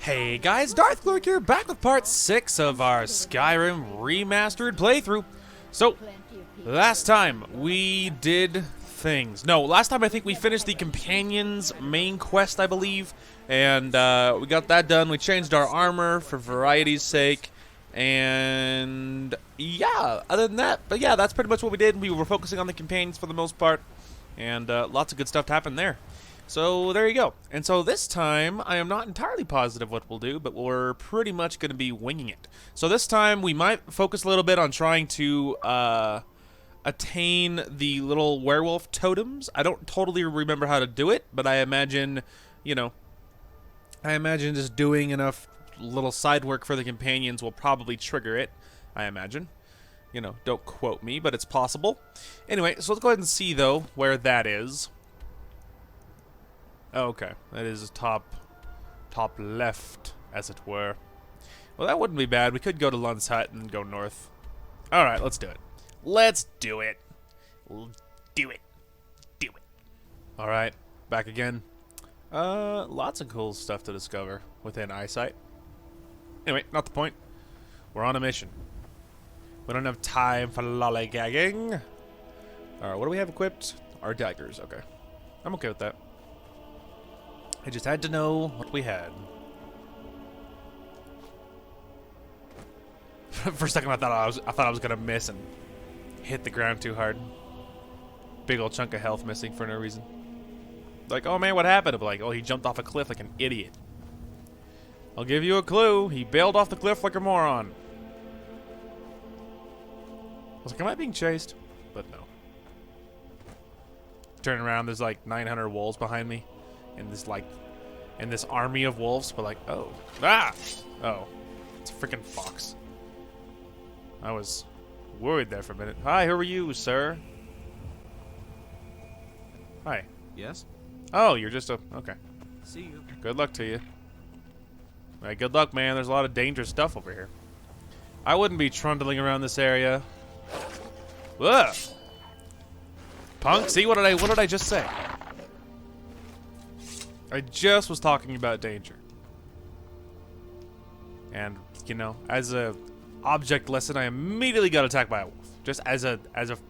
Hey guys, Darth Glurk here, back with part 6 of our Skyrim Remastered playthrough. So, last time we did things. No, last time I think we finished the Companion's main quest, I believe. And we got that done. We changed our armor for variety's sake. And yeah, other than that, but yeah, that's pretty much what we did. We were focusing on the Companions for the most part. And lots of good stuff happened there. So there you go. And so this time, I am not entirely positive what we'll do, but we're pretty much going to be winging it. So this time, we might focus a little bit on trying to attain the little werewolf totems. I don't totally remember how to do it, but I imagine, you know, just doing enough little side work for the Companions will probably trigger it, I imagine. You know, don't quote me, but it's possible. Anyway, so let's go ahead and see, though, where that is. Oh, okay, that is top left, as it were. Well, that wouldn't be bad. We could go to Lund's hut and go north. All right, let's do it. Let's do it. Do it. Do it. All right, back again. Lots of cool stuff to discover within eyesight. Anyway, not the point. We're on a mission. We don't have time for lollygagging. All right, what do we have equipped? Our daggers. Okay, I'm okay with that. I just had to know what we had. For a second, I thought I was gonna miss and hit the ground too hard. Big old chunk of health missing for no reason. Like, oh man, what happened? I'm like, oh, he jumped off a cliff like an idiot. I'll give you a clue. He bailed off the cliff like a moron. I was like, am I being chased? But no. Turn around, there's like 900 wolves behind me. In this army of wolves, but like, oh. Ah! Oh. It's a freaking fox. I was worried there for a minute. Hi, who are you, sir? Hi. Yes? Oh, you're just a... Okay. See you. Good luck to you. All right, good luck, man. There's a lot of dangerous stuff over here. I wouldn't be trundling around this area. Ugh! Punk, see, what did I just say? I just was talking about danger. And, you know, as a object lesson, I immediately got attacked by a wolf. Just as a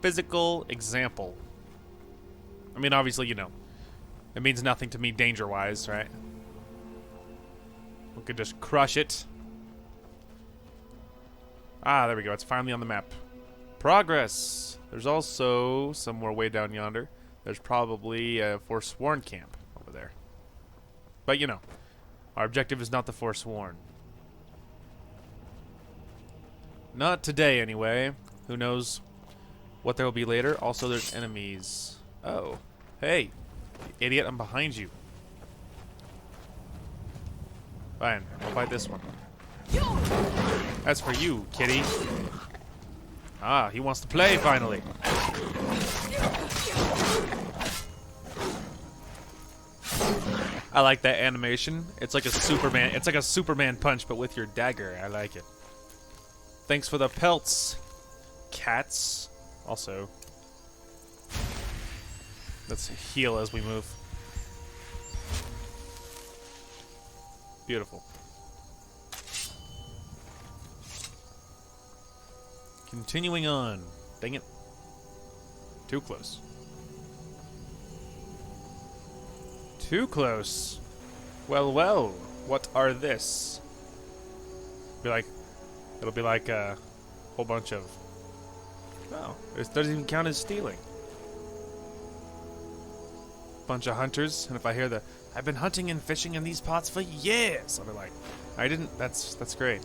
physical example. I mean, obviously, you know, it means nothing to me danger-wise, right? We could just crush it. Ah, there we go. It's finally on the map. Progress! There's also, somewhere way down yonder, there's probably a Forsworn camp over there. But, you know, our objective is not the Forsworn. Not today, anyway. Who knows what there will be later. Also, there's enemies. Oh. Hey. Idiot, I'm behind you. Fine. I'll fight this one. That's for you, kitty. Ah, he wants to play, finally. I like that animation. It's like a Superman. It's like a Superman punch, but with your dagger. I like it. Thanks for the pelts, cats. Also, let's heal as we move. Beautiful. Continuing on. Dang it. Too close. Too close. Well, well. What are this? It'll be like a whole bunch of... Oh, it doesn't even count as stealing. Bunch of hunters, and if I hear I've been hunting and fishing in these pots for years, I'll be like, that's great.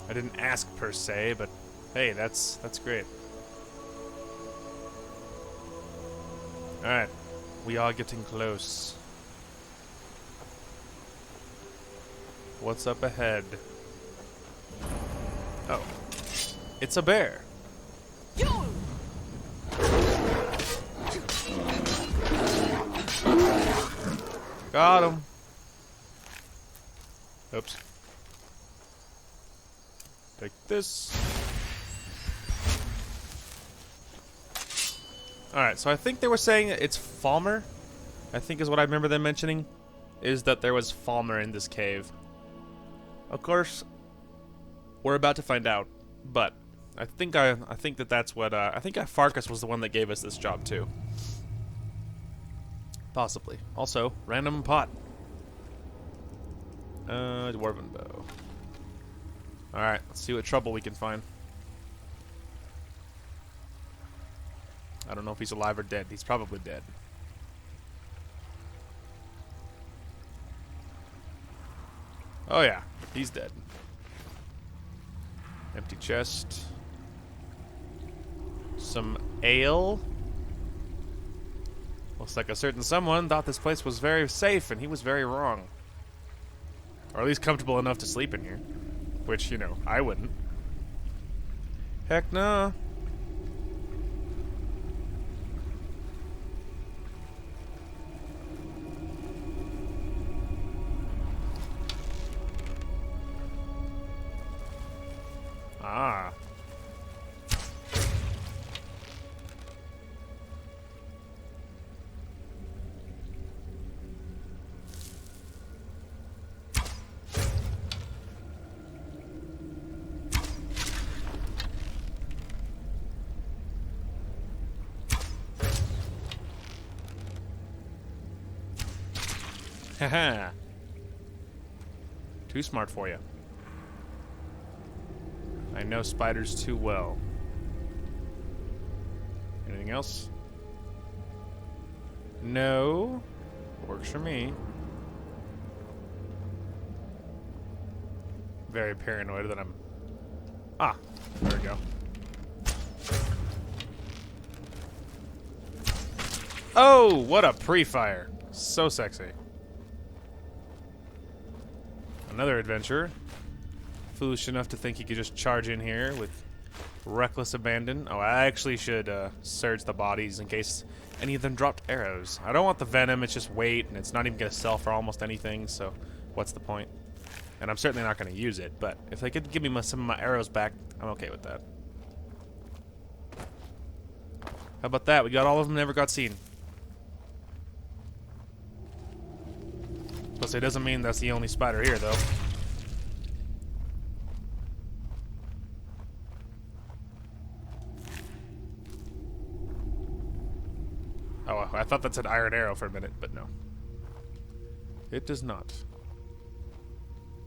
I didn't ask per se, but hey, that's great. Alright, we are getting close. What's up ahead? Oh, it's a bear. Got him. Oops. Take this. Alright, so I think they were saying it's Falmer, I think is what I remember them mentioning. is that there was Falmer in this cave. Of course, we're about to find out, but I think that's what I think Farkas was the one that gave us this job too. Possibly. Also, random pot. Dwarven bow. Alright, let's see what trouble we can find. I don't know if he's alive or dead. He's probably dead. Oh yeah, he's dead. Empty chest. Some ale. Looks like a certain someone thought this place was very safe, and he was very wrong. Or at least comfortable enough to sleep in here. Which, you know, I wouldn't. Heck no. Ah. Haha. Too smart for you. I know spiders too well. Anything else? No. Works for me. Very paranoid that I'm... Ah, there we go. Oh, what a pre-fire. So sexy. Another adventurer. Foolish enough to think he could just charge in here with reckless abandon. Oh, I actually should search the bodies in case any of them dropped arrows. I don't want the venom, it's just weight, and it's not even going to sell for almost anything, so what's the point? And I'm certainly not going to use it, but if they could give me some of my arrows back, I'm okay with that. How about that? We got all of them, never got seen. Plus, it doesn't mean that's the only spider here, though. Oh, I thought that said iron arrow for a minute, but no. It does not.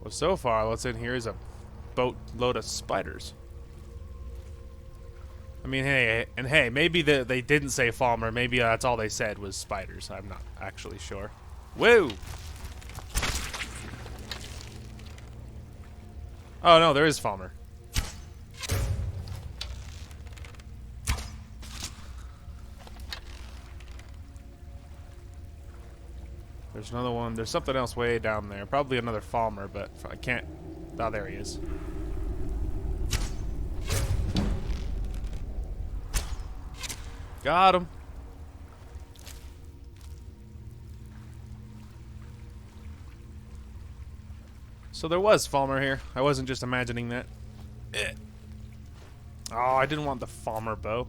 Well, so far, what's in here is a boatload of spiders. I mean, hey, maybe they didn't say Falmer. Maybe that's all they said was spiders. I'm not actually sure. Woo! Oh, no, there is Falmer. There's another one. There's something else way down there. Probably another Falmer, but I can't... Oh, there he is. Got him. So there was Falmer here. I wasn't just imagining that. Oh, I didn't want the Falmer bow.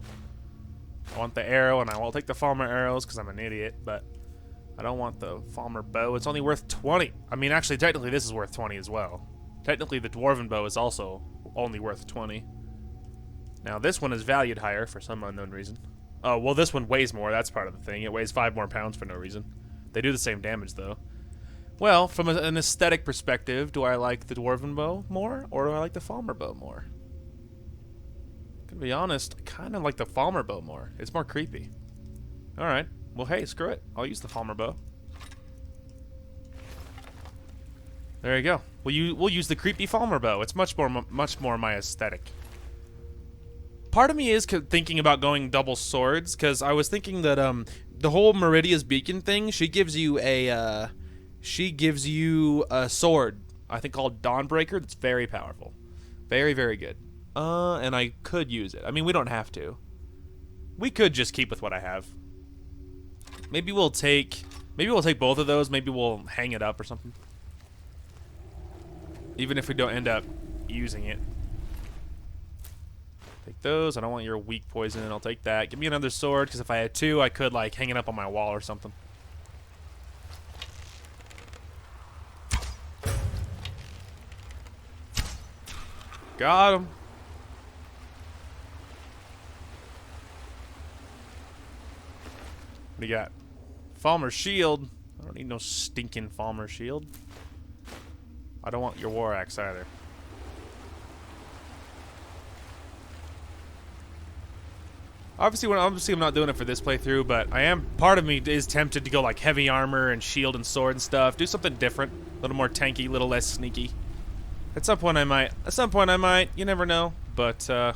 I want the arrow, and I will take the Falmer arrows because I'm an idiot, but I don't want the Falmer bow. It's only worth 20. I mean, actually, technically, this is worth 20 as well. Technically, the Dwarven bow is also only worth 20. Now, this one is valued higher for some unknown reason. Oh, well, this one weighs more. That's part of the thing. It weighs 5 more pounds for no reason. They do the same damage, though. Well, from an aesthetic perspective, do I like the Dwarven bow more, or do I like the Falmer bow more? To be honest, I kind of like the Falmer bow more. It's more creepy. Alright. Well, hey, screw it. I'll use the Falmer bow. There you go. We'll use the creepy Falmer bow. It's much more my aesthetic. Part of me is thinking about going double swords, because I was thinking that the whole Meridia's Beacon thing, she gives you a sword, I think called Dawnbreaker, that's very powerful. Very, very good. And I could use it. I mean, we don't have to. We could just keep with what I have. Maybe we'll take both of those. Maybe we'll hang it up or something. Even if we don't end up using it. Take those. I don't want your weak poison. I'll take that. Give me another sword, because if I had two, I could, like, hang it up on my wall or something. Got him. What do you got? Falmer shield. I don't need no stinking Falmer shield. I don't want your war axe either. Obviously I'm not doing it for this playthrough, but I am. Part of me is tempted to go like heavy armor and shield and sword and stuff. Do something different, a little more tanky, a little less sneaky. At some point I might. You never know. But I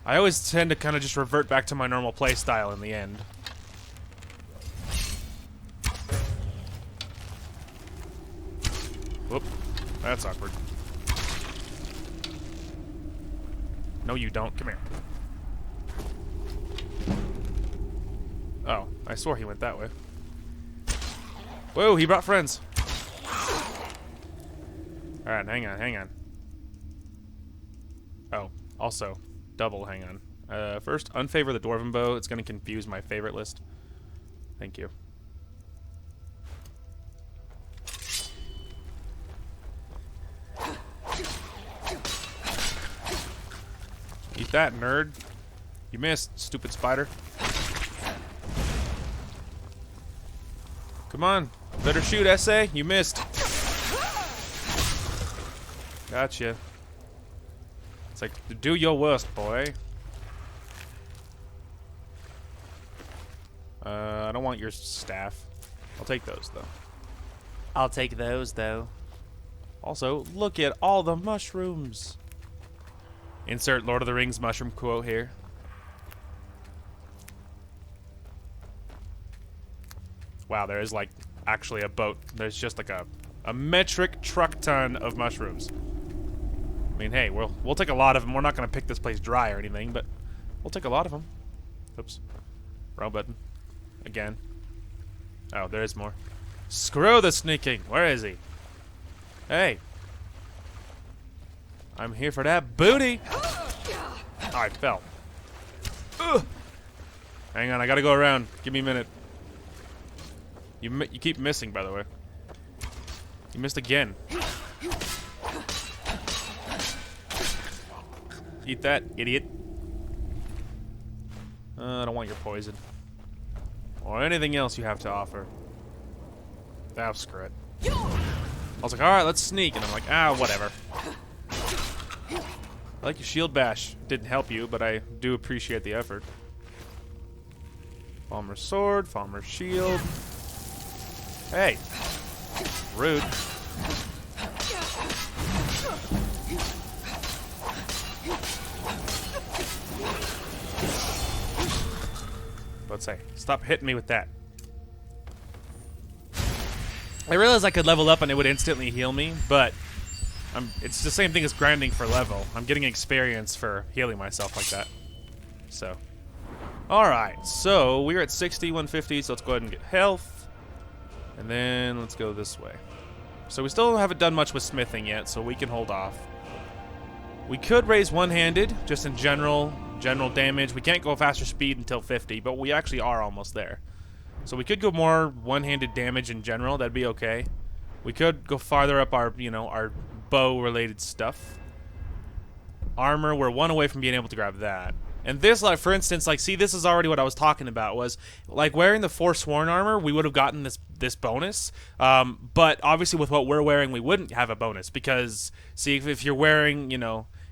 always tend to kind of just revert back to my normal play style in the end. Whoop, that's awkward. No, you don't. Come here. Oh, I swore he went that way. Whoa, he brought friends. Alright, hang on. Oh, also, double hang on. First, unfavor the Dwarven Bow. It's going to confuse my favorite list. Thank you. Eat that, nerd. You missed, stupid spider. Come on. Better shoot, essay. You missed. Gotcha. It's like, do your worst, boy. I don't want your staff. I'll take those, though. I'll take those, though. Also, look at all the mushrooms. Insert Lord of the Rings mushroom quote here. Wow, there is like actually a boat. There's just like a metric truck ton of mushrooms. I mean, hey, we'll take a lot of them. We're not going to pick this place dry or anything, but we'll take a lot of them. Oops. Wrong button. Again. Oh, there is more. Screw the sneaking. Where is he? Hey. I'm here for that booty. Oh, I fell. Ugh. Hang on, I gotta go around. Give me a minute. You keep missing, by the way. You missed again. Eat that, idiot. I don't want your poison. Or anything else you have to offer. Ah, screw it. I was like, alright, let's sneak. And I'm like, ah, whatever. I like your shield bash. Didn't help you, but I do appreciate the effort. Falmer sword, Falmer shield. Hey. Rude. Let's say, stop hitting me with that. I realized I could level up and it would instantly heal me, but it's the same thing as grinding for level. I'm getting experience for healing myself like that. So. Alright, so we're at 60, 150, so let's go ahead and get health. And then let's go this way. So we still haven't done much with smithing yet, so we can hold off. We could raise one-handed, just in general damage. We can't go faster speed until 50, but we actually are almost there. So we could go more one-handed damage in general. That'd be okay. We could go farther up our, our bow-related stuff. Armor, we're one away from being able to grab that. And this, like, for instance, like, see, this is already what I was talking about, was, like, wearing the Forsworn armor, we would have gotten this bonus, but obviously with what we're wearing, we wouldn't have a bonus, because, see, if you're wearing,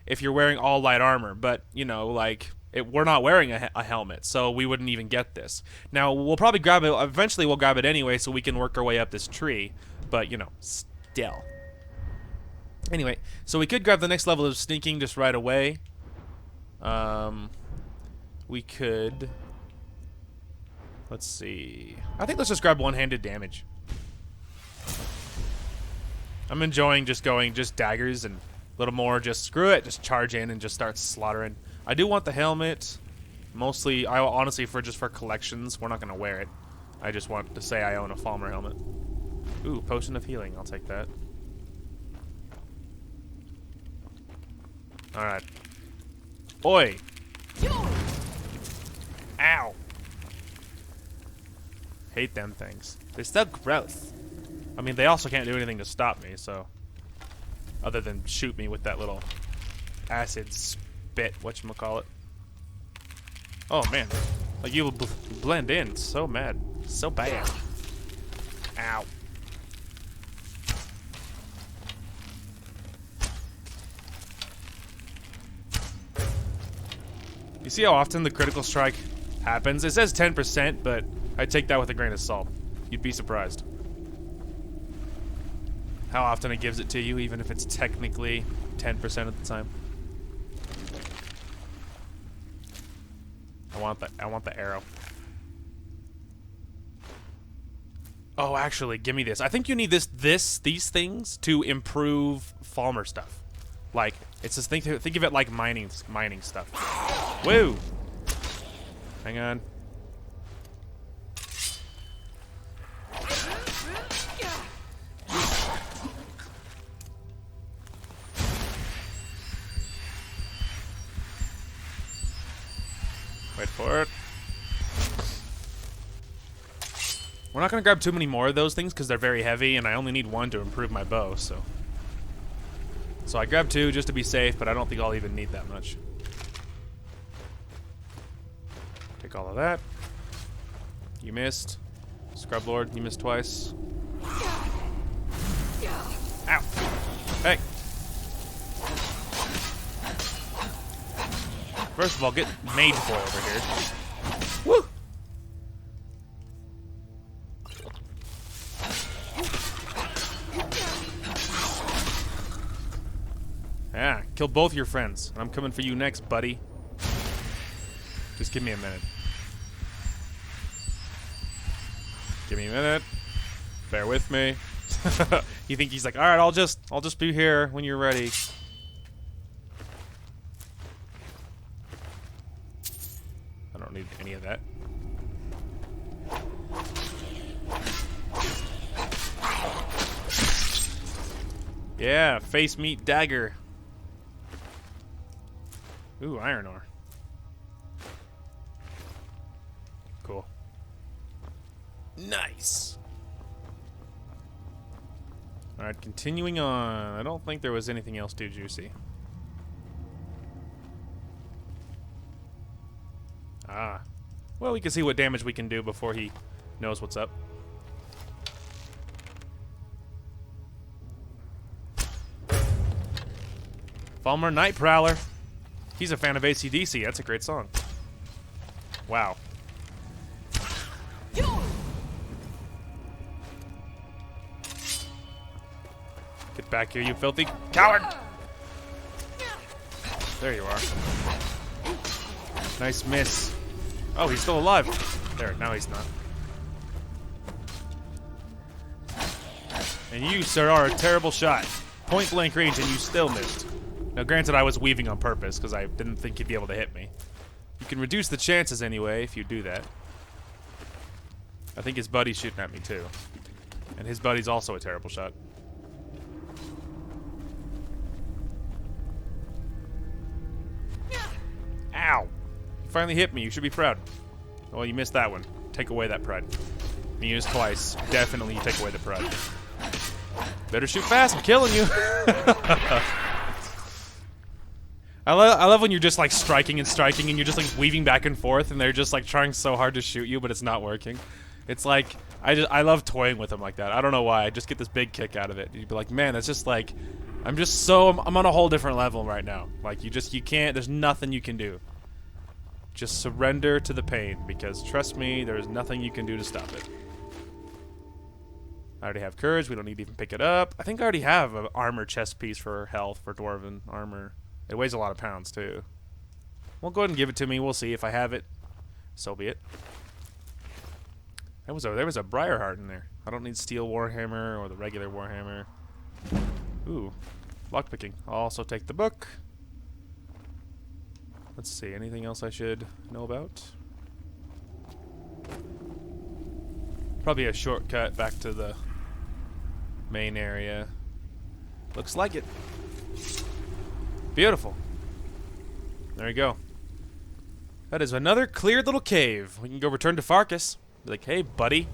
if you're wearing all light armor, but, we're not wearing a helmet, so we wouldn't even get this. Now, we'll probably grab it, eventually we'll grab it anyway, so we can work our way up this tree, but, still. Anyway, so we could grab the next level of sneaking just right away. We could, let's see, I think let's just grab one-handed damage. I'm enjoying just going daggers and a little more just screw it, just charge in and just start slaughtering. I do want the helmet, mostly, honestly, for collections. We're not going to wear it. I just want to say I own a Falmer helmet. Ooh, potion of healing, I'll take that. Alright. Oi! Ow! Hate them things. They're so gross. I mean, they also can't do anything to stop me, so. Other than shoot me with that little acid spit, whatchamacallit. Oh man, like you will blend in so mad, so bad. Ow. You see how often the critical strike happens? It says 10%, but I take that with a grain of salt. You'd be surprised how often it gives it to you, even if it's technically 10% of the time. I want the arrow. Oh, actually, give me this. I think you need these things to improve Falmer stuff. Like, it's just think of it like mining stuff. Woo! Hang on. Wait for it. We're not gonna grab too many more of those things because they're very heavy, and I only need one to improve my bow, so I grabbed 2 just to be safe, but I don't think I'll even need that much. Take all of that. You missed. Scrub Lord, you missed twice. Ow! Hey! First of all, get Mage Boy over here. Woo! Yeah, kill both your friends. I'm coming for you next, buddy. Just give me a minute. Give me a minute. Bear with me. You think he's like, all right, I'll just be here when you're ready. I don't need any of that. Yeah, face meat dagger. Ooh, iron ore. Cool. Nice. Alright, continuing on. I don't think there was anything else too juicy. Ah. Well, we can see what damage we can do before he knows what's up. Falmer Night Prowler. He's a fan of AC/DC. That's a great song. Wow. Get back here, you filthy coward! There you are. Nice miss. Oh, he's still alive. There, now he's not. And you, sir, are a terrible shot. Point blank range, and you still missed. Now, granted, I was weaving on purpose because I didn't think he'd be able to hit me. You can reduce the chances anyway if you do that. I think his buddy's shooting at me too. And his buddy's also a terrible shot. Ow! You finally hit me. You should be proud. Well, you missed that one. Take away that pride. You used twice. Definitely take away the pride. Better shoot fast. I'm killing you. I love when you're just like striking and you're just like weaving back and forth and they're just like trying so hard to shoot you but it's not working. It's like I love toying with them like that. I don't know why. I just get this big kick out of it. You'd be like, man, that's just like I'm on a whole different level right now. Like you can't, there's nothing you can do. Just surrender to the pain because trust me, there's nothing you can do to stop it. I already have courage. We don't need to even pick it up. I think I already have an armor chest piece for health for dwarven armor. It weighs a lot of pounds, too. Well, go ahead and give it to me. We'll see if I have it. So be it. There was a Briarheart in there. I don't need Steel Warhammer or the regular Warhammer. Ooh, lockpicking. I'll also take the book. Let's see. Anything else I should know about? Probably a shortcut back to the main area. Looks like it. Beautiful. There you go. That is another cleared little cave. We can go return to Farkas. Be like, hey, buddy.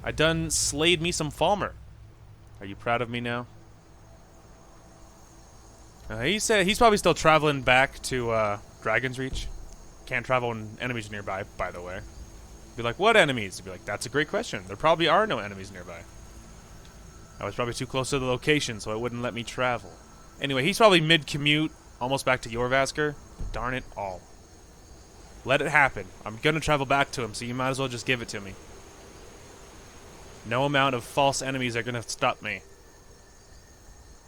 I done slayed me some Falmer. Are you proud of me now? He said he's probably still traveling back to Dragon's Reach. Can't travel when enemies are nearby, by the way. Be like, what enemies? Be like, that's a great question. There probably are no enemies nearby. I was probably too close to the location, so it wouldn't let me travel. Anyway, he's probably mid-commute, almost back to Jorvasker. Darn it all. Let it happen. I'm gonna travel back to him, so you might as well just give it to me. No amount of false enemies are gonna stop me.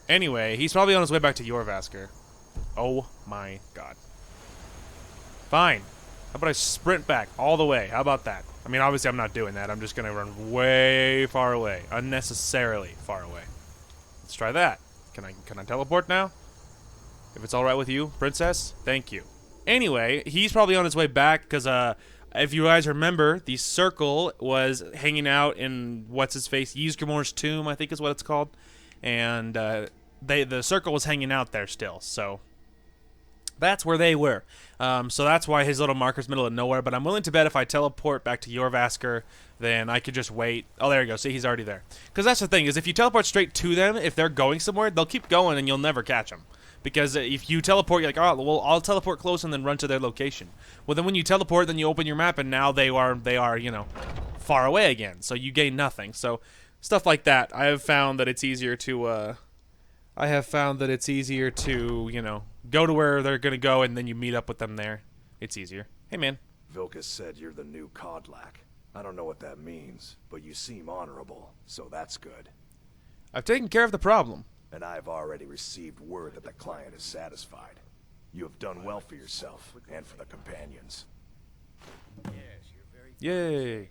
Anyway, he's probably on his way back to Jorvasker. Oh my god. Fine. How about I sprint back all the way? How about that? I mean, obviously I'm not doing that. I'm just gonna run way far away. Unnecessarily far away. Let's try that. Can I teleport now? If it's alright with you, princess? Thank you. Anyway, he's probably on his way back because, if you guys remember, the circle was hanging out in, what's-his-face, Ysgrimor's tomb, I think is what it's called. And, the circle was hanging out there still, so that's where they were. So that's why his little marker's middle of nowhere, but I'm willing to bet if I teleport back to Jorvasker, then I could just wait. Oh, there you go. See, he's already there. Because that's the thing, is if you teleport straight to them, if they're going somewhere, they'll keep going and you'll never catch them. Because if you teleport, you're like, oh, well, I'll teleport close and then run to their location. Well, then when you teleport, then you open your map, and now they are, you know, far away again. So you gain nothing. So stuff like that. I have found that it's easier to, you know, go to where they're gonna go, and then you meet up with them there. It's easier. Hey, man. Vilkas said you're the new Kodlak. I don't know what that means, but you seem honorable, so that's good. I've taken care of the problem. And I've already received word that the client is satisfied. You have done well for yourself, and for the companions. Yay.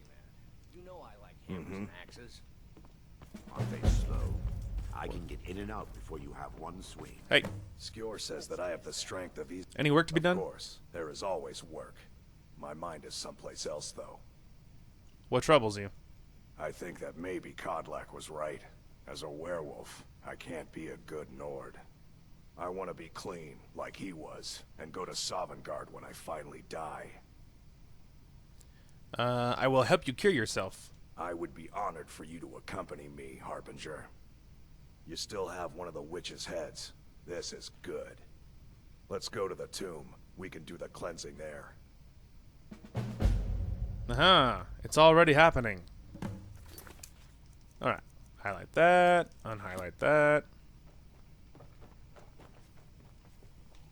You know I like hammers and axes. Aren't they slow? I can get in and out before you have one swing. Hey, Skjor says that I have the strength of each. any work to be done? Of course, there is always work. My mind is someplace else, though. What troubles you? I think that maybe Kodlak was right. As a werewolf, I can't be a good Nord. I want to be clean, like he was, and go to Sovngarde when I finally die. I will help you cure yourself. I would be honored for you to accompany me, Harbinger. You still have one of the witch's heads. This is good. Let's go to the tomb. We can do the cleansing there. It's already happening. Alright. Highlight that. Unhighlight that.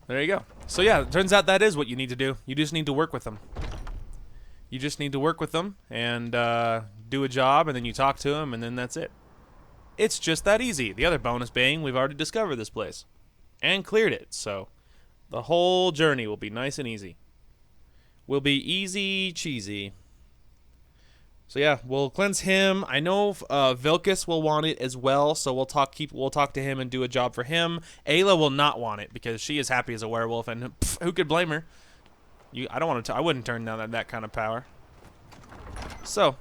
There you go. So yeah, it turns out that is what you need to do. You just need to work with them. You just need to work with them and do a job, and then you talk to them, and then that's it. It's just that easy. The other bonus being we've already discovered this place and cleared it, so the whole journey will be nice and easy. Will be easy cheesy. So yeah, we'll cleanse him. I know Vilkas will want it as well, so we'll talk to him and do a job for him. Aela will not want it because she is happy as a werewolf, and who could blame her? I wouldn't turn down that kind of power. So,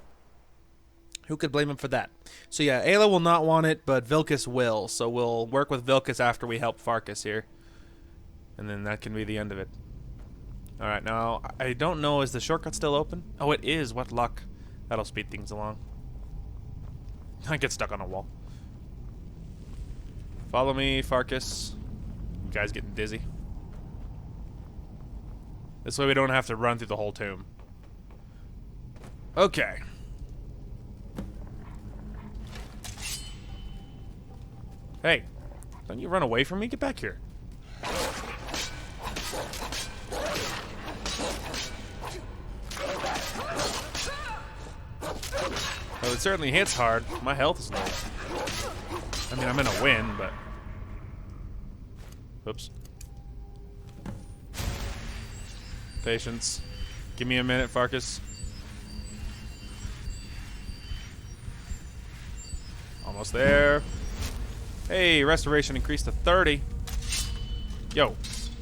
who could blame him for that? So yeah, Aela will not want it, but Vilkas will. So we'll work with Vilkas after we help Farkas here, and then that can be the end of it. All right, now I don't know, is the shortcut still open? Oh, it is. What luck. That'll speed things along. I get stuck on a wall. Follow me, Farkas. You guys getting dizzy? This way we don't have to run through the whole tomb. Okay. Hey, don't you run away from me? Get back here. Well, it certainly hits hard. My health is low. I mean, I'm gonna win, but... Oops. Patience. Give me a minute, Farkas. Almost there. Hey, restoration increased to 30. Yo.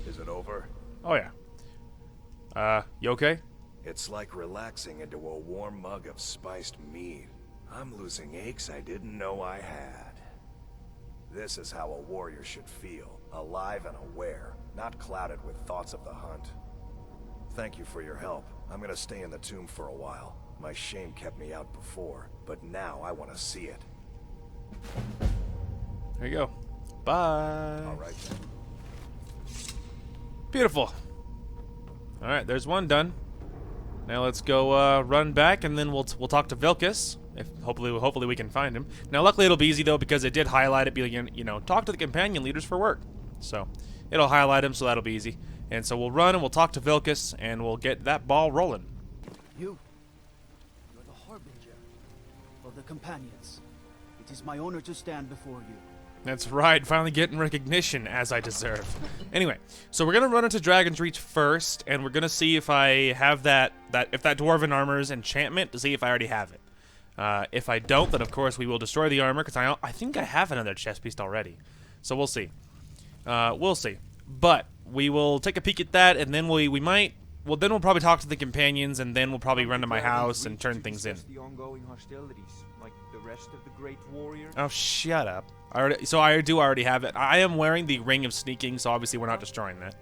Is it over? Oh, yeah. You okay? It's like relaxing into a warm mug of spiced mead. I'm losing aches I didn't know I had. This is how a warrior should feel. Alive and aware, not clouded with thoughts of the hunt. Thank you for your help. I'm gonna stay in the tomb for a while. My shame kept me out before, but now I want to see it. There you go. Bye. All right then. Beautiful. All right, there's one done. Now let's go run back, and then we'll talk to Vilcus. If hopefully we can find him. Now, luckily it'll be easy though because it did highlight it. Be like, you know, talk to the companion leaders for work. So it'll highlight him, so that'll be easy. And so we'll run and we'll talk to Vilcus, and we'll get that ball rolling. You're the harbinger of the companions. It is my honor to stand before you. That's right, finally getting recognition as I deserve. Anyway, so we're gonna run into Dragon's Reach first, and we're gonna see if I have if that dwarven armor's enchantment, to see if I already have it. If I don't, then of course we will destroy the armor, because I think I have another chest piece already. So we'll see. We'll see. But we will take a peek at that, and then we might. Well, then we'll probably talk to the companions, and then we'll probably run to my house and turn things in. The ongoing hostilities, like the rest of the Great Warrior. Oh, shut up. So I do already have it. I am wearing the Ring of Sneaking, so obviously we're not destroying that.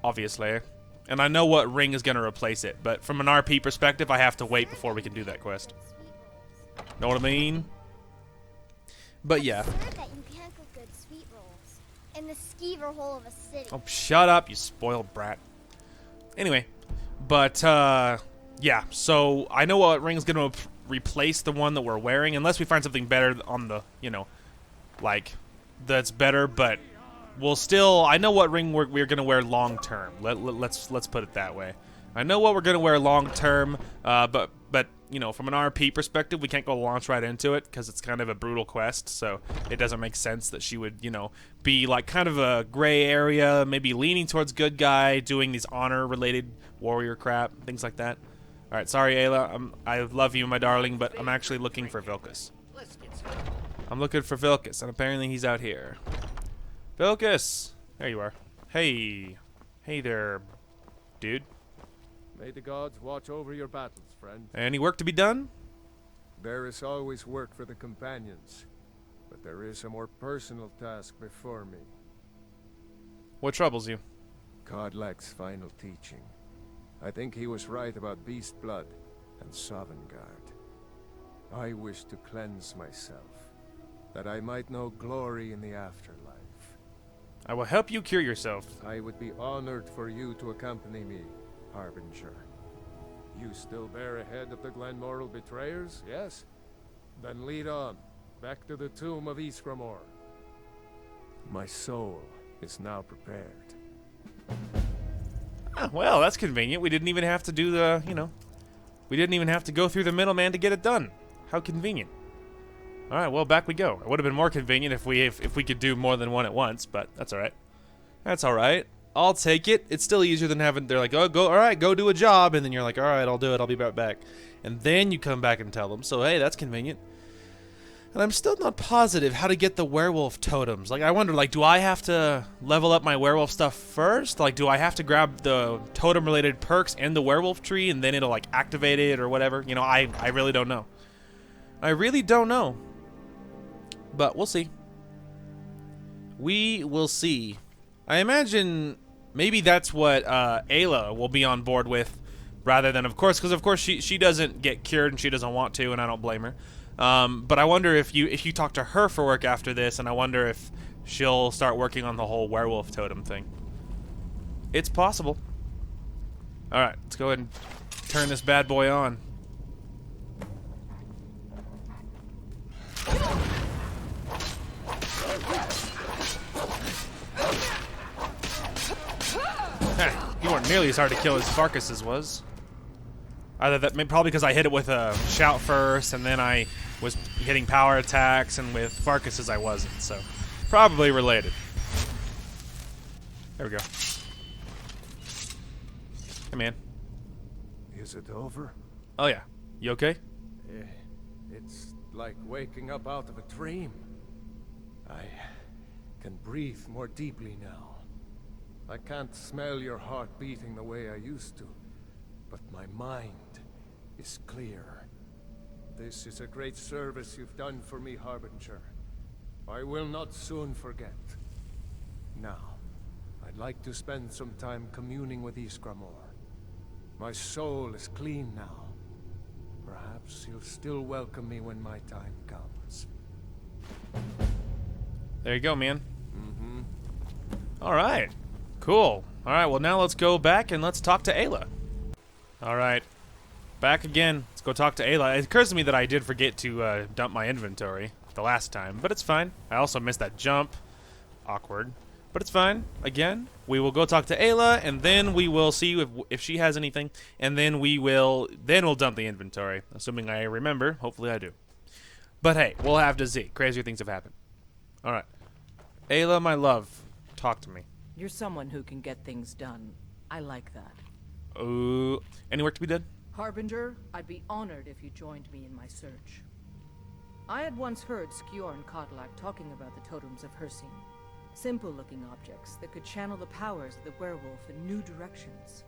Obviously. And I know what ring is going to replace it, but from an RP perspective, I have to wait before we can do that quest. Know what I mean? But yeah. I've heard that you can't cook good sweet rolls in the skeever hole of a city. Oh, shut up, you spoiled brat. Anyway, but yeah, so I know what ring's going to replace the one that we're wearing, unless we find something better on the, you know, like, that's better, but we'll still, I know what ring we're going to wear long term. Let's put it that way. I know what we're going to wear long term, but you know, from an RP perspective, we can't go launch right into it because it's kind of a brutal quest, so it doesn't make sense that she would, you know, be like kind of a gray area, maybe leaning towards good guy, doing these honor-related warrior crap, things like that. All right, sorry, Aela. I love you, my darling, but I'm actually looking for Vilcus. I'm looking for Vilcus, and apparently he's out here. Vilcus! There you are. Hey. Hey there, dude. May the gods watch over your battles, friend. Any work to be done? There is always work for the companions, but there is a more personal task before me. What troubles you? Kodlak's final teaching. I think he was right about beast blood and Sovngarde. I wish to cleanse myself, that I might know glory in the afterlife. I will help you cure yourself. I would be honored for you to accompany me, Harbinger. You still bear ahead of the Glenmoral betrayers, yes? Then lead on, back to the tomb of Ysgramor. My soul is now prepared. Ah, well, that's convenient. We didn't even have to do the, you know, we didn't even have to go through the middleman to get it done. How convenient. All right, well, back we go. It would have been more convenient if we could do more than one at once, but that's all right. That's all right. I'll take it. It's still easier than having, they're like, oh, all right, go do a job, and then you're like, all right, I'll do it, I'll be right back. And then you come back and tell them, so hey, that's convenient. And I'm still not positive how to get the werewolf totems. Like, I wonder, like, do I have to level up my werewolf stuff first? Like, do I have to grab the totem-related perks and the werewolf tree, and then it'll, like, activate it or whatever? You know, I really don't know. I really don't know. But we'll see. We will see. I imagine maybe that's what Aela will be on board with, rather than, of course, because of course she doesn't get cured and she doesn't want to, and I don't blame her. But I wonder if you talk to her for work after this, and I wonder if she'll start working on the whole werewolf totem thing. It's possible. All right, let's go ahead and turn this bad boy on. He weren't nearly as hard to kill as Farkas's was. Either that, probably because I hit it with a shout first, and then I was hitting power attacks, and with Farkas's I wasn't, so probably related. There we go. Hey, man. Is it over? Oh, yeah. You okay? It's like waking up out of a dream. I can breathe more deeply now. I can't smell your heart beating the way I used to, but my mind is clear. This is a great service you've done for me, Harbinger. I will not soon forget. Now, I'd like to spend some time communing with Ysgramor. My soul is clean now. Perhaps he'll still welcome me when my time comes. There you go, man. All right. Cool. Alright, well now let's go back and let's talk to Aela. Alright. Back again. Let's go talk to Aela. It occurs to me that I did forget to dump my inventory the last time, but it's fine. I also missed that jump. Awkward. But it's fine. Again, we will go talk to Aela, and then we will see if she has anything, and then we'll dump the inventory, assuming I remember. Hopefully I do. But hey, we'll have to see. Crazier things have happened. Alright. Aela, my love, talk to me. You're someone who can get things done. I like that. Any work to be done? Harbinger, I'd be honored if you joined me in my search. I had once heard Skjor and Kodlak talking about the totems of Hircine. Simple-looking objects that could channel the powers of the werewolf in new directions.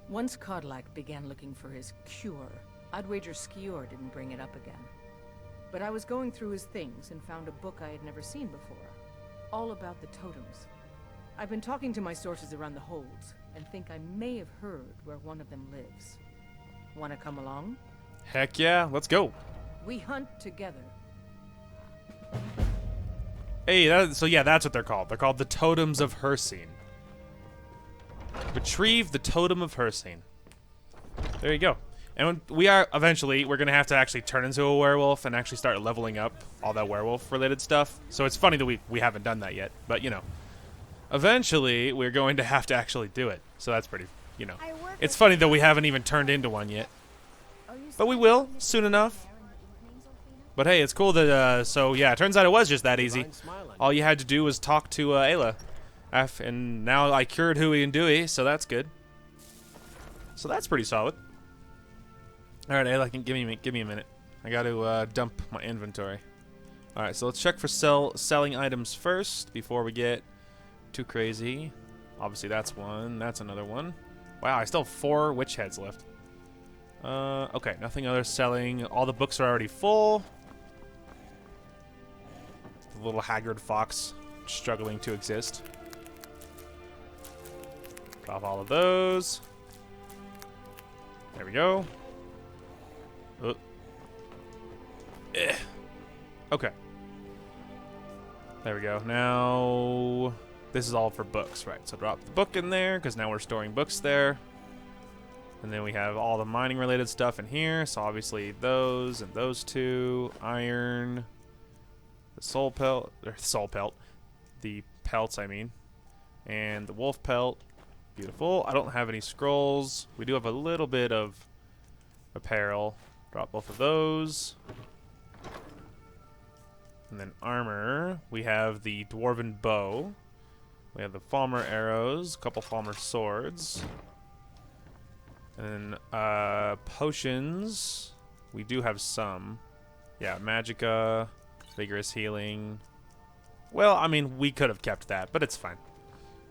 Once Kodlak began looking for his cure, I'd wager Skjor didn't bring it up again. But I was going through his things and found a book I had never seen before, all about the totems. I've been talking to my sources around the holds, and think I may have heard where one of them lives. Wanna come along? Heck yeah, let's go. We hunt together. Hey, so yeah, that's what they're called. They're called the Totems of Hircine. Retrieve the Totem of Hircine. There you go. And we're gonna have to actually turn into a werewolf and actually start leveling up all that werewolf-related stuff. So it's funny that we haven't done that yet, but you know, eventually we're going to have to actually do it. So that's pretty, you know, it's funny that we haven't even turned into one yet, but we will soon enough. But hey, it's cool that, so yeah, it turns out it was just that easy. All you had to do was talk to Aela. And now I cured Huey and Dewey, so that's good. So that's pretty solid. Alright, Aela, give me a minute. I gotta dump my inventory. Alright, so let's check for selling items first before we get too crazy. Obviously that's one, that's another one. Wow, I still have 4 witch heads left. Okay, nothing other selling. All the books are already full. The little haggard fox struggling to exist. Drop all of those. There we go. Okay. There we go. Now, this is all for books, right? So drop the book in there, because now we're storing books there. And then we have all the mining related stuff in here. So obviously those and those 2. Iron. The soul pelt. The pelts, I mean. And the wolf pelt. Beautiful. I don't have any scrolls. We do have a little bit of apparel. Drop both of those. And then armor. We have the dwarven bow. We have the Falmer arrows. A couple Falmer swords. And then potions. We do have some. Yeah, magicka. Vigorous healing. Well, I mean, we could have kept that, but it's fine.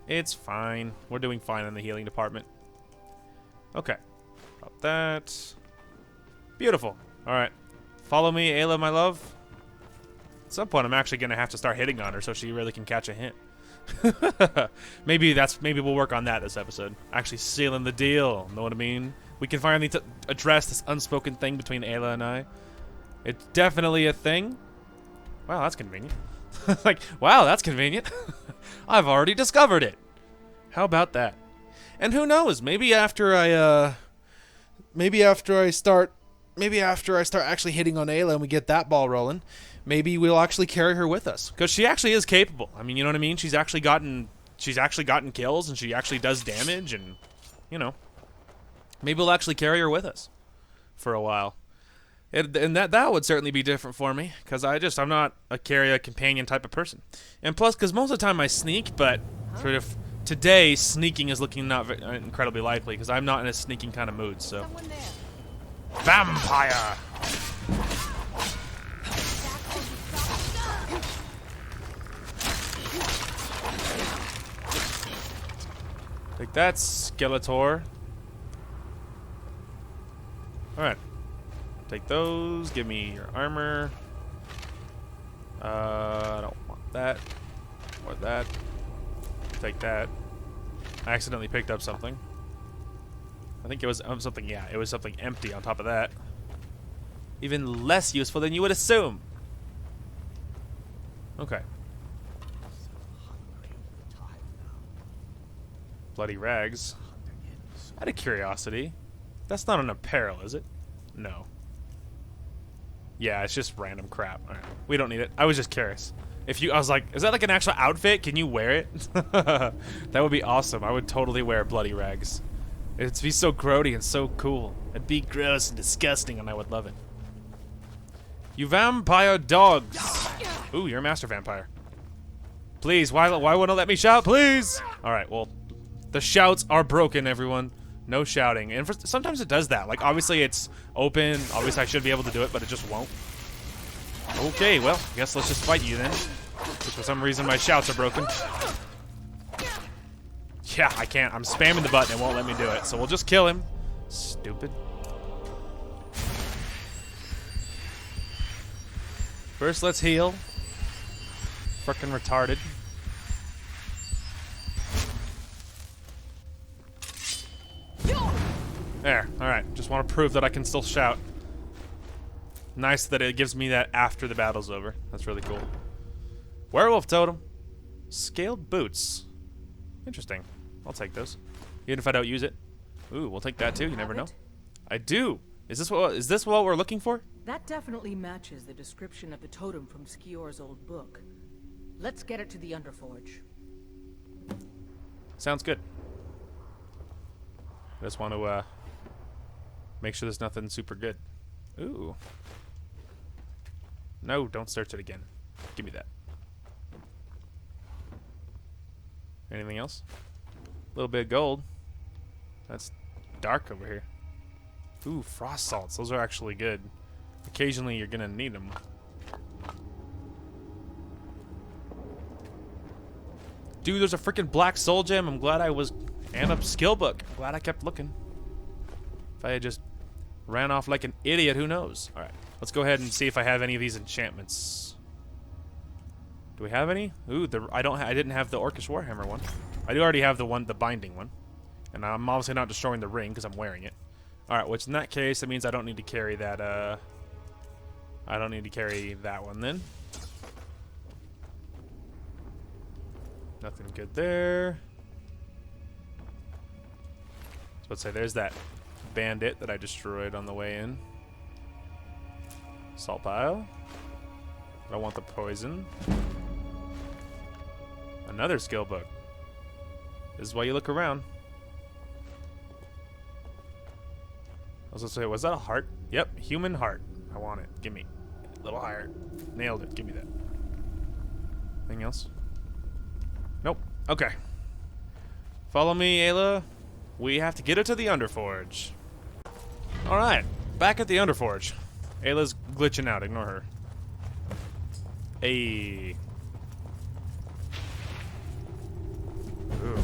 It's fine. We're doing fine in the healing department. Okay. Drop that. Beautiful. Alright. Follow me, Aela, my love. At some point, I'm actually going to have to start hitting on her so she really can catch a hint. maybe we'll work on that this episode. Actually sealing the deal. Know what I mean? We can finally address this unspoken thing between Aela and I. It's definitely a thing. Wow, that's convenient. Like, wow, that's convenient. I've already discovered it. How about that? And who knows? Maybe after I start actually hitting on Aela and we get that ball rolling, maybe we'll actually carry her with us, because she actually is capable. I mean, you know what I mean? She's actually gotten kills, and she actually does damage, and you know, maybe we'll actually carry her with us for a while. And that would certainly be different for me, because I'm not a companion type of person. And plus, because most of the time I sneak, but sort of today sneaking is looking not incredibly likely, because I'm not in a sneaking kind of mood. So, vampire. Take that, Skeletor. All right. Take those. Give me your armor. I don't want that. Or that. Take that. I accidentally picked up something. I think it was something, yeah, it was something empty on top of that. Even less useful than you would assume. Okay. Bloody rags. Out of curiosity, that's not an apparel, is it? No. Yeah, it's just random crap. All right, we don't need it. I was just curious. I was like, is that like an actual outfit? Can you wear it? That would be awesome. I would totally wear bloody rags. It'd be so grody and so cool. It'd be gross and disgusting, and I would love it. You vampire dogs. Ooh, you're a master vampire. Please, why won't it let me shout? Please. All right, well, the shouts are broken, everyone. No shouting. And sometimes it does that. Like, obviously it's open. Obviously I should be able to do it, but it just won't. Okay, well, I guess let's just fight you then. For some reason my shouts are broken. Yeah, I can't. I'm spamming the button. It won't let me do it. So we'll just kill him. Stupid. First, let's heal. Frickin' retarded. There. Alright. Just want to prove that I can still shout. Nice that it gives me that after the battle's over. That's really cool. Werewolf totem. Scaled boots. Interesting. I'll take those. Even if I don't use it. Ooh, we'll take that too. You never know. I do. Is this what we're looking for? That definitely matches the description of the totem from Skior's old book. Let's get it to the Underforge. Sounds good. I just want to make sure there's nothing super good. Ooh. No, don't search it again. Give me that. Anything else? A little bit of gold. That's dark over here. Ooh, frost salts. Those are actually good. Occasionally you're gonna need them. Dude, there's a freaking black soul gem. I'm glad I was... And a skill book. I'm glad I kept looking. If I had just ran off like an idiot, who knows? Alright, let's go ahead and see if I have any of these enchantments. Do we have any? Ooh, I didn't have the Orcish Warhammer one. I do already have the binding one. And I'm obviously not destroying the ring because I'm wearing it. Alright, which in that case, that means I don't need to carry that, I don't need to carry that one then. Nothing good there. So let's say there's that bandit that I destroyed on the way in. Salt pile. I don't want the poison. Another skill book. This is why you look around. I was gonna say, was that a heart? Yep, human heart. I want it. Give me. A little higher. Nailed it. Give me that. Anything else? Nope. Okay. Follow me, Aela. We have to get it to the Underforge. Alright. Back at the Underforge. Aela's glitching out. Ignore her. Hey. Ooh.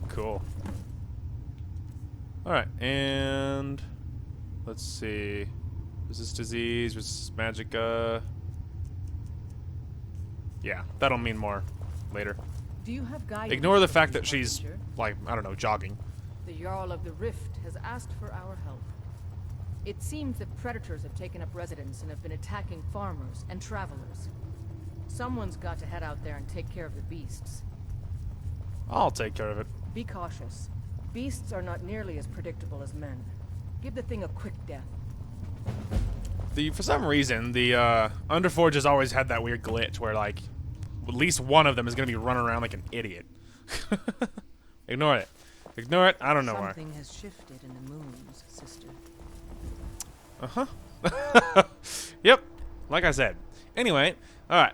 Cool. Alright, and let's see. Resist disease, resist magicka. Yeah, that'll mean more later. Do you have guidance? Ignore the fact that she's, like, I don't know, jogging. The Jarl of the Rift has asked for our help. It seems that predators have taken up residence and have been attacking farmers and travelers. Someone's got to head out there and take care of the beasts. I'll take care of it. Be cautious. Beasts are not nearly as predictable as men. Give the thing a quick death. For some reason, the Underforge has always had that weird glitch where, like, at least one of them is going to be running around like an idiot. Ignore it. Ignore it. I don't know why. Something has shifted in the moons, sister. Uh-huh. Yep. Like I said. Anyway, alright.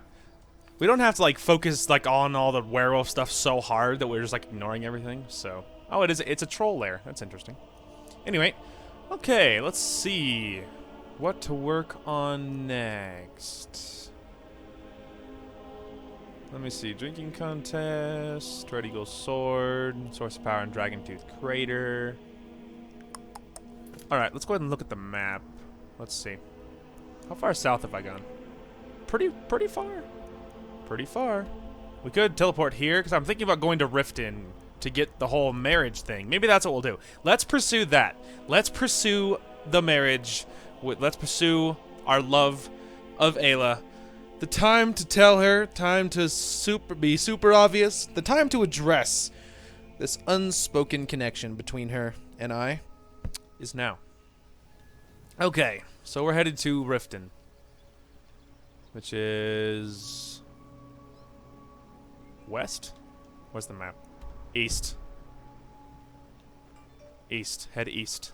We don't have to, like, focus, like, on all the werewolf stuff so hard that we're just, like, ignoring everything, so... Oh, it's a troll lair. That's interesting. Anyway, okay, let's see what to work on next. Let me see. Drinking contest, Red Eagle Sword, Source of Power and Dragon Tooth Crater. Alright, let's go ahead and look at the map. Let's see. How far south have I gone? Pretty far. Pretty far. We could teleport here, because I'm thinking about going to Riften to get the whole marriage thing. Maybe that's what we'll do. Let's pursue that. Let's pursue the marriage. Let's pursue our love of Aela. The time to tell her, time to be super obvious, the time to address this unspoken connection between her and I is now. Okay, so we're headed to Riften, which is west? Where's the map? East. East. Head east.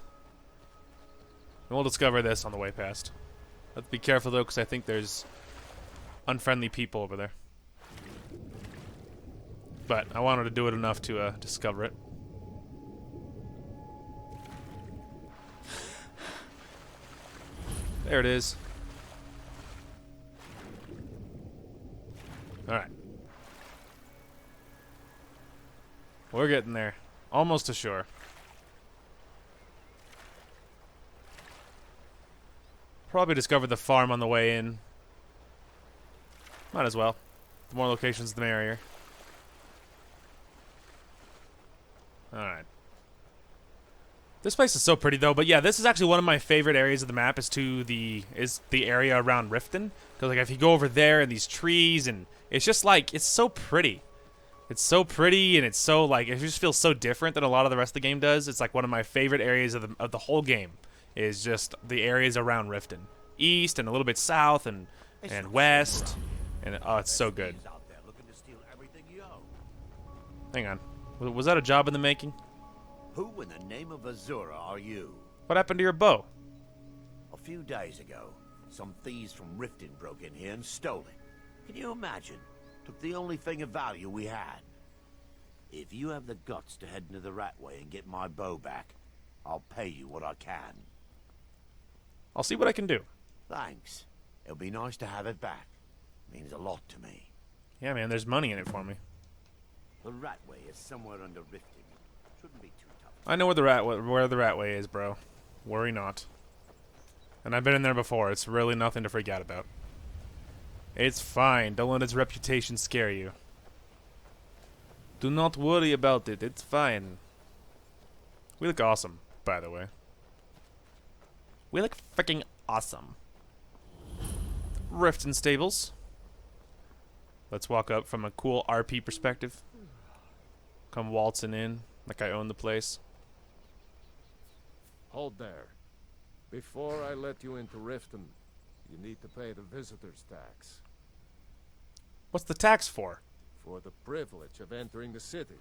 And we'll discover this on the way past. Let's be careful though, because I think there's unfriendly people over there. But I wanted to do it enough to discover it. There it is. Alright. We're getting there. Almost to shore. Probably discovered the farm on the way in. Might as well. The more locations, the merrier. Alright. This place is so pretty though, but yeah, this is actually one of my favorite areas of the map is the area around Riften. Because like if you go over there and these trees and it's just like it's so pretty. It's so pretty and it's so like it just feels so different than a lot of the rest of the game does. It's like one of my favorite areas of the whole game is just the areas around Riften. East and a little bit south and west. And oh, it's so good. Hang on. Was that a job in the making? Who in the name of Azura are you? What happened to your bow? A few days ago, some thieves from Riften broke in here and stole it. Can you imagine? Took the only thing of value we had. If you have the guts to head into the Ratway and get my bow back, I'll pay you what I can. I'll see what I can do. Thanks. It'll be nice to have it back. Means a lot to me. Yeah, man, there's money in it for me. The Ratway is somewhere under Riften. Shouldn't be too tough. I know where the Ratway is, bro. Worry not. And I've been in there before. It's really nothing to freak out about. It's fine. Don't let its reputation scare you. Do not worry about it. It's fine. We look awesome, by the way. We look freaking awesome. Riften Stables. Let's walk up from a cool RP perspective. Come waltzing in like I own the place. Hold there. Before I let you into Riften, you need to pay the visitor's tax. What's the tax for? For the privilege of entering the city.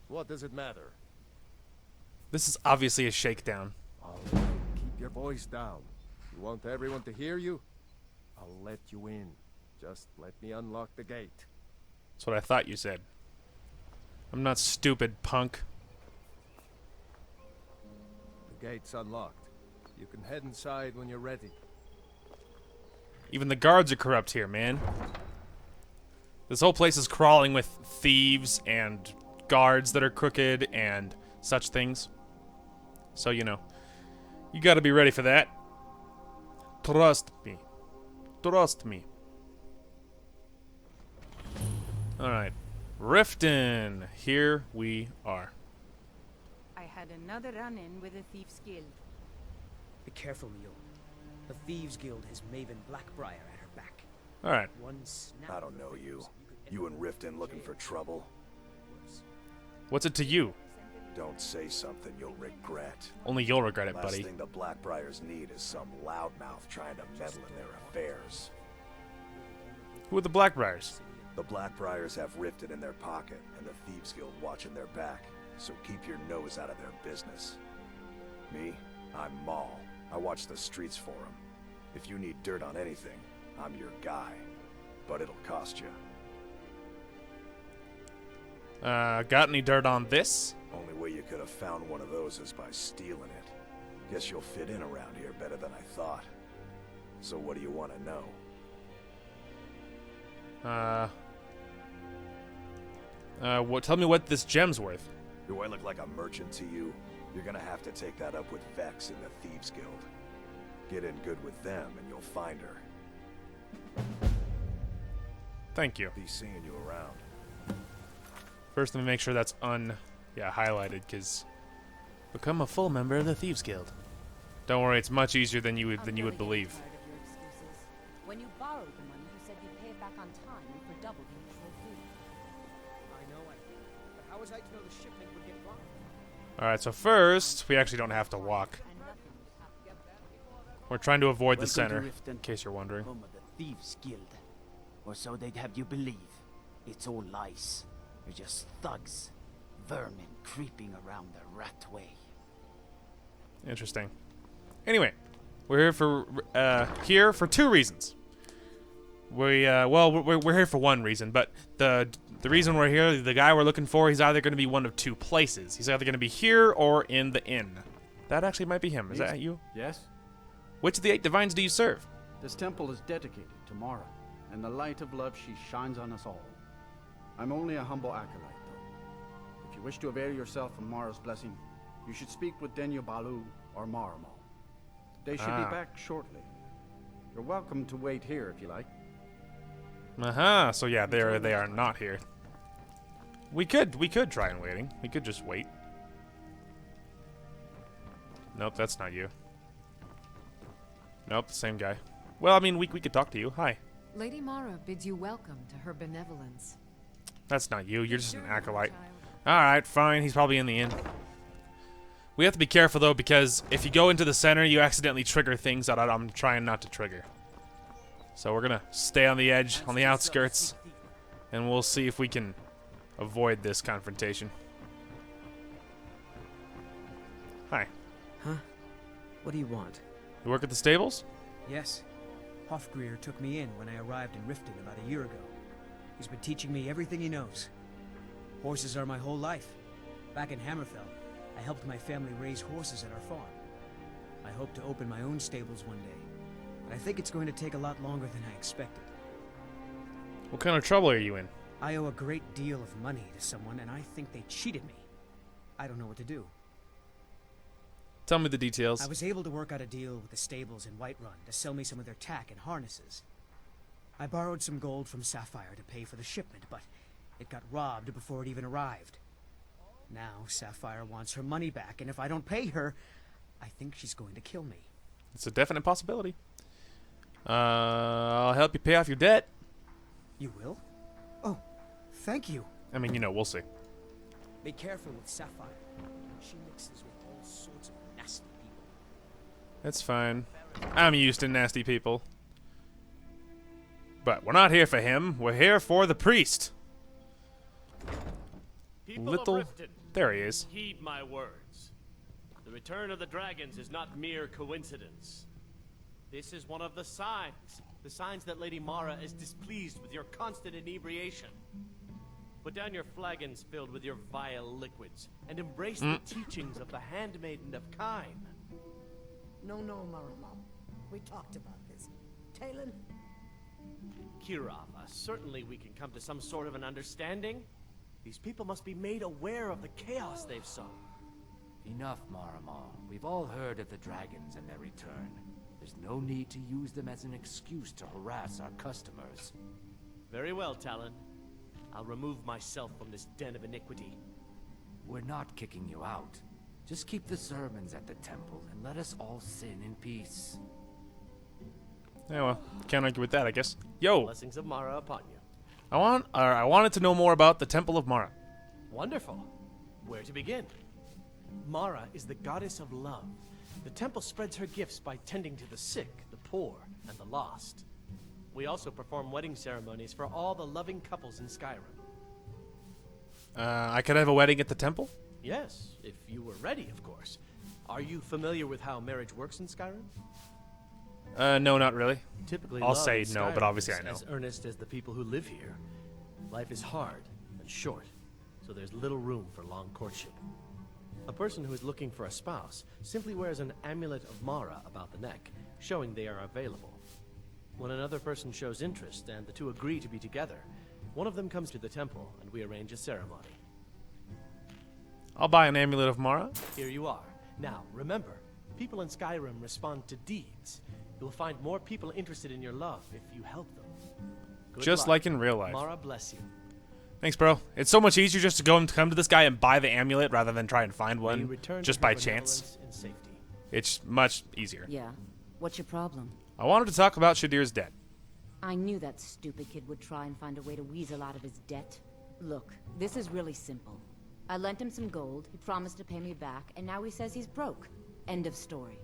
What does it matter? This is obviously a shakedown. All right, keep your voice down. You want everyone to hear you? I'll let you in. Just let me unlock the gate. That's what I thought you said. I'm not stupid, punk. The gate's unlocked. You can head inside when you're ready. Even the guards are corrupt here, man. This whole place is crawling with thieves and guards that are crooked and such things. So, you know, you gotta be ready for that. Trust me. Trust me. Alright. Riften. Here we are. I had another run-in with a Thieves' Guild. Be careful, Mule. The Thieves' Guild has Maven Blackbriar at her back. Alright. I don't know you. You in Riften looking for trouble? What's it to you? Don't say something you'll regret. Only you'll regret it, Last buddy. thing the Blackbriars need is some loudmouth trying to meddle in their affairs. Who are the Blackbriars? The Blackbriars have Riften in their pocket, and the Thieves Guild watching their back, so keep your nose out of their business. Me? I'm Maul. I watch the streets for them. If you need dirt on anything, I'm your guy. But it'll cost you. Got any dirt on this? Only way you could have found one of those is by stealing it. Guess you'll fit in around here better than I thought. So what do you want to know? Tell me what this gem's worth. Do I look like a merchant to you? You're gonna have to take that up with Vex in the Thieves Guild. Get in good with them and you'll find her. Thank you. Be seeing you around. First, let me make sure that's highlighted, because become a full member of the Thieves Guild. Don't worry, it's much easier than you would believe. When you borrowed the money, you said you'd back on time for double the usual fee. I know I did. But how was I to know the shipment would get blocked? Alright, so first, we actually don't have to walk. We're trying to avoid the center, in case you're wondering. Home of the Thieves Guild. Or so they'd have you believe. It's all lies. They're just thugs. Vermin creeping around the rat way. Interesting. Anyway, we're here for two reasons. We're here for one reason, but the reason we're here, the guy we're looking for, he's either going to be one of two places. He's either going to be here or in the inn. That actually might be him. Is that you? Yes? Which of the 8 divines do you serve? This temple is dedicated to Mara, and the light of love she shines on us all. I'm only a humble acolyte, though. If you wish to avail yourself from Mara's blessing, you should speak with Denyo Balu or Maramo. They should be back shortly. You're welcome to wait here if you like. So yeah, they are not here. We could try and waiting. We could just wait. Nope, that's not you. Nope, the same guy. Well, I mean, we could talk to you. Hi. Lady Mara bids you welcome to her benevolence. That's not you. You're just an acolyte. Alright, fine. He's probably in the inn. We have to be careful, though, because if you go into the center, you accidentally trigger things that I'm trying not to trigger. So we're going to stay on the edge, on the outskirts, and we'll see if we can avoid this confrontation. Hi. Huh? What do you want? You work at the stables? Yes. Hofgreer took me in when I arrived in Riften about a year ago. He's been teaching me everything he knows. Horses are my whole life. Back in Hammerfell, I helped my family raise horses at our farm. I hope to open my own stables one day, but I think it's going to take a lot longer than I expected. What kind of trouble are you in? I owe a great deal of money to someone, and I think they cheated me. I don't know what to do. Tell me the details. I was able to work out a deal with the stables in Whiterun to sell me some of their tack and harnesses. I borrowed some gold from Sapphire to pay for the shipment, but it got robbed before it even arrived. Now Sapphire wants her money back, and if I don't pay her, I think she's going to kill me. It's a definite possibility. I'll help you pay off your debt. You will? Oh, thank you. I mean, you know, we'll see. Be careful with Sapphire. She mixes with all sorts of nasty people. That's fine. I'm used to nasty people. But we're not here for him. We're here for the priest. There he is. Heed my words. The return of the dragons is not mere coincidence. This is one of the signs that Lady Mara is displeased with your constant inebriation. Put down your flagons filled with your vile liquids, and embrace the teachings of the handmaiden of Kine. No, Maramo. We talked about this. Talon? Kirava, certainly we can come to some sort of an understanding. These people must be made aware of the chaos they've sown. Enough, Maramo. We've all heard of the dragons and their return. There's no need to use them as an excuse to harass our customers. Very well, Talon. I'll remove myself from this den of iniquity. We're not kicking you out. Just keep the sermons at the temple and let us all sin in peace. Yeah, well, can't argue with that, I guess. Yo! Blessings of Mara upon you. I wanted to know more about the Temple of Mara. Wonderful. Where to begin? Mara is the goddess of love. The temple spreads her gifts by tending to the sick, the poor, and the lost. We also perform wedding ceremonies for all the loving couples in Skyrim. I could have a wedding at the temple? Yes, if you were ready, of course. Are you familiar with how marriage works in Skyrim? No, not really. Typically, I'll love say in no, Skyrim but obviously is I know. as earnest as the people who live here. Life is hard and short, so there's little room for long courtship. A person who is looking for a spouse simply wears an amulet of Mara about the neck, showing they are available. When another person shows interest and the two agree to be together, one of them comes to the temple and we arrange a ceremony. I'll buy an amulet of Mara. Here you are. Now, remember, people in Skyrim respond to deeds. You'll find more people interested in your love if you help them. Good Just luck. like in real life. Mara bless you. Thanks, bro. It's so much easier just to go and come to this guy and buy the amulet rather than try and find one just by chance. In safety. It's much easier. Yeah. What's your problem? I wanted to talk about Shadir's debt. I knew that stupid kid would try and find a way to weasel out of his debt. Look, this is really simple. I lent him some gold, he promised to pay me back, and now he says he's broke. End of story.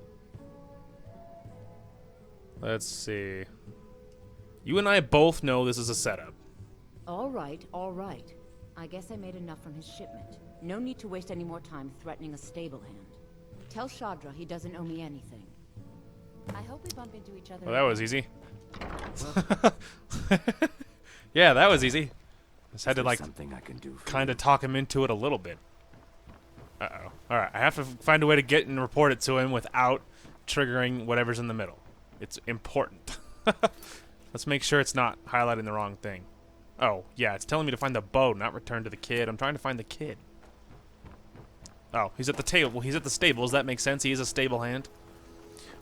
Let's see. You and I both know this is a setup. All right, all right. I guess I made enough from his shipment. No need to waste any more time threatening a stable hand. Tell Shadra he doesn't owe me anything. I hope we bump into each other. Well, that was easy. Yeah, that was easy. Just had to like kind of talk him into it a little bit. Uh-oh. Alright, I have to find a way to get and report it to him without triggering whatever's in the middle. It's important. Let's make sure it's not highlighting the wrong thing. Oh, yeah, it's telling me to find the bow, not return to the kid. I'm trying to find the kid. Oh, he's at the table. He's at the stables. That makes sense. He is a stable hand.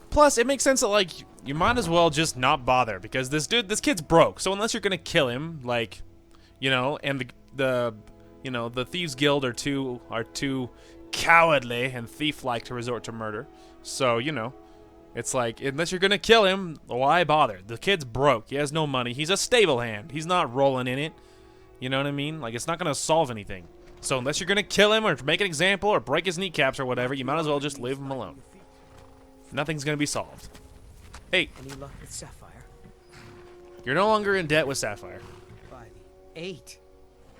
Plus, it makes sense that, like, you might as well just not bother, because this kid's broke. So unless you're gonna kill him, like, you know, and the Thieves Guild are too cowardly and thief-like to resort to murder. So, you know, it's like, unless you're gonna kill him, why bother? The kid's broke. He has no money. He's a stable hand. He's not rolling in it. You know what I mean? Like, it's not gonna solve anything. So unless you're gonna kill him or make an example or break his kneecaps or whatever, you might as well just leave him alone. Nothing's gonna be solved. Hey. Any luck with Sapphire? You're no longer in debt with Sapphire. By the 8.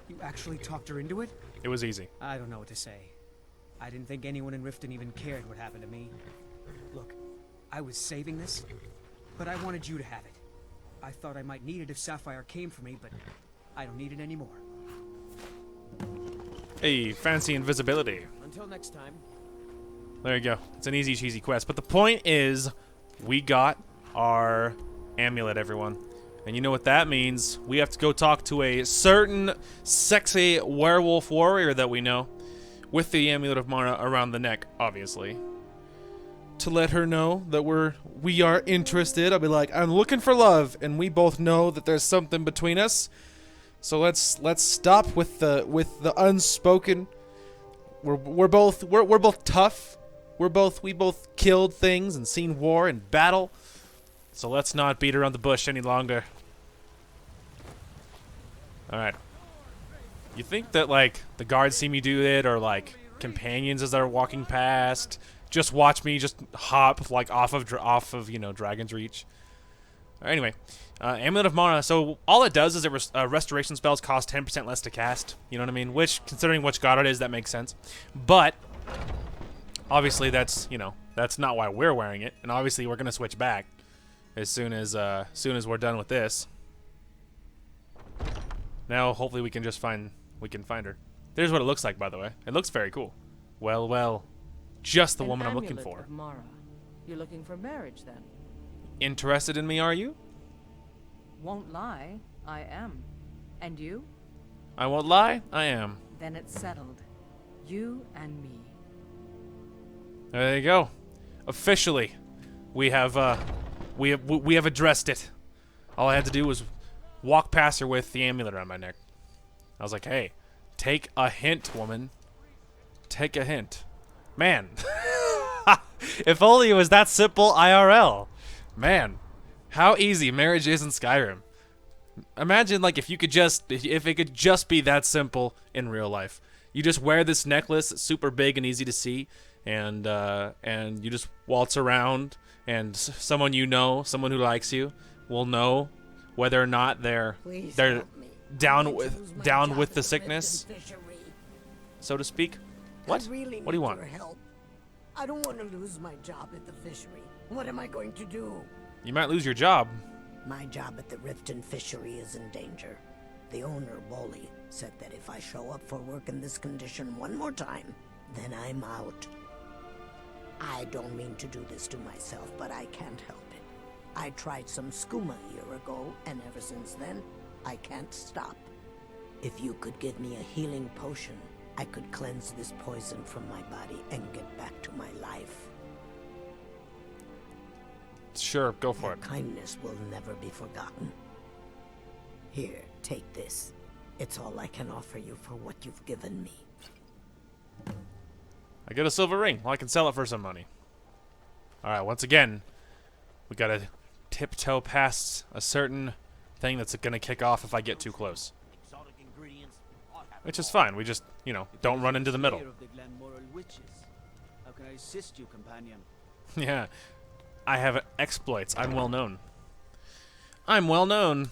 You actually talked her into it? It was easy. I don't know what to say. I didn't think anyone in Riften even cared what happened to me. Look, I was saving this, but I wanted you to have it. I thought I might need it if Sapphire came for me, but I don't need it anymore. Hey, fancy invisibility. Until next time. There you go. It's an easy, cheesy quest. But the point is, we got our amulet, everyone. And you know what that means. We have to go talk to a certain sexy werewolf warrior that we know, with the Amulet of Mara around the neck, obviously, to let her know that we are interested. I'll be like, I'm looking for love, and we both know that there's something between us. So let's stop with the unspoken. We're both tough. We both killed things and seen war and battle. So let's not beat around the bush any longer. All right. You think that like the guards see me do it, or like companions as they're walking past, just watch me just hop like off of you know, Dragon's Reach? Anyway, Amulet of Mara. So all it does is restoration spells cost 10% less to cast. You know what I mean? Which, considering which god it is, that makes sense. But obviously, that's, you know, that's not why we're wearing it. And obviously, we're gonna switch back as soon as we're done with this. Now, hopefully, we can find her. There's what it looks like, by the way. It looks very cool. Well, well, just the woman I'm looking for. Of Mara. You're looking for marriage, then? Interested in me, are you? Won't lie, I am. And you? I won't lie, I am. Then it's settled. You and me. There you go. Officially, we have addressed it. All I had to do was walk past her with the amulet around my neck. I was like, hey, take a hint, woman. Take a hint. Man. If only it was that simple IRL. Man, how easy marriage is in Skyrim. Imagine like if it could just be that simple in real life. You just wear this necklace, it's super big and easy to see, and you just waltz around, and someone you know, someone who likes you, will know whether or not they're down with the sickness, so to speak. What? Really what do you want? Help. I don't want to lose my job at the fishery. What am I going to do? You might lose your job. My job at the Riften fishery is in danger. The owner, Bolly, said that if I show up for work in this condition one more time, then I'm out. I don't mean to do this to myself, but I can't help it. I tried some skooma a year ago, and ever since then, I can't stop. If you could give me a healing potion, I could cleanse this poison from my body and get back to my life. Sure, go for it. Kindness will never be forgotten. Here, take this. It's all I can offer you for what you've given me. I get a silver ring. Well, I can sell it for some money. Alright, once again, we gotta tiptoe past a certain thing that's gonna kick off if I get too close. Which is fine. We just, you know, don't run into the middle. How can I assist you, companion? Yeah. I have exploits. I'm well known. I'm well known.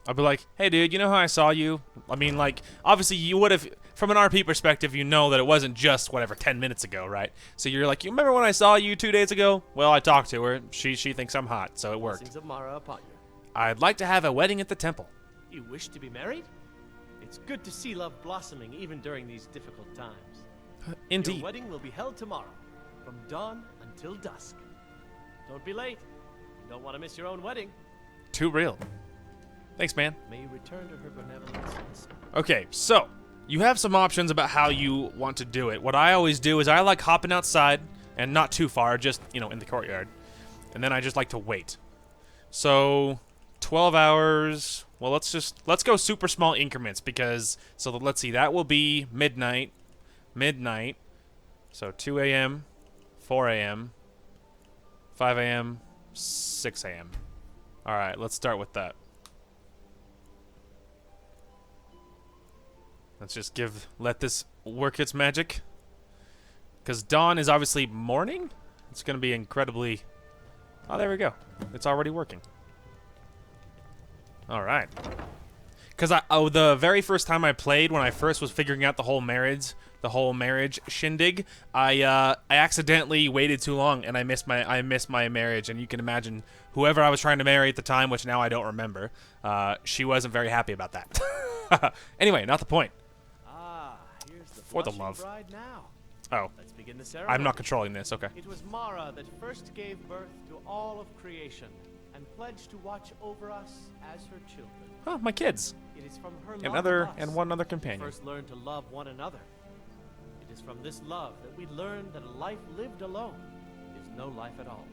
I'll be like, hey dude, you know how I saw you? I mean, like, obviously you would have, from an RP perspective, you know that it wasn't just, whatever, 10 minutes ago, right? So you're like, you remember when I saw you 2 days ago? Well, I talked to her. She thinks I'm hot, so it worked. Blessings of Mara upon you. I'd like to have a wedding at the temple. You wish to be married? It's good to see love blossoming even during these difficult times. Indeed. Your wedding will be held tomorrow, from dawn until dusk. Don't be late. You don't want to miss your own wedding. Too real. Thanks, man. May you return to her benevolence. Okay, so you have some options about how you want to do it. What I always do is I like hopping outside and not too far, just, you know, in the courtyard. And then I just like to wait. So 12 hours. Well, let's go super small increments because let's see. That will be midnight. So 2 a.m., 4 a.m., 5 a.m., 6 a.m. All right, let's start with that. Let's just let this work its magic. Because dawn is obviously morning. It's going to be incredibly... Oh, there we go. It's already working. All right. Because the very first time I played, when I first was figuring out the whole marriage shindig, I accidentally waited too long and I missed my marriage. And you can imagine whoever I was trying to marry at the time, which now I don't remember, she wasn't very happy about that. Anyway, not the point. Here's the For the blushing love. bride now. Oh. Let's begin the ceremony. I'm not controlling this. Okay. It was Mara that first gave birth to all of creation and pledged to watch over us as her children. Oh, my kids. It is from her And love of us one other we companion. first learned to love one another. It is from this love that we learned that a life lived alone is no life at all.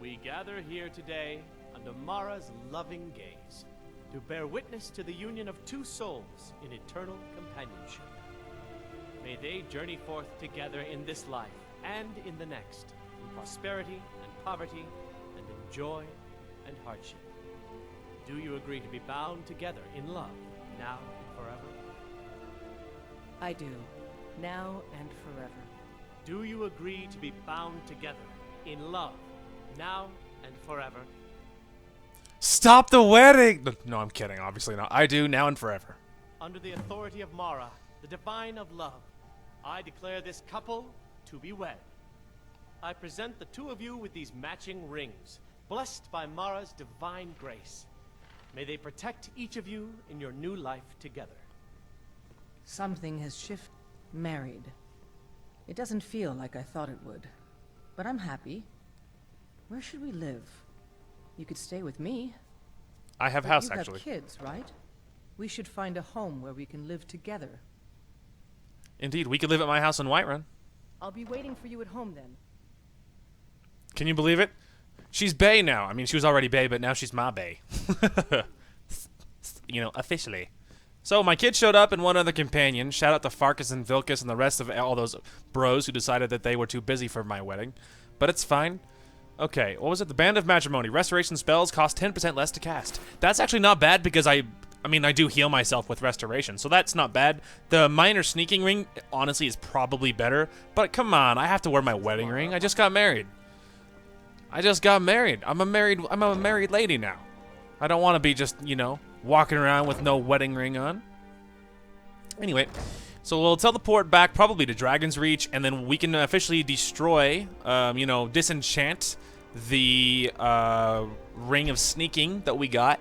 We gather here today under Mara's loving gaze to bear witness to the union of two souls in eternal companionship. May they journey forth together in this life and in the next, in prosperity and poverty, and in joy and hardship. Do you agree to be bound together in love, now and forever? I do, now and forever. Do you agree to be bound together in love, now and forever? Stop the wedding! No, I'm kidding. Obviously not. I do, now and forever. Under the authority of Mara, the divine of love, I declare this couple to be wed. I present the two of you with these matching rings, blessed by Mara's divine grace. May they protect each of you in your new life together. Something has shifted. Married. It doesn't feel like I thought it would. But I'm happy. Where should we live? You could stay with me. I have But house, you have actually. kids, right? We should find a home where we can live together. Indeed, we could live at my house in Whiterun. I'll be waiting for you at home then. Can you believe it? She's bae now. I mean, she was already bae, but now she's my bae. You know, officially. So my kid showed up and one other companion. Shout out to Farkas and Vilkas and the rest of all those bros who decided that they were too busy for my wedding. But it's fine. Okay, what was it? The Band of Matrimony. Restoration spells cost 10% less to cast. That's actually not bad because I do heal myself with restoration, so that's not bad. The minor sneaking ring, honestly, is probably better. But come on, I have to wear my wedding ring. I just got married. I'm a married lady now. I don't want to be just, you know, walking around with no wedding ring on. Anyway, so we'll teleport back probably to Dragon's Reach, and then we can officially destroy, you know, disenchant the ring of sneaking that we got,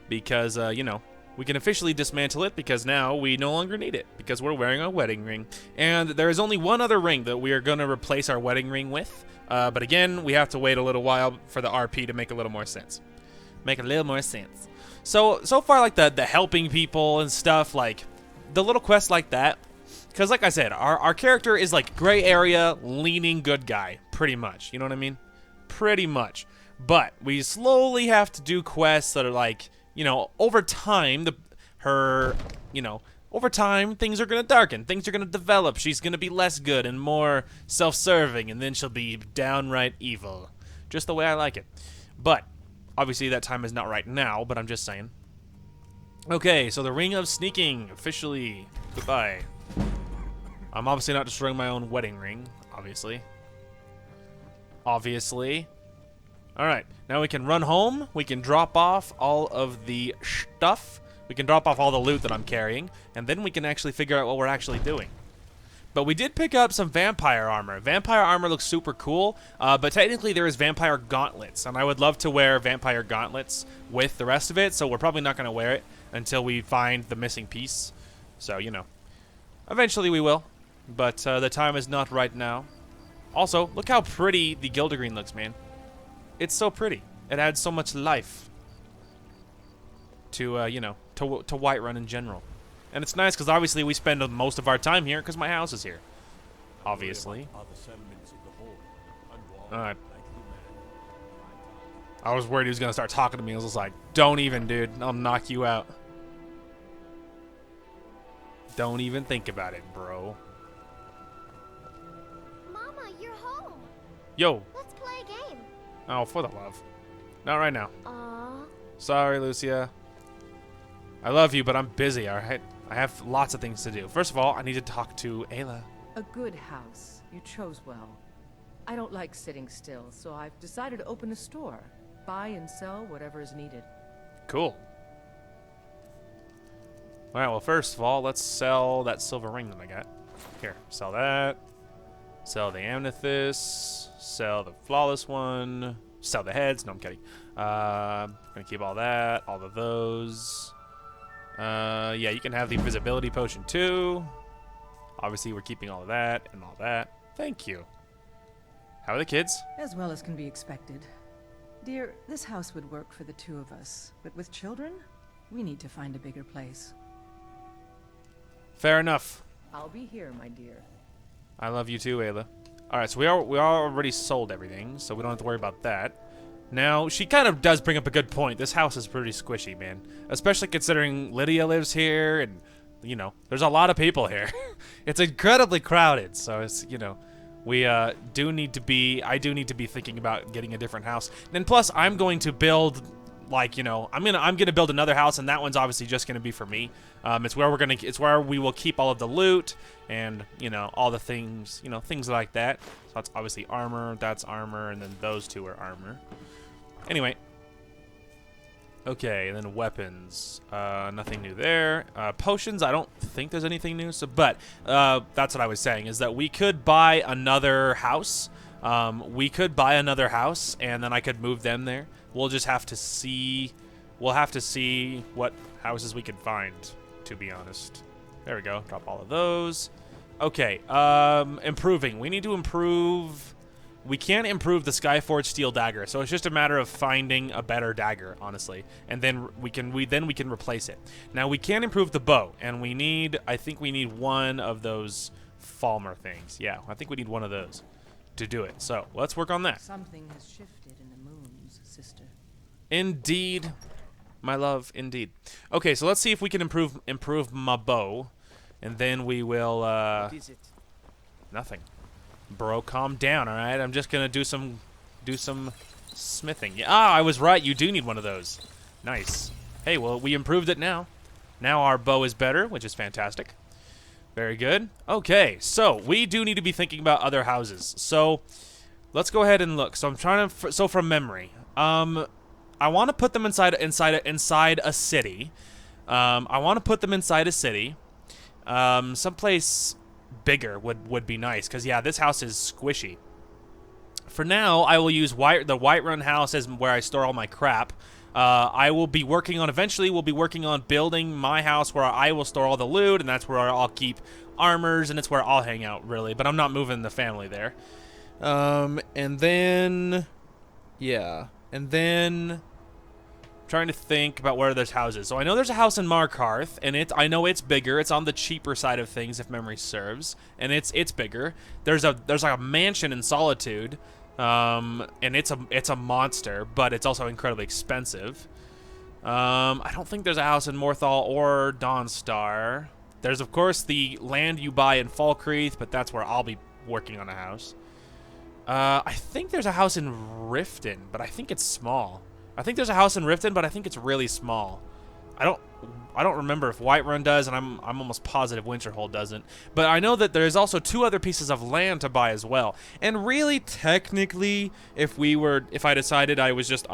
because, you know, we can officially dismantle it because now we no longer need it because we're wearing a wedding ring. And there is only one other ring that we are going to replace our wedding ring with, but again, we have to wait a little while for the RP to make a little more sense. So far, like the helping people and stuff, like the little quests like that, because like I said, our character is like gray area leaning good guy, pretty much. You know what I mean? Pretty much. But we slowly have to do quests that are like, you know, over time, over time, things are gonna darken, things are gonna develop. She's gonna be less good and more self-serving, and then she'll be downright evil, just the way I like it. But Obviously, that time is not right now, but I'm just saying. Okay, so the Ring of Sneaking, officially. Goodbye. I'm obviously not destroying my own wedding ring, obviously. Obviously. Alright, now we can run home. We can drop off all of the stuff. We can drop off all the loot that I'm carrying. And then we can actually figure out what we're actually doing. But we did pick up some vampire armor. Vampire armor looks super cool, but technically there is vampire gauntlets, and I would love to wear vampire gauntlets with the rest of it, so we're probably not going to wear it until we find the missing piece. So, you know, eventually we will, but the time is not right now. Also, look how pretty the Gildergreen looks, man. It's so pretty. It adds so much life to, you know, to Whiterun in general. And it's nice because obviously we spend most of our time here because my house is here. Obviously. Alright. I was worried he was going to start talking to me. I was just like, don't even, dude. I'll knock you out. Don't even think about it, bro. Mama, you're home. Yo. Let's play a game. Oh, for the love. Not right now. Aww. Sorry, Lucia. I love you, but I'm busy, alright? I have lots of things to do. First of all, I need to talk to Aela. A good house. You chose well. I don't like sitting still, so I've decided to open a store. Buy and sell whatever is needed. Cool. Alright, well, first of all, let's sell that silver ring that I got. Here, sell that. Sell the amethyst. Sell the flawless one. Sell the heads. No, I'm kidding. Gonna keep all that. All of those. Yeah, you can have the invisibility potion too. Obviously, we're keeping all of that and all that. Thank you. How are the kids? As well as can be expected. Dear, this house would work for the two of us, but with children, we need to find a bigger place. Fair enough. I'll be here, my dear. I love you too, Aela. Alright, so we already sold everything, so we don't have to worry about that. Now, she kind of does bring up a good point. This house is pretty squishy, man. Especially considering Lydia lives here, and, you know, there's a lot of people here. It's incredibly crowded, so it's, you know, I do need to be thinking about getting a different house. And plus, I'm going to build, like, you know, I'm gonna build another house, and that one's obviously just gonna be for me. It's where we will keep all of the loot, and, you know, all the things, you know, things like that. So that's obviously armor, that's armor, and then those two are armor. Anyway. Okay, and then weapons. Nothing new there. Potions, I don't think there's anything new. So, but that's what I was saying, is that we could buy another house. We could buy another house, and then I could move them there. We'll just have to see. We'll have to see what houses we can find, to be honest. There we go. Drop all of those. Okay, improving. We need to improve. We can't improve the Skyforged steel dagger, so it's just a matter of finding a better dagger, honestly, and then we can replace it. Now we can improve the bow, and I think we need one of those Falmer things. Yeah, I think we need one of those to do it. So let's work on that. Something has shifted in the moons, sister. Indeed, my love, indeed. Okay, so let's see if we can improve my bow, and then we will. What is it? Nothing. Bro, calm down, all right? I'm just gonna do some smithing. Yeah, I was right. You do need one of those. Nice. Hey, well, we improved it now. Now our bow is better, which is fantastic. Very good. Okay, so we do need to be thinking about other houses. So let's go ahead and look. So I'm trying to. So from memory, I want to put them inside a city. I want to put them inside a city. Someplace bigger would be nice, because yeah, this house is squishy. For now, I will use the Whiterun house as where I store all my crap. I will be working on, eventually we'll be working on building my house where I will store all the loot, and that's where I'll keep armors, and it's where I'll hang out, really, but I'm not moving the family there. And then, yeah, and then trying to think about where there's houses. So I know there's a house in Markarth, and I know it's bigger. It's on the cheaper side of things, if memory serves, and it's bigger. There's like a mansion in Solitude, and it's a monster, but it's also incredibly expensive. I don't think there's a house in Morthal or Dawnstar. There's of course the land you buy in Falkreath, but that's where I'll be working on a house. I think there's a house in Riften, but I think it's small. I think there's a house in Riften, but I think it's really small. I don't remember if Whiterun does, and I'm almost positive Winterhold doesn't. But I know that there's also 2 other pieces of land to buy as well. And really, technically, if I decided I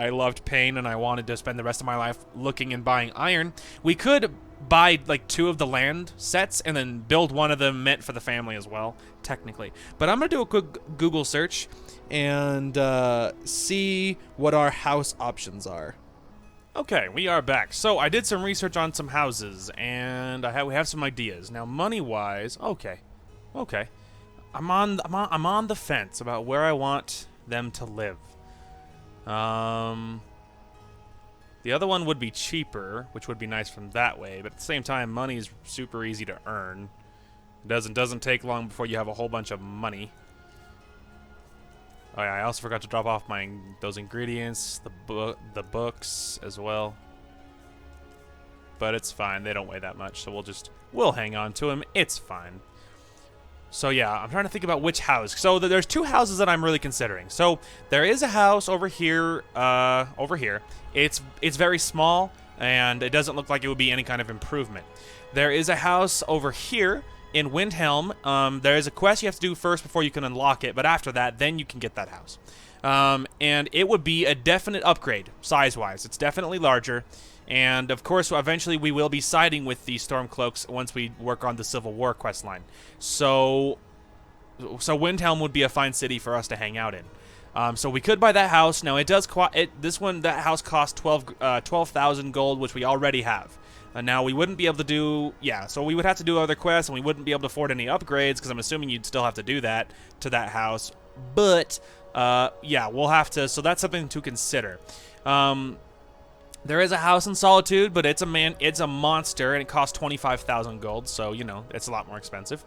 loved pain and I wanted to spend the rest of my life looking and buying iron, we could buy like 2 of the land sets and then build one of them meant for the family as well, technically. But I'm gonna do a quick Google search and see what our house options are. Okay, we are back. So I did some research on some houses, and we have some ideas. Now, money-wise, okay, I'm on the fence about where I want them to live. The other one would be cheaper, which would be nice from that way. But at the same time, money is super easy to earn. It doesn't take long before you have a whole bunch of money. Oh yeah, I also forgot to drop off those ingredients, the books as well. But it's fine, they don't weigh that much, so we'll hang on to them. It's fine. So yeah, I'm trying to think about which house. So there's 2 houses that I'm really considering. So there is a house over here. It's very small, and it doesn't look like it would be any kind of improvement. There is a house over here in Windhelm. There is a quest you have to do first before you can unlock it, but after that, then you can get that house. And it would be a definite upgrade, size-wise. It's definitely larger. And, of course, eventually we will be siding with the Stormcloaks once we work on the Civil War quest line. So Windhelm would be a fine city for us to hang out in. So we could buy that house. Now, that house costs 12,000 gold, which we already have. Now, we wouldn't be able to do... Yeah, so we would have to do other quests, and we wouldn't be able to afford any upgrades, because I'm assuming you'd still have to do that to that house. But, yeah, we'll have to... So that's something to consider. There is a house in Solitude, but it's a monster, and it costs 25,000 gold, so, you know, it's a lot more expensive.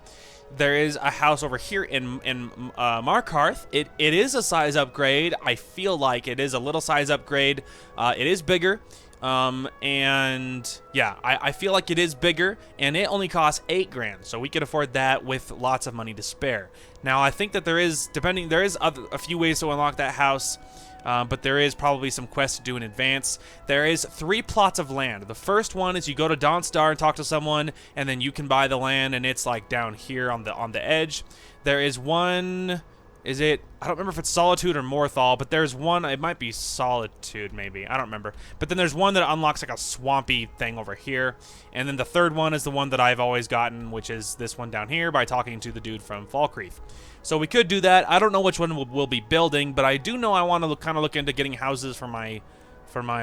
There is a house over here in Markarth. It is a size upgrade. I feel like it is a little size upgrade. It is bigger. And yeah, I feel like it is bigger, and it only costs 8 grand, so we could afford that with lots of money to spare. Now, I think that there is a few ways to unlock that house, but there is probably some quests to do in advance. There is 3 plots of land. The first one is you go to Dawnstar and talk to someone, and then you can buy the land, and it's like down here on the edge. There is one... I don't remember if it's Solitude or Morthal, but there's one, it might be Solitude maybe, I don't remember. But then there's one that unlocks like a swampy thing over here. And then the third one is the one that I've always gotten, which is this one down here by talking to the dude from Falkreath. So we could do that. I don't know which one we'll be building, but I do know I want to kind of look into getting houses for my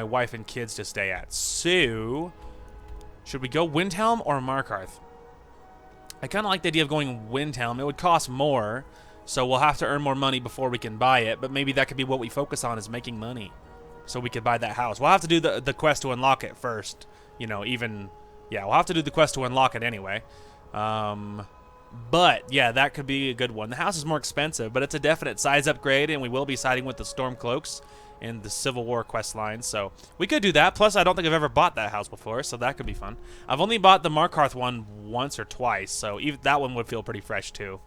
wife and kids to stay at. So, should we go Windhelm or Markarth? I kind of like the idea of going Windhelm. It would cost more. So we'll have to earn more money before we can buy it, but maybe that could be what we focus on, is making money, so we could buy that house. We'll have to do the quest to unlock it first, you know, yeah, we'll have to do the quest to unlock it anyway. But, yeah, that could be a good one. The house is more expensive, but it's a definite size upgrade, and we will be siding with the Stormcloaks in the Civil War quest line, so we could do that. Plus, I don't think I've ever bought that house before, so that could be fun. I've only bought the Markarth one once or twice, so even that one would feel pretty fresh, too.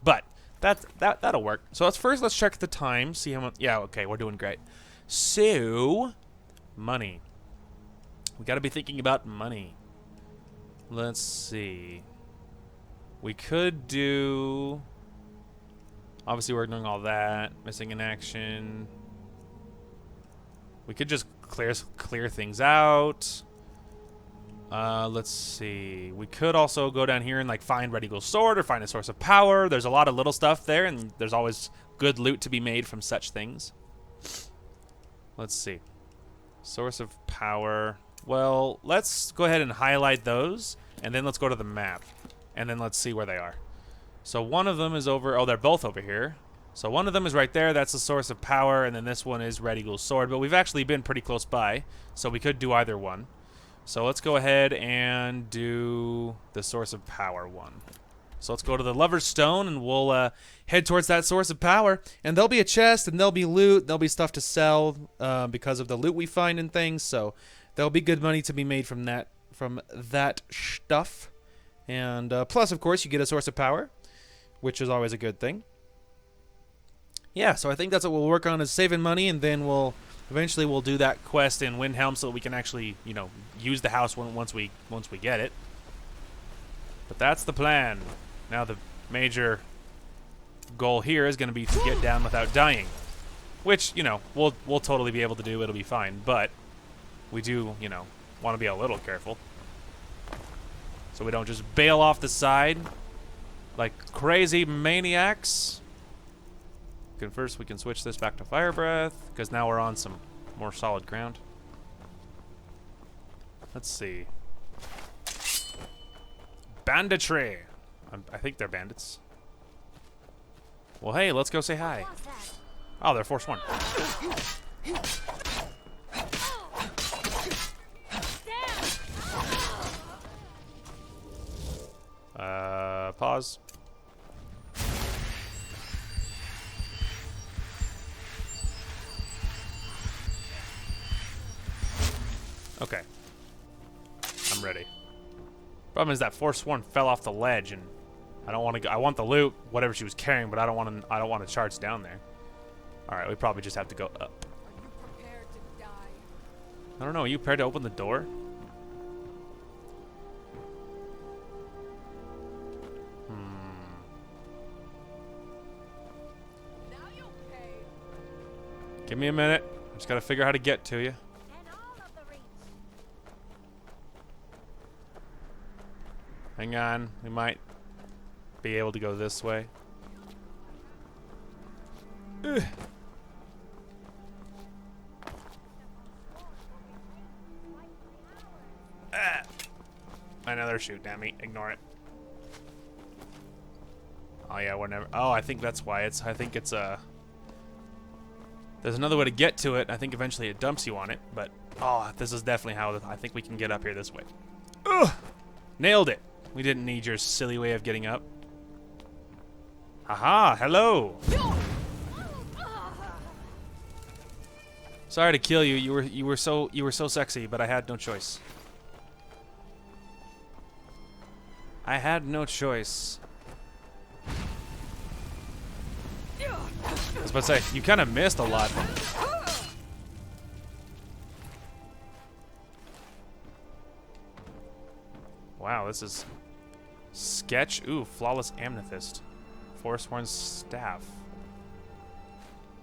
But... That'll work. So let's check the time, see how much. Yeah, okay, we're doing great. So, money. We got to be thinking about money. Let's see. We could do. Obviously, we're doing all that. Missing in action. We could just clear things out. Let's see. We could also go down here and like find Red Eagle's sword or find a source of power. There's a lot of little stuff there, and there's always good loot to be made from such things. Let's see. Source of power. Well, let's go ahead and highlight those, and then let's go to the map, and then let's see where they are. So one of them is over. Oh, they're both over here. So one of them is right there. That's the source of power, and then this one is Red Eagle's sword. But we've actually been pretty close by, so we could do either one. So let's go ahead and do the source of power one. So let's go to the Lover's Stone, and we'll head towards that source of power. And there'll be a chest, and there'll be loot. There'll be stuff to sell because of the loot we find and things. So there'll be good money to be made from that stuff. And plus, of course, you get a source of power, which is always a good thing. Yeah, so I think that's what we'll work on, is saving money, and then we'll Eventually, we'll do that quest in Windhelm so that we can actually, you know, use the house once we get it. But that's the plan. Now the major goal here is going to be to get down without dying, which, you know, we'll totally be able to do. It'll be fine. But we do, you know, want to be a little careful so we don't just bail off the side like crazy maniacs. First, we can switch this back to Fire Breath, because now we're on some more solid ground. Let's see. Banditry. I think they're bandits. Well, hey, let's go say hi. Oh, they're Force 1. Pause. Okay. I'm ready. Problem is that Force 1 fell off the ledge, and I don't want to go. I want the loot, whatever she was carrying, but I don't want to charge down there. All right, we probably just have to go up. Are you prepared to die? I don't know. Are you prepared to open the door? Now you'll pay. Give me a minute. I just gotta figure out how to get to you. Hang on. We might be able to go this way. Ugh. Ah. Another shoot, damn me. Ignore it. Oh yeah, we're never. Oh, I think that's why it's. I think it's there's another way to get to it. I think eventually it dumps you on it, but oh, this is definitely how I think we can get up here this way. Ugh! Nailed it. We didn't need your silly way of getting up. Haha, hello. Sorry to kill you. You were so sexy, but I had no choice. I had no choice. I was about to say, you kind of missed a lot. Wow, this is sketch. Ooh, flawless amethyst. Forsworn's staff.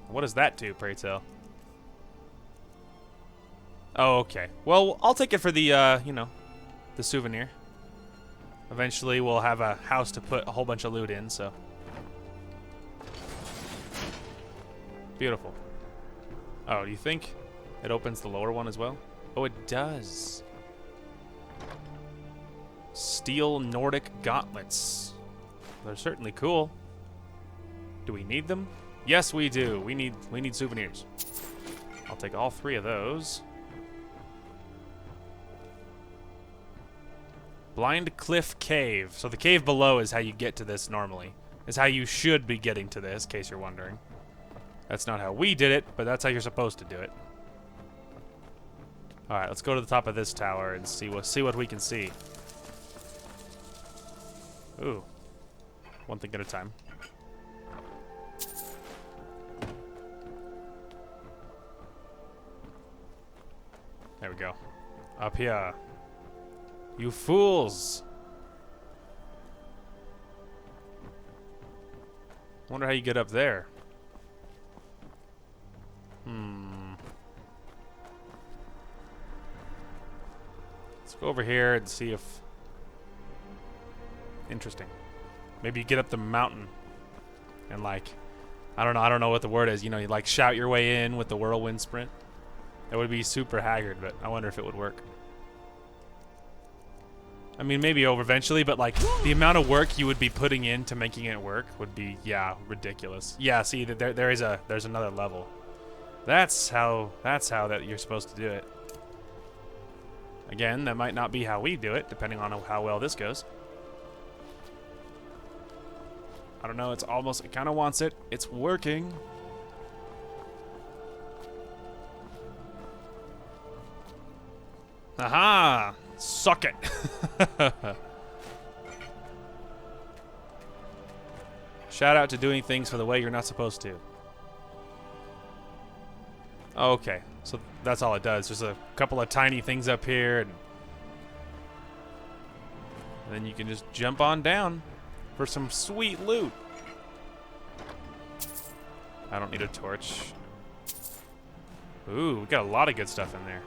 What does that do, pray tell? Oh, okay. Well, I'll take it for the, you know, the souvenir. Eventually, we'll have a house to put a whole bunch of loot in, so. Beautiful. Oh, do you think it opens the lower one as well? Oh, it does. Steel Nordic gauntlets. They're certainly cool. Do we need them? Yes, we do. We need souvenirs. I'll take all 3 of those. Blind Cliff Cave. So the cave below is how you get to this normally. Is how you should be getting to this, in case you're wondering. That's not how we did it, but that's how you're supposed to do it. All right, let's go to the top of this tower and see what we can see. Ooh. One thing at a time. There we go. Up here. You fools! Wonder how you get up there. Let's go over here and see if... Interesting. Maybe you get up the mountain and, like, I don't know what the word is. You know, you like shout your way in with the whirlwind sprint. That would be super haggard, but I wonder if it would work. I mean, maybe over eventually, but like the amount of work you would be putting into making it work would be, yeah, ridiculous. Yeah, see, there's another level. That's how that you're supposed to do it. Again, that might not be how we do it, depending on how well this goes. I don't know. It kind of wants it. It's working. Aha! Suck it. Shout out to doing things for the way you're not supposed to. Okay, so that's all it does. There's a couple of tiny things up here, and then you can just jump on down for some sweet loot. I don't need a torch. Ooh, we got a lot of good stuff in there.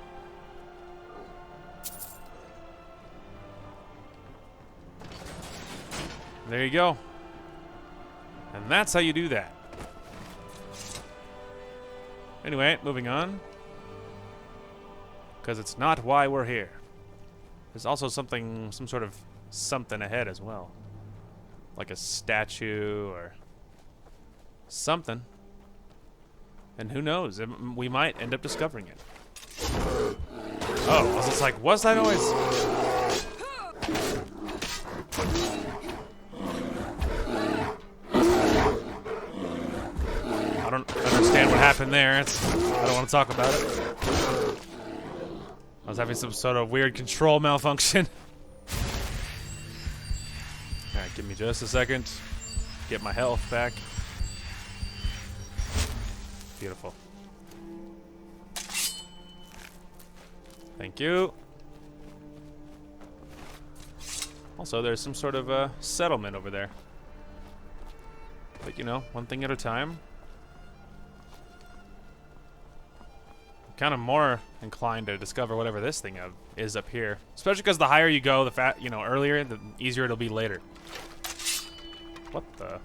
There you go. And that's how you do that. Anyway, moving on. Because it's not why we're here. There's also some sort of something ahead as well. Like a statue or something. And who knows? We might end up discovering it. Oh, I was just like, what's that noise? I don't understand what happened there. I don't want to talk about it. I was having some sort of weird control malfunction. Alright, give me just a second. Get my health back. Beautiful. Thank you. Also, there's some sort of settlement over there. But you know, one thing at a time. I'm kind of more inclined to discover whatever this thing is up here. Especially because the higher you go, the earlier, the easier it'll be later. What the?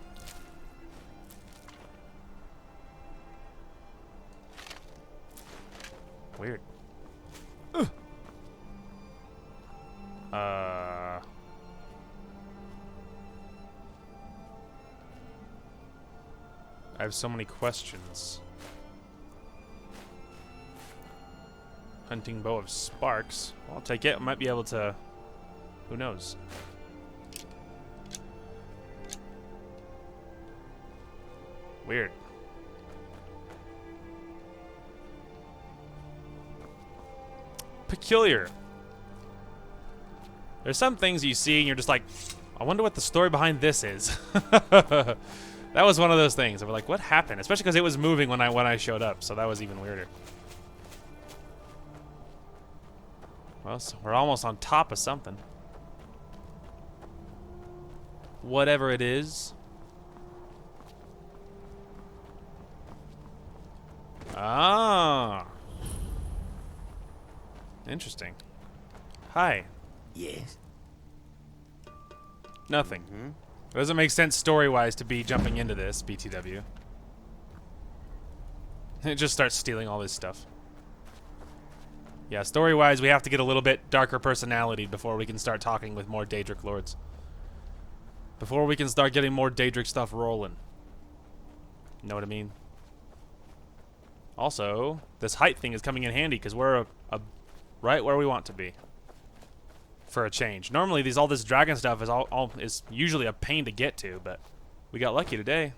Weird. Ugh. I have so many questions. Hunting bow of sparks. Well, I'll take it. I might be able to. Who knows? Weird. Peculiar. There's some things you see and you're just like, I wonder what the story behind this is. That was one of those things. I was like, what happened? Especially because it was moving when I showed up, so that was even weirder. Well, so we're almost on top of something. Whatever it is. Ah. Interesting. Hi. Yes. Nothing. It doesn't make sense story-wise to be jumping into this, BTW. It just starts stealing all this stuff. Yeah, story-wise, we have to get a little bit darker personality before we can start talking with more Daedric Lords. Before we can start getting more Daedric stuff rolling. Know what I mean? Also, this height thing is coming in handy because we're right where we want to be. For a change. Normally, all this dragon stuff is usually a pain to get to, but we got lucky today.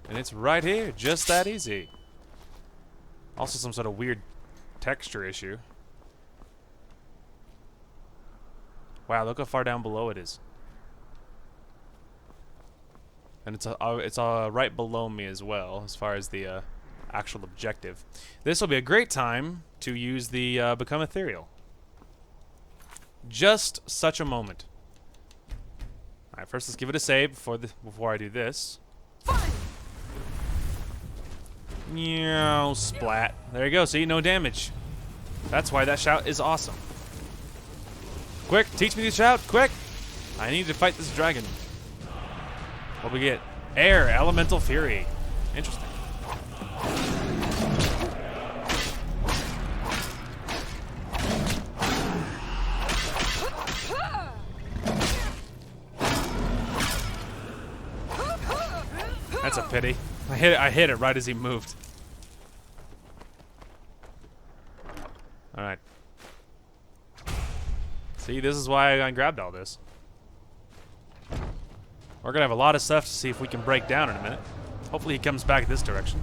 And it's right here, just that easy. Also some sort of weird texture issue. Wow, look how far down below it is. And it's right below me as well, as far as the actual objective. This will be a great time to use the Become Ethereal. Just such a moment. Alright, first let's give it a save before I do this. Meow, splat. There you go, see, no damage. That's why that shout is awesome. Quick, teach me to shout, quick! I need to fight this dragon. What we get? Air, Elemental Fury. Interesting. That's a pity. I hit it right as he moved. Alright. See, this is why I grabbed all this. We're gonna have a lot of stuff to see if we can break down in a minute. Hopefully he comes back this direction.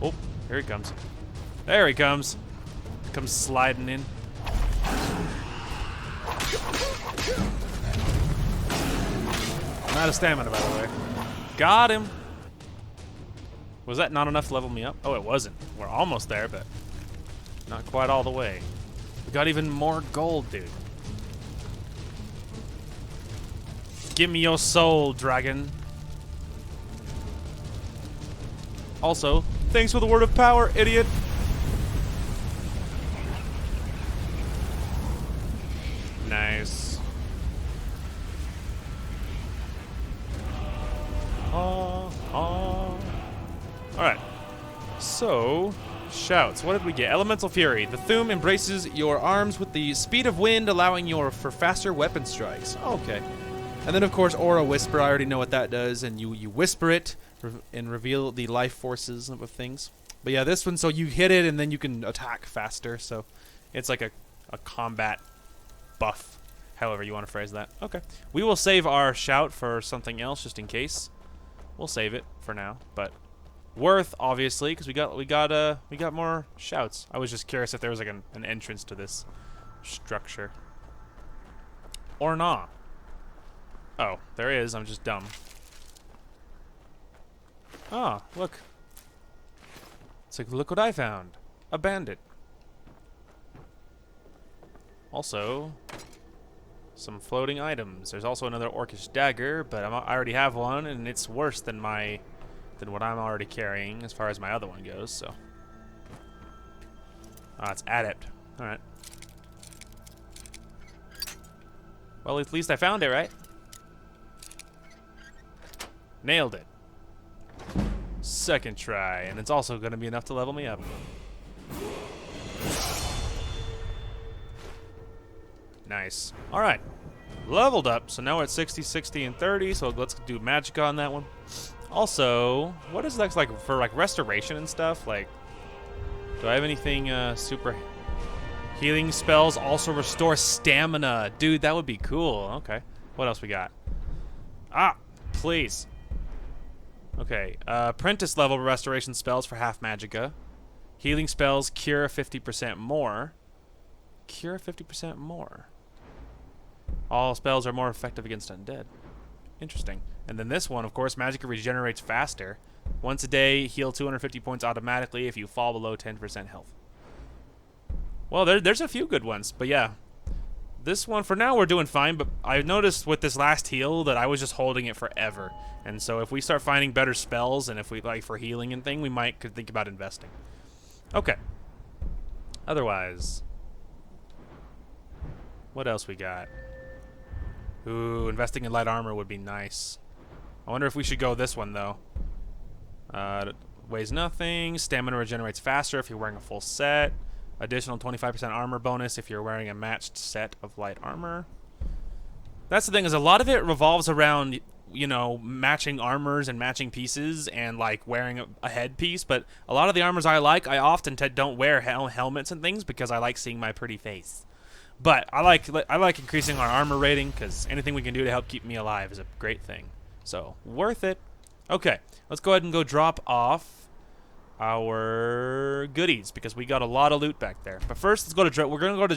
Oh, here he comes. There he comes. Comes sliding in. I'm out of stamina, by the way. Got him. Was that not enough to level me up? Oh, it wasn't. We're almost there, but not quite all the way. We got even more gold, dude. Give me your soul, dragon. Also, thanks for the word of power, idiot. Nice. Alright. So, shouts. What did we get? Elemental Fury. The Thum embraces your arms with the speed of wind, allowing for faster weapon strikes. Okay. And then, of course, Aura Whisper. I already know what that does. And you whisper it and reveal the life forces of things. But yeah, this one, so you hit it and then you can attack faster. So it's like a combat buff, however you want to phrase that. Okay. We will save our shout for something else just in case. We'll save it for now, but worth obviously because we got more shouts. I was just curious if there was like an entrance to this structure or not. Oh, there is. I'm just dumb. Ah, look. It's like, look what I found. A bandit. Also, some floating items. There's also another orcish dagger, but I already have one, and it's worse than what I'm already carrying as far as my other one goes. So, it's adept. All right. Well, at least I found it, right? Nailed it. Second try, and it's also going to be enough to level me up. Nice. All right. Leveled up, so now we're at 60, 60, and 30, so let's do Magicka on that one. Also, what is that like for like restoration and stuff? Like, do I have anything super healing spells? Also restore stamina. Dude, that would be cool. Okay. What else we got? Ah, please. Okay. Apprentice level restoration spells for half Magicka. Healing spells cure 50% more. Cure 50% more. All spells are more effective against undead. Interesting. And then this one, of course, Magicka regenerates faster. Once a day, heal 250 points automatically if you fall below 10% health. Well, there's a few good ones, but yeah. This one, for now, we're doing fine, but I noticed with this last heal that I was just holding it forever. And so if we start finding better spells, and if we like for healing and thing, we could think about investing. Okay. Otherwise, what else we got? Ooh, investing in light armor would be nice. I wonder if we should go this one, though. Weighs nothing. Stamina regenerates faster if you're wearing a full set. Additional 25% armor bonus if you're wearing a matched set of light armor. That's the thing, is a lot of it revolves around, you know, matching armors and matching pieces and, like, wearing a headpiece. But a lot of the armors I often don't wear helmets and things because I like seeing my pretty face. But I like increasing our armor rating because anything we can do to help keep me alive is a great thing. So, worth it. Okay, let's go ahead and go drop off our goodies because we got a lot of loot back there. But first, let's go to we're going to go to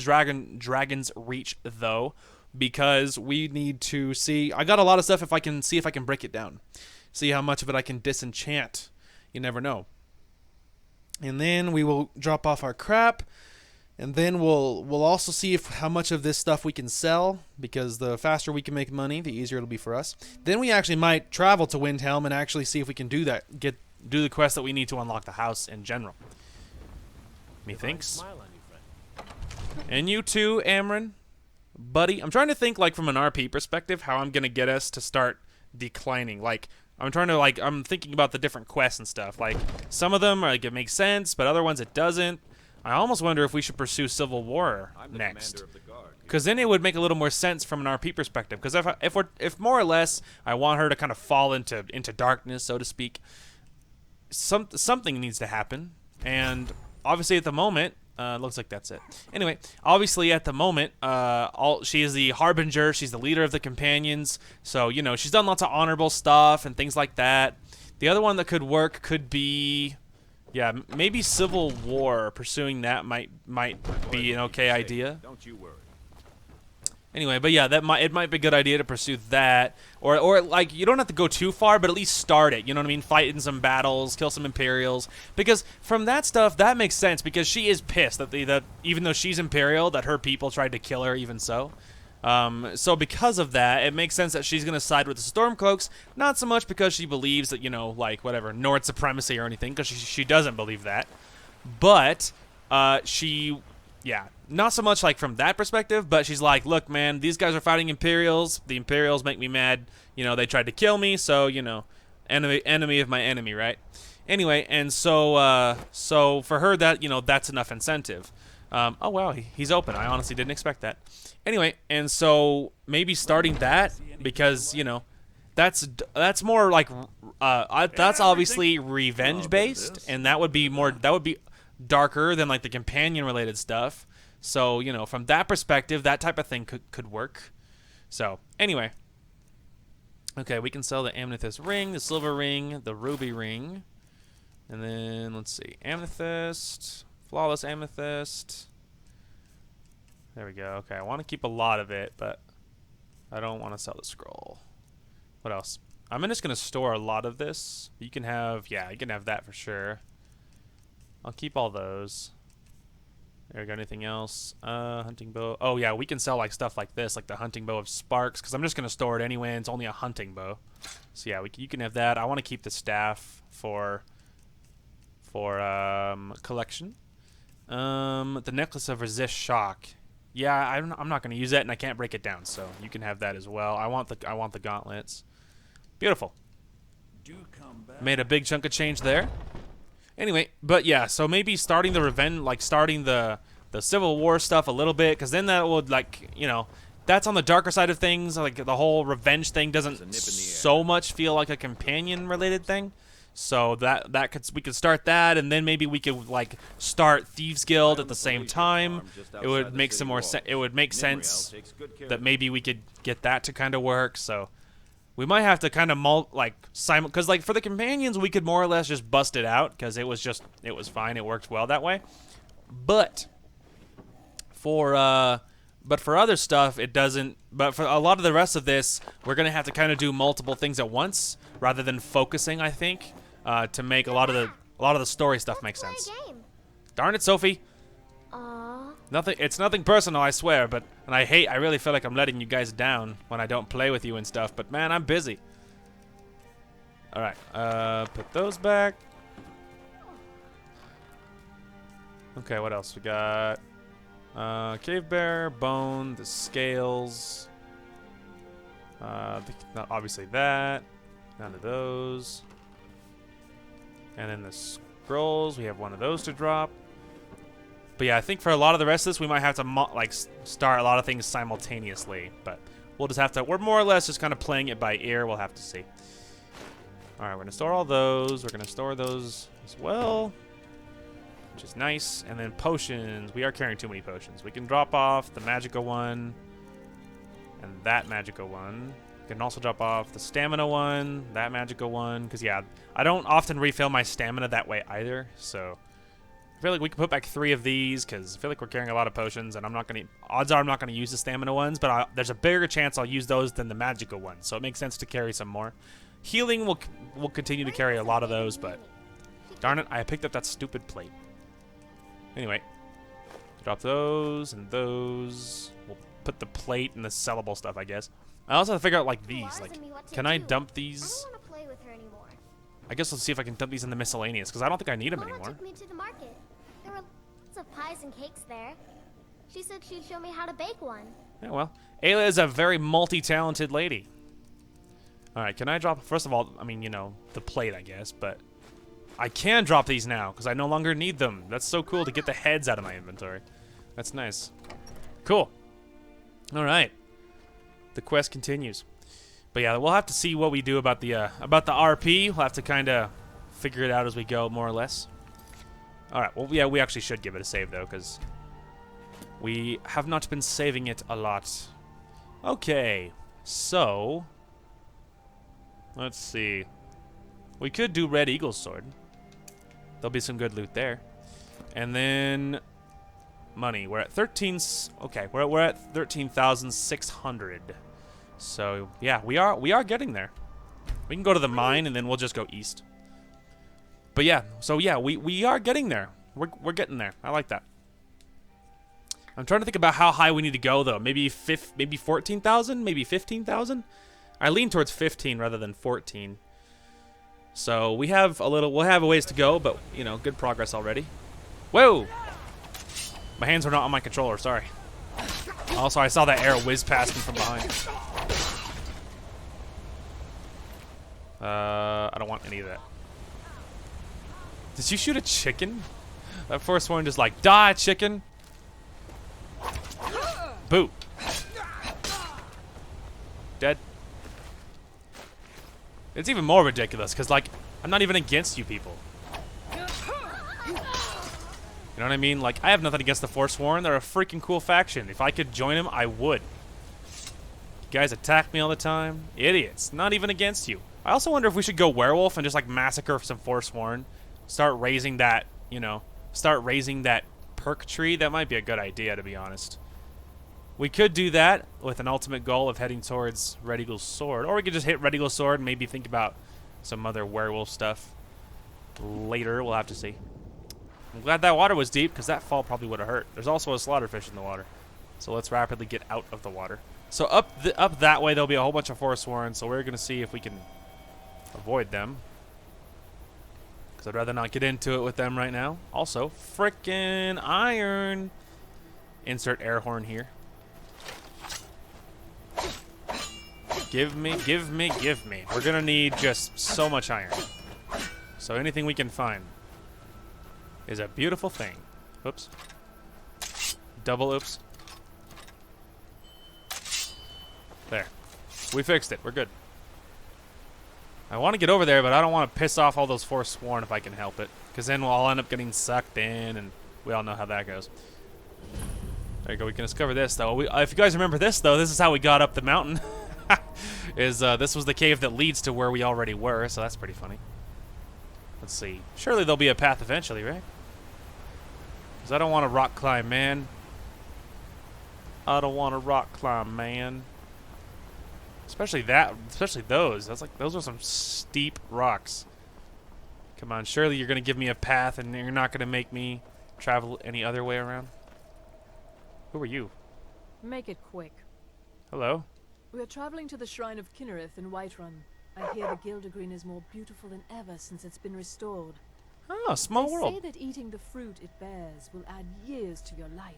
Dragon's Reach though because we need to see. I got a lot of stuff if I can break it down. See how much of it I can disenchant. You never know. And then we will drop off our crap. And then we'll also see how much of this stuff we can sell, because the faster we can make money, the easier it'll be for us. Then we actually might travel to Windhelm and actually see if we can do that, do the quest that we need to unlock the house in general. Methinks. And you too, Amron, buddy. I'm trying to think, like, from an RP perspective, how I'm gonna get us to start declining. Like, I'm thinking about the different quests and stuff. Like, some of them it makes sense, but other ones it doesn't. I almost wonder if we should pursue Civil War next, because then it would make a little more sense from an RP perspective. Because if more or less I want her to kind of fall into darkness, so to speak, something needs to happen. And obviously at the moment, looks like that's it. Anyway, obviously at the moment, she is the Harbinger. She's the leader of the companions. So, you know, she's done lots of honorable stuff and things like that. The other one that could work could be, yeah, maybe Civil War. Pursuing that might be an okay idea. Don't you worry. Anyway, but yeah, it might be a good idea to pursue that, or like you don't have to go too far, but at least start it. You know what I mean? Fight in some battles, kill some Imperials, because from that stuff that makes sense because she is pissed that even though she's Imperial, that her people tried to kill her. Even so, so because of that, it makes sense that she's gonna side with the Stormcloaks. Not so much because she believes that like whatever Nord supremacy or anything, because she doesn't believe that, but yeah. Not so much like from that perspective, but she's like, look, man, these guys are fighting Imperials. The Imperials make me mad. They tried to kill me, so, enemy of my enemy, right? Anyway, and so for her, that's enough incentive. Oh, wow, he's open. I honestly didn't expect that. Anyway, and so maybe starting that, because, that's more like, that's obviously revenge-based, and that would be darker than, like, the companion-related stuff. So, from that perspective, that type of thing could work. So, anyway. Okay, we can sell the amethyst ring, the silver ring, the ruby ring. And then, let's see. Amethyst. Flawless amethyst. There we go. Okay, I want to keep a lot of it, but I don't want to sell the scroll. What else? I'm just going to store a lot of this. You can have, yeah, you can have that for sure. I'll keep all those. There we go. Anything else? Hunting bow. Oh, yeah, we can sell like stuff like this, like the hunting bow of sparks, because I'm just going to store it anyway, and it's only a hunting bow. So, yeah, you can have that. I want to keep the staff for collection. The necklace of resist shock. Yeah, I'm not going to use that, and I can't break it down, so you can have that as well. I want the gauntlets. Beautiful. Made a big chunk of change there. Anyway, but yeah, so maybe starting the revenge, like starting the Civil War stuff a little bit, because then that would, like, that's on the darker side of things. Like the whole revenge thing doesn't so much feel like a companion-related thing. So we could start that, and then maybe we could like start Thieves Guild at the same time. It would make some more sense. It would make sense that maybe we could get that to kind of work. So. We might have to kind of because like for the companions we could more or less just bust it out because it was fine, it worked well that way. But for other stuff it doesn't. But for a lot of the rest of this, we're gonna have to kind of do multiple things at once rather than focusing. I think to make a lot of the story stuff make sense. Darn it, Sophie. Nothing. It's nothing personal, I swear. And I really feel like I'm letting you guys down when I don't play with you and stuff. But man, I'm busy. All right. Put those back. Okay. What else we got? Cave bear, bone, the scales. Not obviously that. None of those. And then the scrolls. We have one of those to drop. But yeah, I think for a lot of the rest of this, we might have to start a lot of things simultaneously. But we'll just have to. We're more or less just kind of playing it by ear. We'll have to see. All right, we're gonna store all those. We're gonna store those as well, which is nice. And then potions. We are carrying too many potions. We can drop off the magical one and that magical one. We can also drop off the stamina one, that magical one. Because yeah, I don't often refill my stamina that way either. So. I feel like we can put back 3 of these because I feel like we're carrying a lot of potions, and odds are I'm not gonna use the stamina ones, but there's a bigger chance I'll use those than the magical ones, so it makes sense to carry some more. Healing will continue to carry a lot of those, but darn it, I picked up that stupid plate. Anyway, drop those and those. We'll put the plate and the sellable stuff, I guess. I also have to figure out like these. Like, can I dump these? I don't want to play with her anymore. I guess let's see if I can dump these in the miscellaneous because I don't think I need them anymore. Mama took me to the market. There were lots of pies and cakes there. She said she'd show me how to bake one. Yeah, well, Aela is a very multi-talented lady. All right, can I drop? First of all, I mean, the plate, I guess, but I can drop these now because I no longer need them. That's so cool to get the heads out of my inventory. That's nice. Cool. All right. The quest continues. But yeah, we'll have to see what we do about the RP. We'll have to kind of figure it out as we go, more or less. All right. Well, yeah, we actually should give it a save though, because we have not been saving it a lot. Okay. So let's see. We could do Red Eagle's sword. There'll be some good loot there. And then money. We're at 13. Okay, we're at 13,600. So yeah, we are getting there. We can go to the mine and then we'll just go east. But yeah, so yeah, we are getting there. We're getting there. I like that. I'm trying to think about how high we need to go though. Maybe 14,000, maybe 15,000. I lean towards 15 rather than 14. So we'll have a ways to go, but you know, good progress already. Whoa! My hands are not on my controller, sorry. Also, I saw that arrow whiz past me from behind. I don't want any of that. Did you shoot a chicken? That first one just like, die, chicken! Boo! Dead. It's even more ridiculous, because, like, I'm not even against you people. You know what I mean? Like, I have nothing against the Forsworn. They're a freaking cool faction. If I could join them, I would. You guys attack me all the time. Idiots. Not even against you. I also wonder if we should go werewolf and just, like, massacre some Forsworn. Start raising that, you know, perk tree. That might be a good idea, to be honest. We could do that with an ultimate goal of heading towards Red Eagle's sword. Or we could just hit Red Eagle's sword and maybe think about some other werewolf stuff later. We'll have to see. I'm glad that water was deep, because that fall probably would have hurt. There's also a slaughterfish in the water. So let's rapidly get out of the water. So up that way, there'll be a whole bunch of Forsworn, so we're going to see if we can avoid them. Because I'd rather not get into it with them right now. Also, frickin' iron. Insert air horn here. Give me. We're gonna need just so much iron. So anything we can find is a beautiful thing. Oops. Double oops. There. We fixed it. We're good. I want to get over there, but I don't want to piss off all those Forsworn if I can help it. Because then we'll all end up getting sucked in, and we all know how that goes. There you go. We can discover this, though. If you guys remember this, though, this is how we got up the mountain. This was the cave that leads to where we already were, so that's pretty funny. Let's see. Surely there'll be a path eventually, right? Because I don't want to rock climb, man. I don't want to rock climb, man. Especially those. Those are some steep rocks. Come on, surely you're gonna give me a path, and you're not gonna make me travel any other way around. Who are you? Make it quick. Hello. We are traveling to the Shrine of Kinnereth in Whiterun. I hear the Gildergreen is more beautiful than ever since it's been restored. Oh, small world. They say that eating the fruit it bears will add years to your life.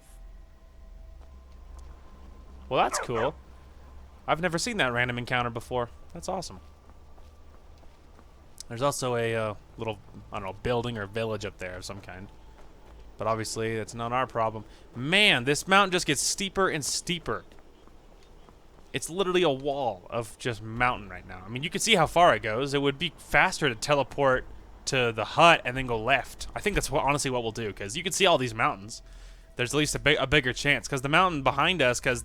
Well, that's cool. I've never seen that random encounter before. That's awesome. There's also a little, I don't know, building or village up there of some kind. But obviously, that's not our problem. Man, this mountain just gets steeper and steeper. It's literally a wall of just mountain right now. I mean, you can see how far it goes. It would be faster to teleport to the hut and then go left. I think that's honestly what we'll do, because you can see all these mountains. There's at least a bigger chance, because the mountain behind us, because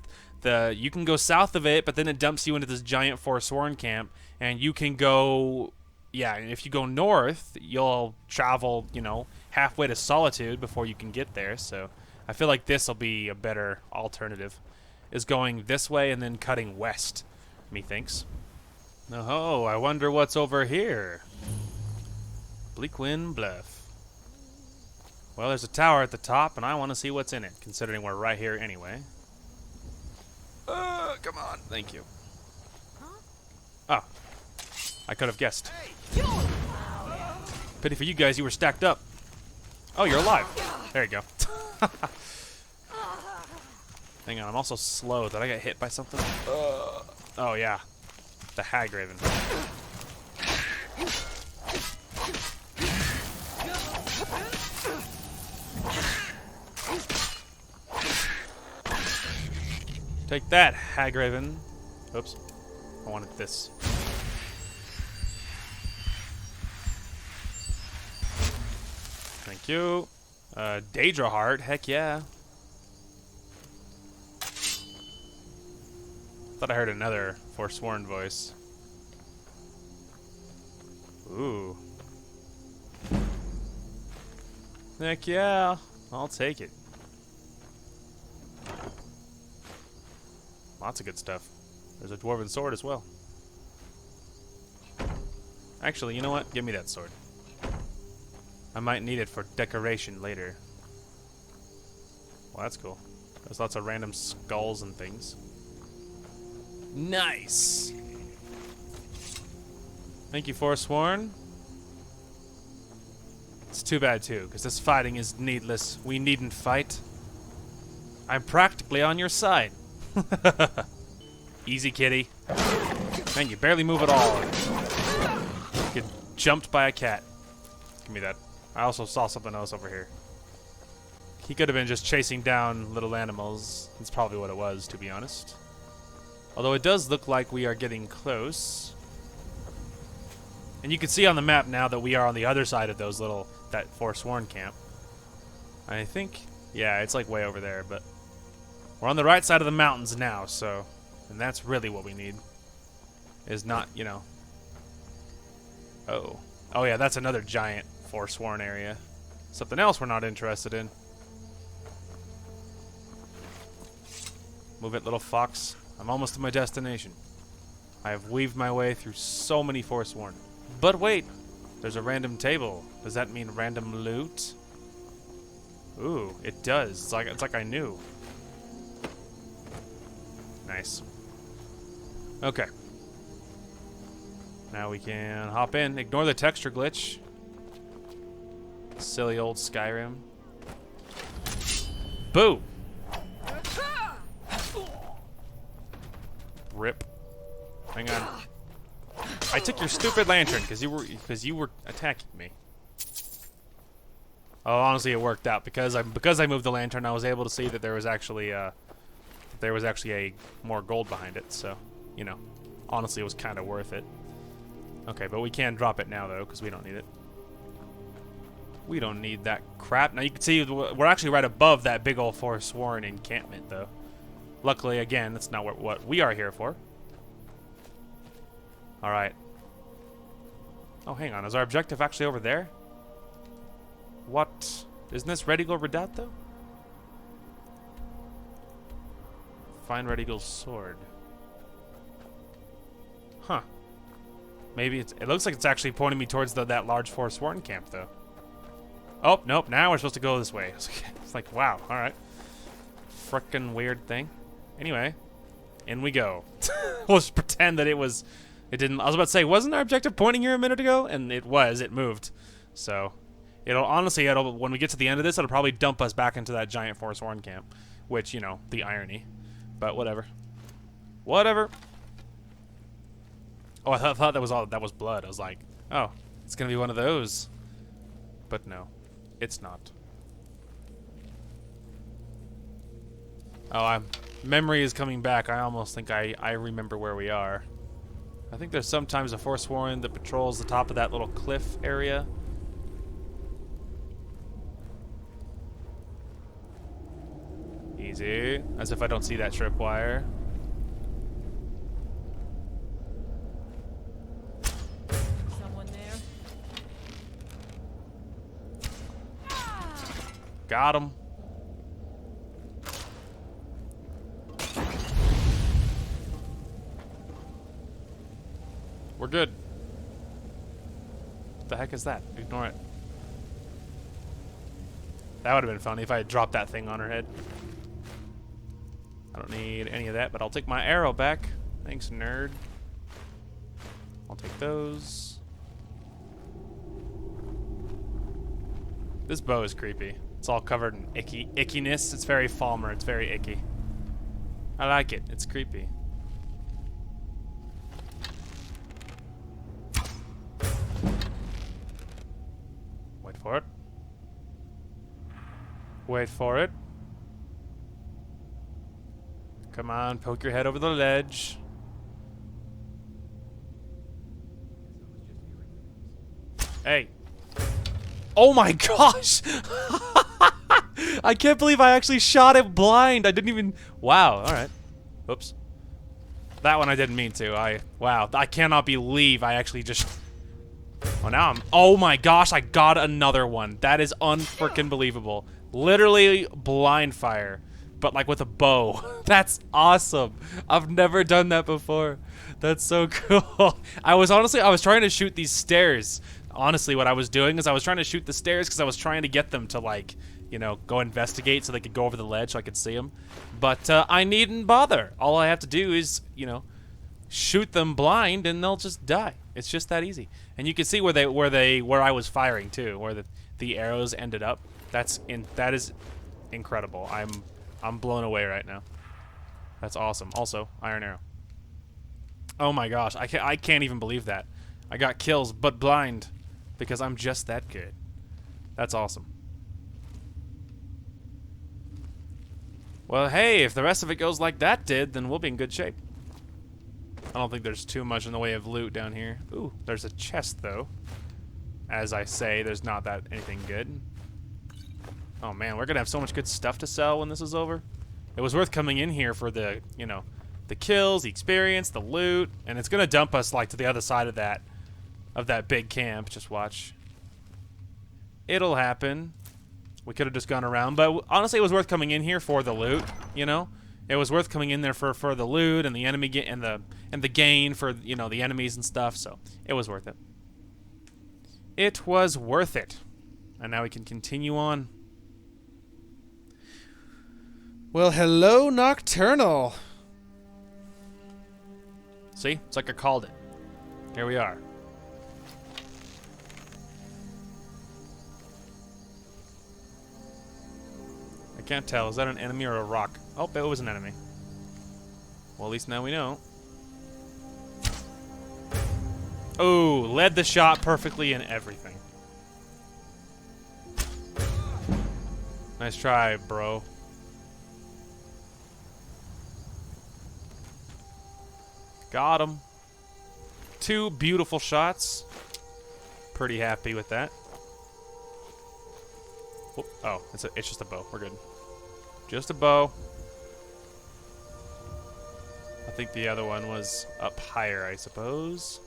you can go south of it, but then it dumps you into this giant Forsworn camp, and you can go, yeah, and if you go north, you'll travel, you know, halfway to Solitude before you can get there. So I feel like this will be a better alternative, is going this way and then cutting west, methinks. Oh, I wonder what's over here. Bleakwind Bluff. Well, there's a tower at the top, and I want to see what's in it, considering we're right here anyway. Come on. Thank you. Oh. I could have guessed. Pity for you guys, you were stacked up. Oh, you're alive. There you go. Hang on, I'm also slow. Did I get hit by something? Oh, yeah. The Hag Raven. Take that, Hag Raven. Oops. I wanted this. Thank you. Daedra Heart. Heck yeah. Thought I heard another Forsworn voice. Ooh. Heck yeah. I'll take it. Lots of good stuff. There's a dwarven sword as well. Actually, you know what? Give me that sword. I might need it for decoration later. Well, that's cool. There's lots of random skulls and things. Nice! Thank you, Forsworn. It's too bad, too, because this fighting is needless. We needn't fight. I'm practically on your side. Easy, kitty. Man, you barely move at all. You get jumped by a cat. Give me that. I also saw something else over here. He could have been just chasing down little animals. That's probably what it was, to be honest. Although it does look like we are getting close. And you can see on the map now that we are on the other side of those little, that Forsworn camp. I think, yeah, it's like way over there, but we're on the right side of the mountains now, so, and that's really what we need. Is not, you know. Oh. Oh yeah, that's another giant Forsworn area. Something else we're not interested in. Move it, little fox. I'm almost to my destination. I have weaved my way through so many Forsworn. But wait, there's a random table. Does that mean random loot? Ooh, it does. It's like I knew. Nice. Okay. Now we can hop in. Ignore the texture glitch. Silly old Skyrim. Boo! Rip. Hang on. I took your stupid lantern because you were attacking me. Oh, honestly, it worked out because I moved the lantern. I was able to see that there was actually a more gold behind it. So, you know, honestly, it was kind of worth it. Okay, but we can drop it now though because we don't need it. We don't need that crap. Now you can see we're actually right above that big old Forsworn encampment though. Luckily, again, that's not what we are here for. All right. Oh, hang on. Is our objective actually over there? What? Isn't this Red Eagle Redat, though? Find Red Eagle's sword. Huh. Maybe it looks like it's actually pointing me towards that large Forsworn camp, though. Oh, nope. Now we're supposed to go this way. It's like, wow. All right. Frickin' weird thing. Anyway, in we go. We'll just pretend that it didn't. I was about to say, wasn't our objective pointing here a minute ago? And it was. It moved. So, when we get to the end of this, it'll probably dump us back into that giant Forsworn camp. Which, you know, the irony. But whatever. Whatever. Oh, I thought that was blood. I was like, oh, it's gonna be one of those. But no, it's not. Oh, memory is coming back. I almost think I remember where we are. I think there's sometimes a Forsworn that patrols the top of that little cliff area. Easy. As if I don't see that tripwire. Someone there? Got him. We're good. What the heck is that? Ignore it. That would have been funny if I had dropped that thing on her head. I don't need any of that, but I'll take my arrow back. Thanks, nerd. I'll take those. This bow is creepy. It's all covered in ickiness. It's very Falmer. It's very icky. I like it. It's creepy. Wait for it. Wait for it. Come on, poke your head over the ledge. Hey. Oh my gosh! I can't believe I actually shot it blind. I didn't even... Wow, alright. Oops. That one I didn't mean to. Wow, I cannot believe I actually just... Oh, now I'm... Oh my gosh, I got another one. That is unfreaking believable. Literally blind fire. but like with a bow. That's awesome. I've never done that before. That's so cool. I was trying to shoot these stairs. Honestly, what I was doing is I was trying to shoot the stairs because I was trying to get them to, like, you know, go investigate so they could go over the ledge so I could see them. But I needn't bother. All I have to do is, you know, shoot them blind and they'll just die. It's just that easy. And you can see where I was firing too, where the arrows ended up. That is incredible. I'm blown away right now. That's awesome. Also, iron arrow. Oh my gosh, I can't even believe that. I got kills but blind because I'm just that good. That's awesome. Well, hey, if the rest of it goes like that did, then we'll be in good shape. I don't think there's too much in the way of loot down here. Ooh, there's a chest though. As I say, there's not that anything good. Oh man, we're gonna have so much good stuff to sell when this is over. It was worth coming in here for the, you know, the kills, the experience, the loot, and it's gonna dump us like to the other side of that big camp. Just watch. It'll happen. We could have just gone around, but honestly, it was worth coming in here for the loot. You know, it was worth coming in there for the loot and the enemy and the gain for, you know, the enemies and stuff. So it was worth it. It was worth it. And now we can continue on. Well, hello, Nocturnal. See? It's like I called it. Here we are. I can't tell. Is that an enemy or a rock? Oh, it was an enemy. Well, at least now we know. Oh, led the shot perfectly and everything. Nice try, bro. Got him. 2 beautiful shots. Pretty happy with that. Oh, it's just a bow. We're good. Just a bow. I think the other one was up higher, I suppose.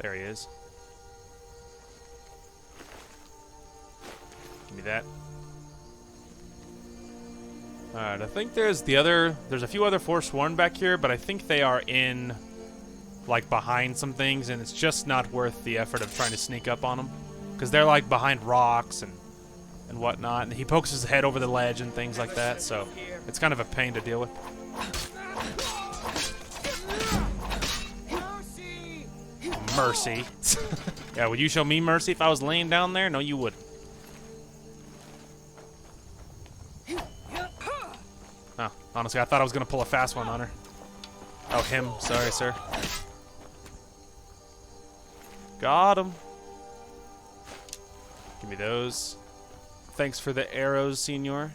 There he is. Give me that. Alright, I think there's a few other Forsworn back here, but I think they are in, like, behind some things, and it's just not worth the effort of trying to sneak up on them. Because they're, like, behind rocks and whatnot, and he pokes his head over the ledge and things like that, so it's kind of a pain to deal with. Mercy. Yeah, would you show me mercy if I was laying down there? No, you wouldn't. Oh, honestly, I thought I was going to pull a fast one on her. Oh, him. Sorry, sir. Got him. Give me those. Thanks for the arrows, senor.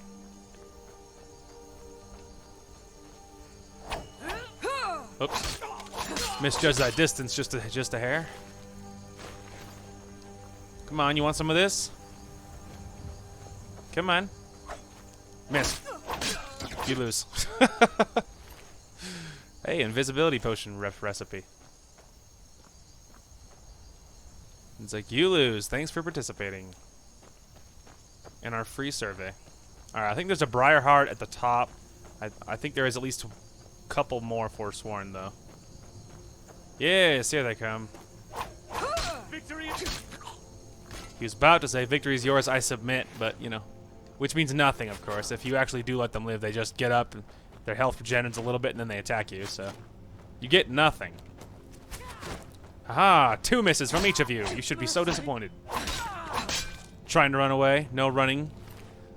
Oops. Misjudged that distance just a hair. Come on, you want some of this? Come on. Miss. You lose. Hey, invisibility potion recipe. It's like, you lose. Thanks for participating in our free survey. Alright, I think there's a Briarheart at the top. I think there is at least a couple more Forsworn, though. Yes, here they come. Victory! He was about to say, victory is yours, I submit, but, you know, which means nothing, of course. If you actually do let them live, they just get up, and their health regenerates a little bit, and then they attack you, so you get nothing. Haha, 2 misses from each of you. You should be so disappointed. Trying to run away. No running.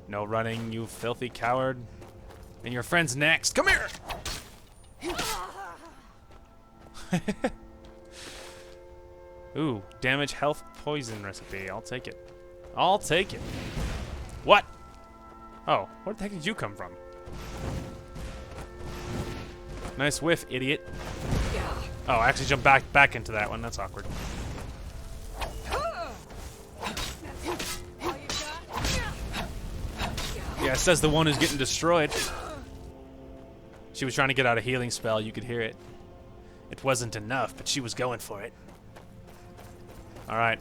No running, you filthy coward. And your friend's next. Come here! Ooh, damage, health, poison recipe. I'll take it. I'll take it. What? Oh, where the heck did you come from? Nice whiff, idiot. Oh, I actually jumped back into that one. That's awkward. Yeah, it says the one who's getting destroyed. She was trying to get out a healing spell. You could hear it. It wasn't enough, but she was going for it. All right,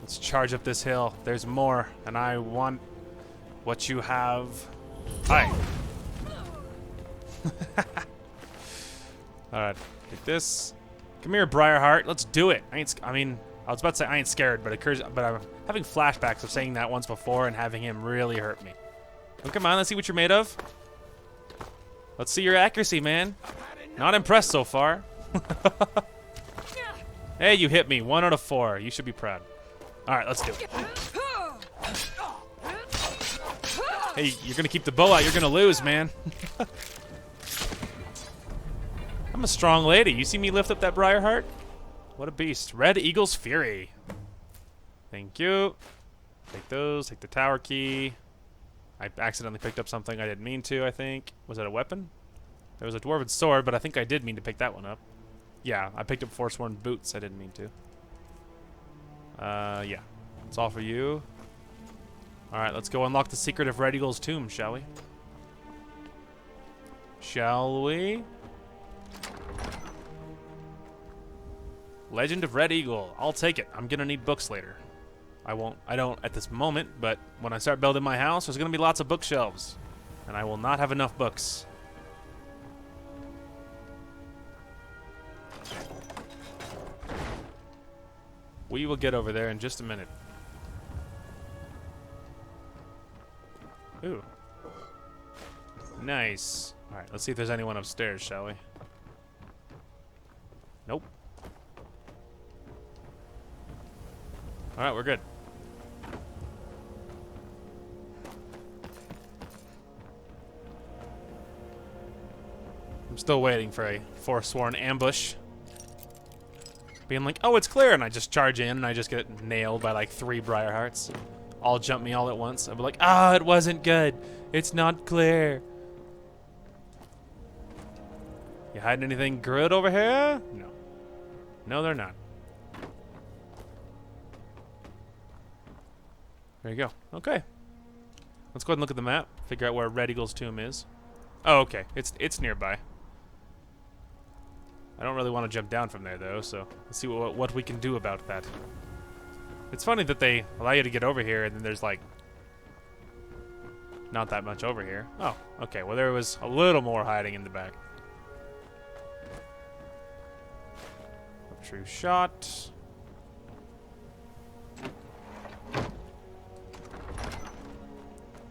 let's charge up this hill. There's more, and I want what you have. Hi. Alright, take this. Come here, Briarheart. Let's do it. I was about to say I ain't scared, but I'm having flashbacks of saying that once before and having him really hurt me. Oh, come on, let's see what you're made of. Let's see your accuracy, man. Not impressed so far. Hey, you hit me. 1 out of 4. You should be proud. Alright, let's do it. Hey, you're gonna keep the bow out. You're gonna lose, man. I'm a strong lady. You see me lift up that Briarheart? What a beast. Red Eagle's Fury. Thank you. Take those. Take the tower key. I accidentally picked up something I didn't mean to, I think. Was it a weapon? There was a dwarven sword, but I think I did mean to pick that one up. Yeah, I picked up Forsworn boots. I didn't mean to. Yeah. It's all for you. Alright, let's go unlock the secret of Red Eagle's tomb, shall we? Shall we? Legend of Red Eagle. I'll take it. I'm gonna need books later. I don't at this moment, but when I start building my house, there's gonna be lots of bookshelves. And I will not have enough books. We will get over there in just a minute. Ooh. Nice. Alright, let's see if there's anyone upstairs, shall we? Nope. Alright, we're good. I'm still waiting for a Forsworn ambush. Being like, oh, it's clear, and I just charge in, and I just get nailed by like 3 Briarhearts. All jump me all at once. I'll be like, ah, it wasn't good. It's not clear. You hiding anything good over here? No. No, they're not. There you go. Okay. Let's go ahead and look at the map. Figure out where Red Eagle's tomb is. Oh, okay. It's nearby. I don't really want to jump down from there, though, so let's see what we can do about that. It's funny that they allow you to get over here, and then there's, like, not that much over here. Oh, okay. Well, there was a little more hiding in the back. True shot.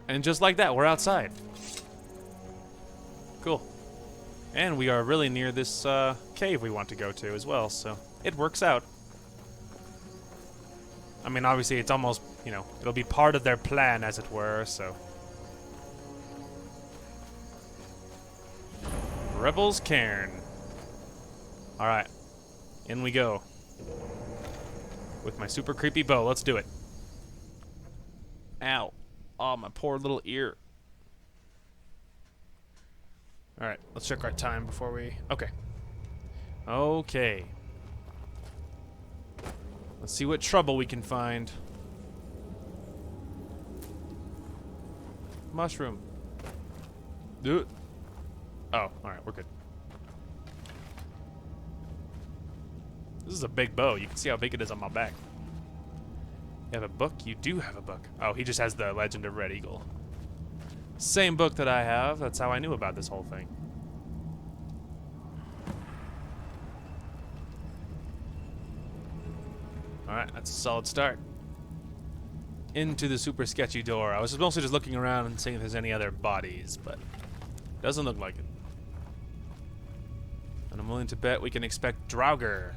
And just like that, we're outside. Cool. And we are really near this cave we want to go to as well, so it works out. I mean, obviously, it's almost, you know, it'll be part of their plan, as it were, so. Rebels Cairn. Alright. In we go. With my super creepy bow. Let's do it. Ow. Oh, my poor little ear. Alright, let's check our time before we... Okay. Okay. Let's see what trouble we can find. Mushroom. Do it. Oh, alright, we're good. This is a big bow. You can see how big it is on my back. You have a book? You do have a book. Oh, he just has the Legend of Red Eagle. Same book that I have. That's how I knew about this whole thing. Alright, that's a solid start. Into the super sketchy door. I was mostly just looking around and seeing if there's any other bodies, but doesn't look like it. And I'm willing to bet we can expect Draugr,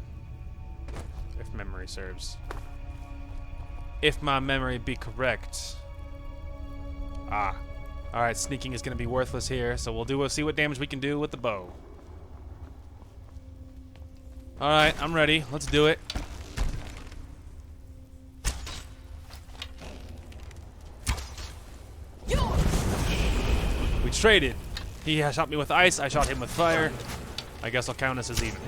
if memory serves. If my memory be correct. Ah. Alright, sneaking is going to be worthless here, so we'll see what damage we can do with the bow. Alright, I'm ready. Let's do it. We traded. He shot me with ice, I shot him with fire. I guess I'll count us as even.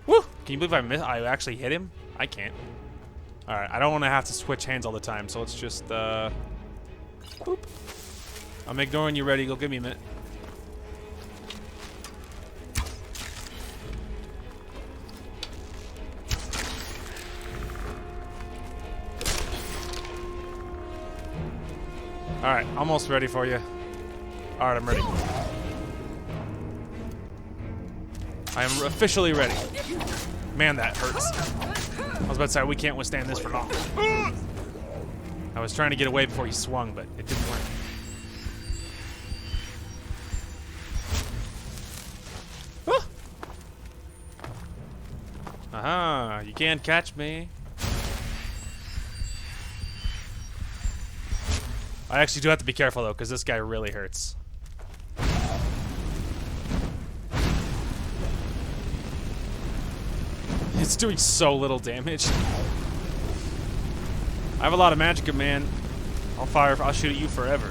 Woo! Can you believe I actually hit him? I can't. Alright, I don't want to have to switch hands all the time, so let's just, boop. I'm ignoring you, Red Eagle. Give me a minute. Alright, almost ready for you. Alright, I'm ready. I am officially ready. Man, that hurts. I was about to say, we can't withstand this for long. I was trying to get away before he swung, but it didn't work. Aha, you can't catch me. I actually do have to be careful though, because this guy really hurts. It's doing so little damage. I have a lot of magicka, man. I'll shoot at you forever.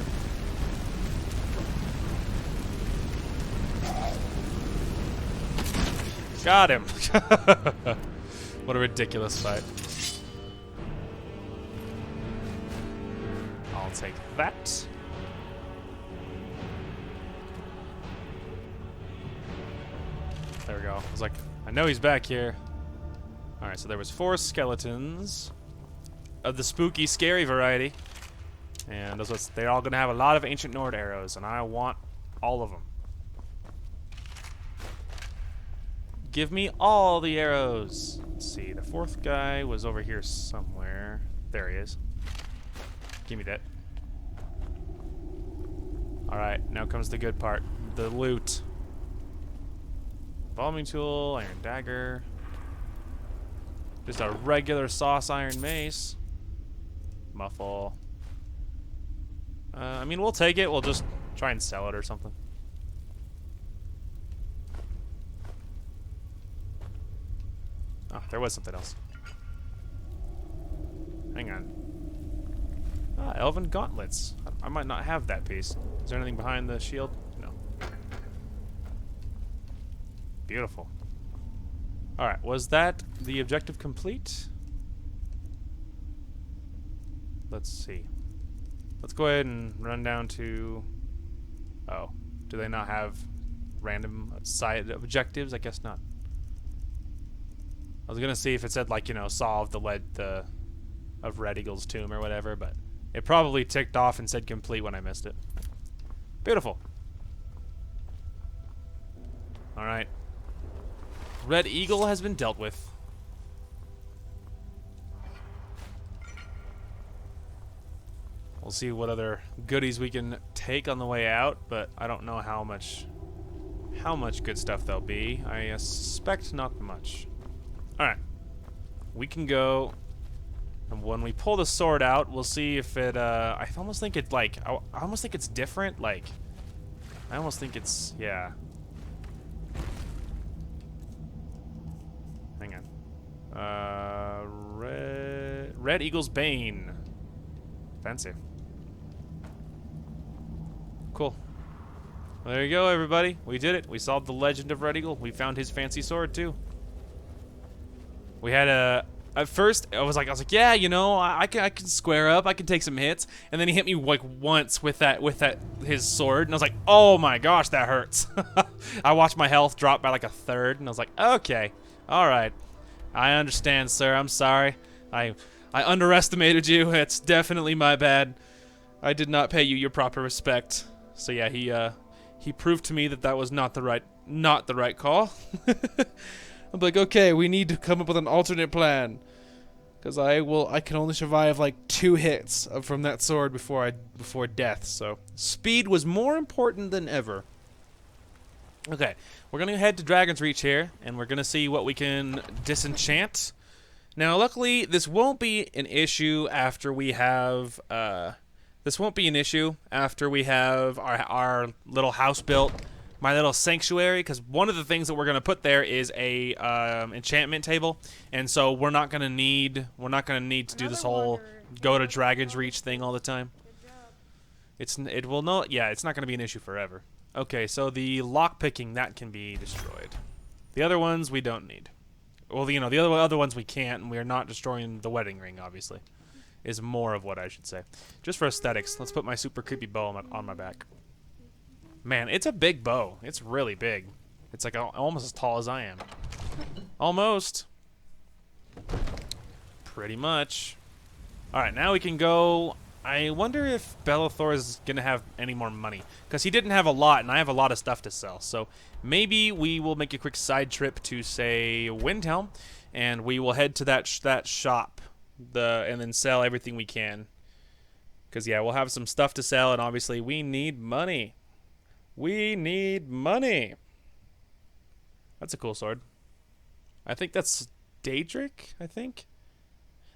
Got him. What a ridiculous fight. I'll take that. There we go. I was like, I know he's back here. Alright, so there was 4 skeletons of the spooky, scary variety. And they're all going to have a lot of Ancient Nord arrows, and I want all of them. Give me all the arrows. Let's see, the 4th guy was over here somewhere. There he is. Give me that. Alright, now comes the good part. The loot. Embalming tool, iron dagger. Just a regular sauce iron mace. Muffle. I mean, we'll take it. We'll just try and sell it or something. Oh, there was something else. Hang on. Ah, elven gauntlets. I might not have that piece. Is there anything behind the shield? No. Beautiful. Alright, was that the objective complete? Let's see. Let's go ahead and run down to... Oh. Do they not have random side objectives? I guess not. I was gonna see if it said, like, you know, solve the of Red Eagle's tomb or whatever, but it probably ticked off and said complete when I missed it. Beautiful. Alright. Red Eagle has been dealt with. We'll see what other goodies we can take on the way out, but I don't know how much good stuff there'll be. I suspect not much. Alright. We can go, and when we pull the sword out, we'll see if it, I almost think it, like, I almost think it's different, like, I almost think it's, yeah. Hang on. Red Eagle's Bane. Fancy. Cool. Well, there you go, everybody. We did it. We solved the legend of Red Eagle. We found his fancy sword, too. We had at first, I was like, yeah, you know, I can square up. I can take some hits. And then he hit me, like, once with his sword. And I was like, oh, my gosh, that hurts. I watched my health drop by, like, 1/3. And I was like, okay. All right. I understand, sir. I'm sorry. I underestimated you. It's definitely my bad. I did not pay you your proper respect. So yeah, he proved to me that was not the right call. I'm like, okay, we need to come up with an alternate plan, because I can only survive like 2 hits from that sword before death. So speed was more important than ever. Okay, we're gonna head to Dragon's Reach here, and we're gonna see what we can disenchant. Now, luckily, this won't be an issue after we have our little house built, my little sanctuary, because one of the things that we're gonna put there is a enchantment table, and so we're not gonna need to do this whole go to Dragon's Reach thing all the time. It's not gonna be an issue forever. Okay, so the lockpicking, that can be destroyed. The other ones we don't need. Well, you know, the other ones we can't, and we are not destroying the wedding ring, obviously. Is more of what I should say. Just for aesthetics, let's put my super creepy bow on my back. Man, it's a big bow. It's really big. It's like almost as tall as I am. Almost. Pretty much. Alright, now we can go I wonder if Bellathor is going to have any more money. Because he didn't have a lot, and I have a lot of stuff to sell. So maybe we will make a quick side trip to, say, Windhelm. And we will head to that shop and then sell everything we can. Because, yeah, we'll have some stuff to sell, and obviously we need money. We need money. That's a cool sword. I think that's Daedric, I think.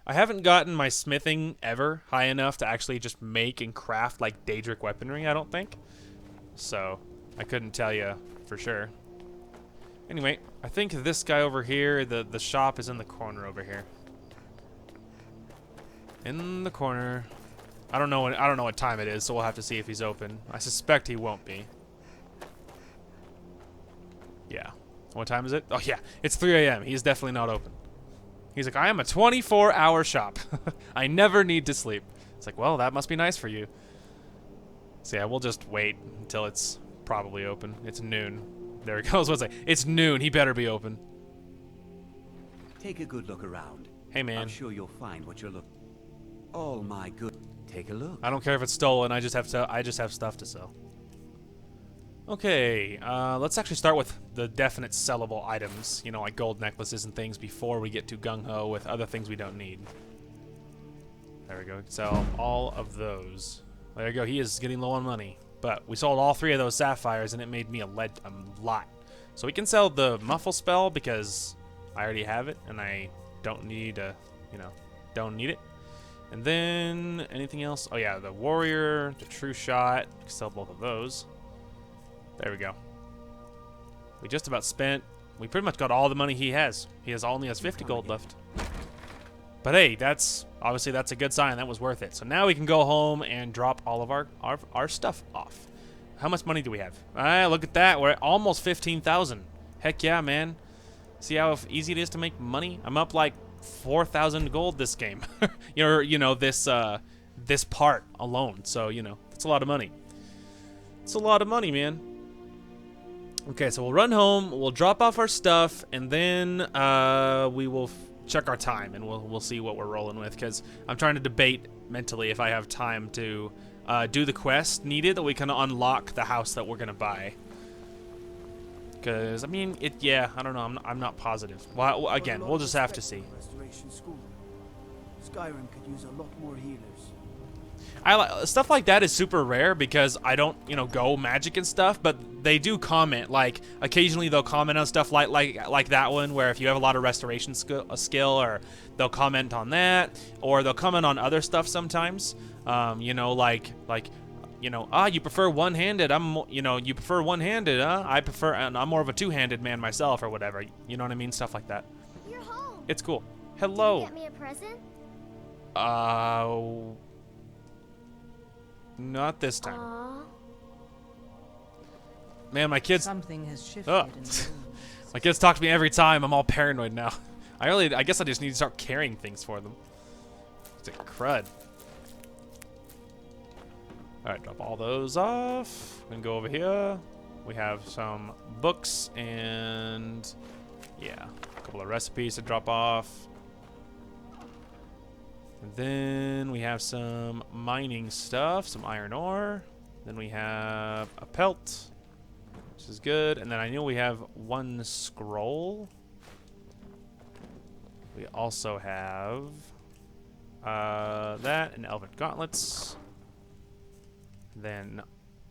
I haven't gotten my smithing ever high enough to actually just make and craft like Daedric weaponry, I don't think. So, I couldn't tell you for sure. Anyway, I think this guy over here, the shop is in the corner over here. In the corner. I don't know what time it is, so we'll have to see if he's open. I suspect he won't be. Yeah. What time is it? Oh yeah, it's 3 a.m. He's definitely not open. He's like, I am a 24-hour shop. I never need to sleep. It's like, well, that must be nice for you. So yeah, we'll just wait until it's probably open. It's noon. There he goes. What's it? It's noon. He better be open. Take a good look around. Hey man. I'm sure you'll find what you're looking. Oh my good. Take a look. I don't care if it's stolen. I just have stuff to sell. Okay, let's actually start with the definite sellable items, you know, like gold necklaces and things before we get to gung-ho with other things we don't need. There we go, sell all of those. There you go, he is getting low on money. But we sold all 3 of those sapphires and it made me a lot. So we can sell the muffle spell because I already have it and I don't need don't need it. And then, anything else? Oh yeah, the warrior, the true shot, we can sell both of those. There we go. We just about spent. We pretty much got all the money he has. He only has 50 gold left. But hey, that's a good sign. That was worth it. So now we can go home and drop all of our stuff off. How much money do we have? Look at that. We're at almost 15,000. Heck yeah, man. See how easy it is to make money? I'm up like 4,000 gold this game. This part alone. So, it's a lot of money. It's a lot of money, man. Okay, so we'll run home, we'll drop off our stuff, and then we will check our time, and we'll see what we're rolling with, because I'm trying to debate mentally if I have time to do the quest needed, that we can unlock the house that we're going to buy. Because, I mean, I don't know, I'm not positive. Well, again, we'll just have to see. Skyrim could use a lot more healers. Stuff like that is super rare because I don't, go magic and stuff, but they do comment. Like, occasionally they'll comment on stuff like that one, where if you have a lot of restoration skill, or they'll comment on that, or they'll comment on other stuff sometimes. You prefer one-handed. You prefer one-handed, huh? I'm more of a two-handed man myself, or whatever. You know what I mean? Stuff like that. You're home. It's cool. Hello. Did you get me a present? Not this time. Aww. Man, my kids. Something has shifted. My kids talk to me every time. I'm all paranoid now. I guess I just need to start carrying things for them. It's a crud. All right, drop all those off. We can go over here. We have some books and a couple of recipes to drop off. And then we have some mining stuff, some iron ore. Then we have a pelt, which is good. And then I know we have 1 scroll. We also have that and elven gauntlets. Then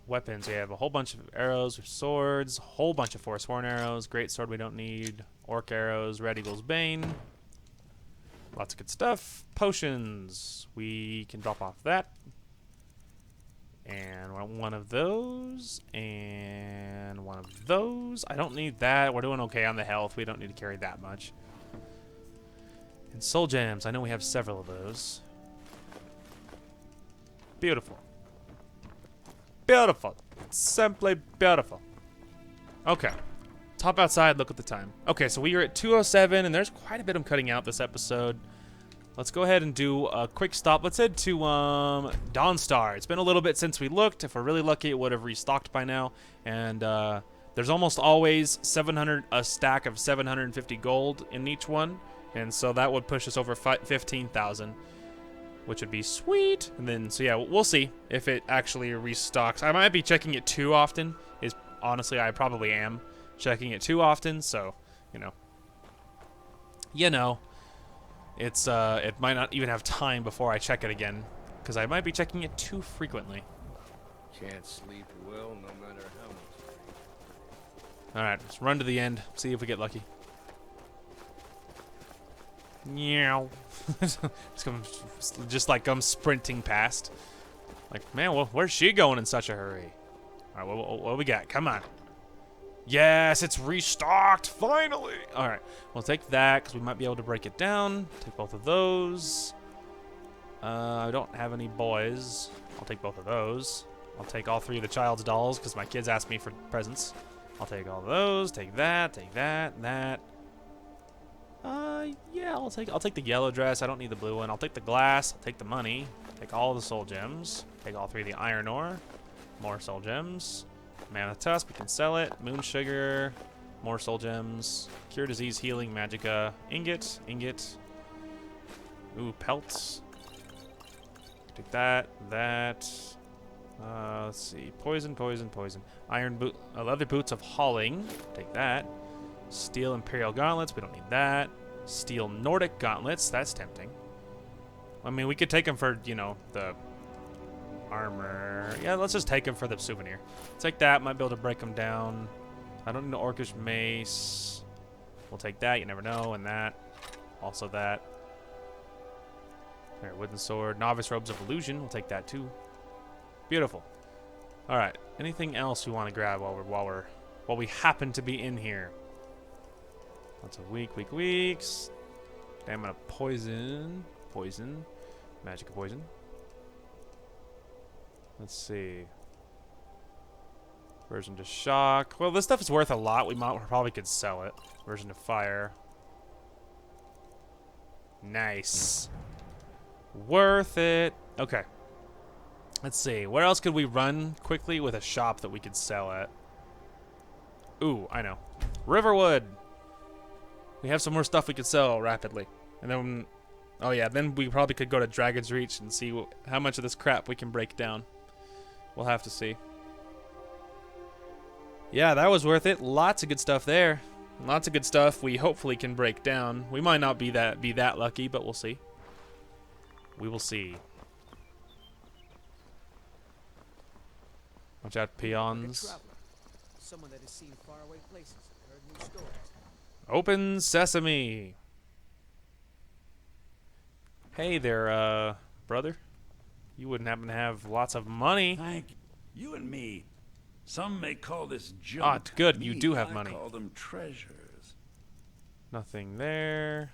weapons, we have a whole bunch of arrows, swords, a whole bunch of force-worn arrows, great sword we don't need, orc arrows, red eagle's bane. Lots of good stuff. Potions. We can drop off that. And one of those. And one of those. I don't need that. We're doing okay on the health. We don't need to carry that much. And soul gems. I know we have several of those. Beautiful. Beautiful. Simply beautiful. Okay. Top outside, look at the time. Okay, so we are at 2:07, and there's quite a bit I'm cutting out this episode. Let's go ahead and do a quick stop. Let's head to Dawnstar. It's been a little bit since we looked. If we're really lucky, it would have restocked by now. And there's almost always a stack of 750 gold in each one, and so that would push us over 15,000. which would be sweet. And then, so yeah, we'll see if it actually restocks. I might be checking it too often. Honestly, I probably am checking it too often. So, it's it might not even have time before I check it again, because I might be checking it too frequently. Can't sleep well no matter how much. All right, let's run to the end. See if we get lucky. Meow. just like I'm sprinting past. Like, man, where's she going in such a hurry? All right, what we got? Come on. Yes, it's restocked, finally. All right, we'll take that because we might be able to break it down. Take both of those. I don't have any boys. I'll take both of those. I'll take all 3 of the child's dolls because my kids asked me for presents. I'll take all those. Take that. Take that. That. Yeah, I'll take the yellow dress. I don't need the blue one. I'll take the glass. I'll take the money. Take all the soul gems. Take all 3 of the iron ore. More soul gems. Mammoth tusk. We can sell it. Moon sugar. More soul gems. Cure disease, healing, magicka. Ingot. Ingot. Ooh, pelts. Take that. That. Let's see. Poison, poison, poison. Iron boot. Leather boots of hauling. Take that. Steel Imperial gauntlets. We don't need that. Steel Nordic gauntlets. That's tempting. I mean, we could take them for, the armor. Yeah, let's just take them for the souvenir. Take that. Might be able to break them down. I don't need an orcish mace. We'll take that. You never know. And that. Also that. All right, wooden sword. Novice robes of illusion. We'll take that too. Beautiful. All right. Anything else we want to grab while we happen to be in here? Lots of weeks. Okay, I'm gonna poison. Magicka poison. Let's see. Version to shock. Well, this stuff is worth a lot. We probably could sell it. Version to fire. Nice. Worth it. Okay. Let's see. Where else could we run quickly with a shop that we could sell at? Ooh, I know. Riverwood. We have some more stuff we could sell rapidly. And then, oh yeah, then we probably could go to Dragon's Reach and see how much of this crap we can break down. We'll have to see. Yeah, that was worth it. Lots of good stuff there. Lots of good stuff we hopefully can break down. We might not be that lucky, but we'll see. We will see. Watch out, peons. Someone that has seen faraway places and heard new stories. Open sesame. Hey there, brother. You wouldn't happen to have lots of money? Thank you and me. Some may call this junk. Ah, good. Me, You do have I money. call them treasures. Nothing there.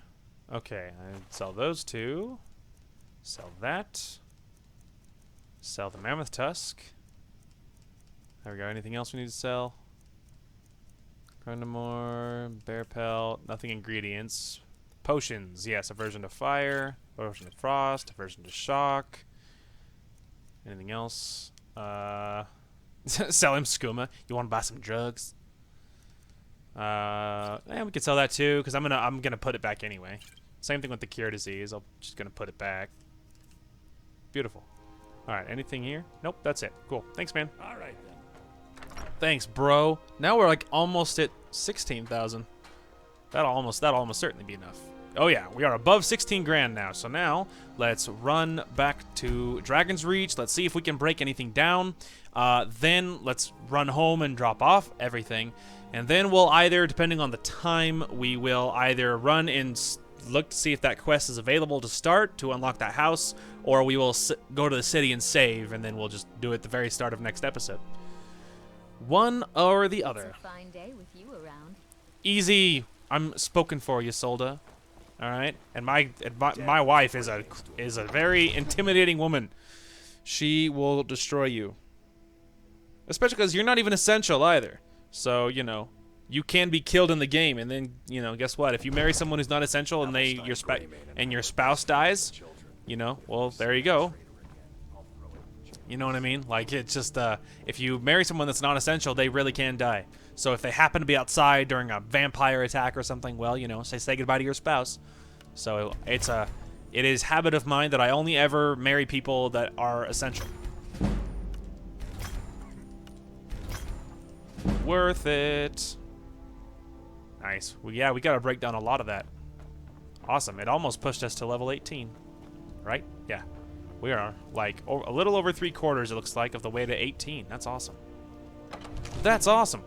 Okay, I'd sell those 2. Sell that. Sell the mammoth tusk. There we go. Anything else we need to sell? Chronomore, bear pelt, nothing ingredients. Potions, yes, aversion to fire, aversion to frost, aversion to shock. Anything else? Sell him skooma. You want to buy some drugs? Yeah, we could sell that too, because I'm gonna put it back anyway. Same thing with the cure disease. I'm just gonna put it back. Beautiful. All right, anything here? Nope, that's it. Cool. Thanks, man. All right then. Thanks, bro. Now we're like almost at 16,000. That'll almost certainly be enough. Oh yeah, we are above 16 grand now. So now let's run back to Dragon's Reach. Let's see if we can break anything down. Then let's run home and drop off everything. And then we'll either, depending on the time, we will either run and look to see if that quest is available to start to unlock that house, or we will go to the city and save, and then we'll just do it at the very start of next episode. One or the other. It's a fine day with you around. Easy. I'm spoken for, Ysolda. All right, and my wife is a very intimidating woman. She will destroy you, especially because you're not even essential either. So you can be killed in the game, and then guess what? If you marry someone who's not essential and your spouse dies, well, there you go. You know what I mean? Like, it's just if you marry someone that's not essential, they really can die. So if they happen to be outside during a vampire attack or something, well, say goodbye to your spouse. So it's It is habit of mine that I only ever marry people that are essential. Worth it. Nice. Well, yeah, we got to break down a lot of that. Awesome. It almost pushed us to level 18. Right? Yeah. We are, like, a little over 3/4, it looks like, of the way to 18. That's awesome. That's awesome.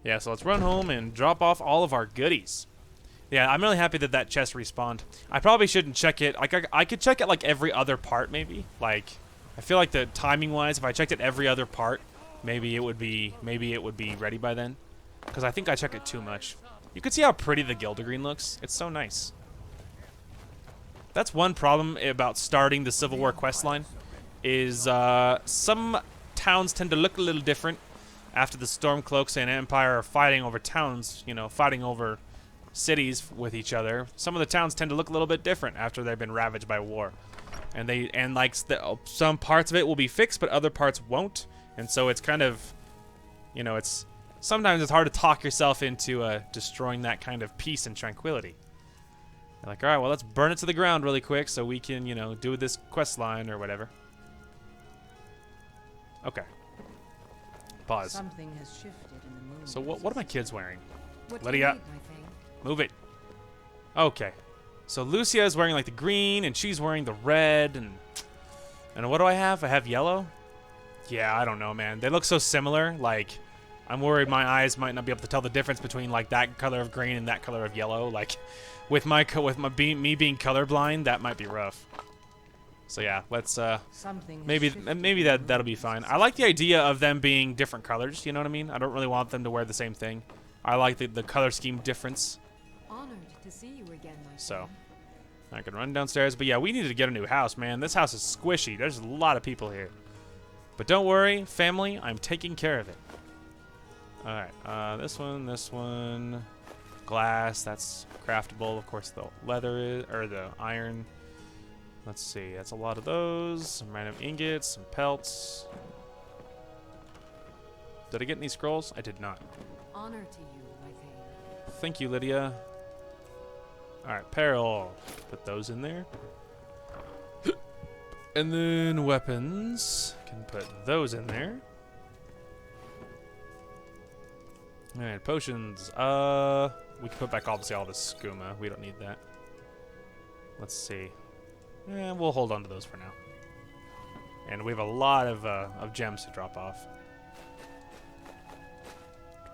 Yeah, so let's run home and drop off all of our goodies. Yeah, I'm really happy that that chest respawned. I probably shouldn't check it. Like, I could check it, like, every other part, maybe. Like, I feel like the timing-wise, if I checked it every other part, maybe it would be ready by then. Because I think I check it too much. You can see how pretty the Gildergreen looks. It's so nice. That's one problem about starting the Civil War questline, is some towns tend to look a little different after the Stormcloaks and Empire are fighting over towns, you know, fighting over cities with each other. Some of the towns tend to look a little bit different after they've been ravaged by war. And like some parts of it will be fixed, but other parts won't. And so it's kind of, you know, sometimes it's hard to talk yourself into destroying that kind of peace and tranquility. You're like, all right, well, let's burn it to the ground really quick so we can, you know, do this quest line or whatever. Okay. Pause. Something has shifted in the moon. So what are my kids wearing? What do Lydia, you need, my thing? move it. Okay. So Lucia is wearing like the green, and she's wearing the red, and what do I have? I have yellow? Yeah, I don't know, man. They look so similar. Like, I'm worried my eyes might not be able to tell the difference between like that color of green and that color of yellow. Like, with me being colorblind, that might be rough. So yeah, let's maybe that'll be fine. I like the idea of them being different colors. You know what I mean? I don't really want them to wear the same thing. I like the color scheme difference. Honored to see you again, my So I can run downstairs, but yeah, we need to get a new house, man. This house is squishy. There's a lot of people here, but don't worry, family. I'm taking care of it. All right, this one, glass. That's craftable. Of course, the leather is, or the iron. Let's see. That's a lot of those. Some random ingots, some pelts. Did I get any scrolls? I did not. Honor to you, my thing. Thank you, Lydia. All right, peril. Put those in there. And then weapons. Can put those in there. All right, potions. We can put back obviously all this skooma. We don't need that. Let's see. We'll hold on to those for now. And we have a lot of gems to drop off.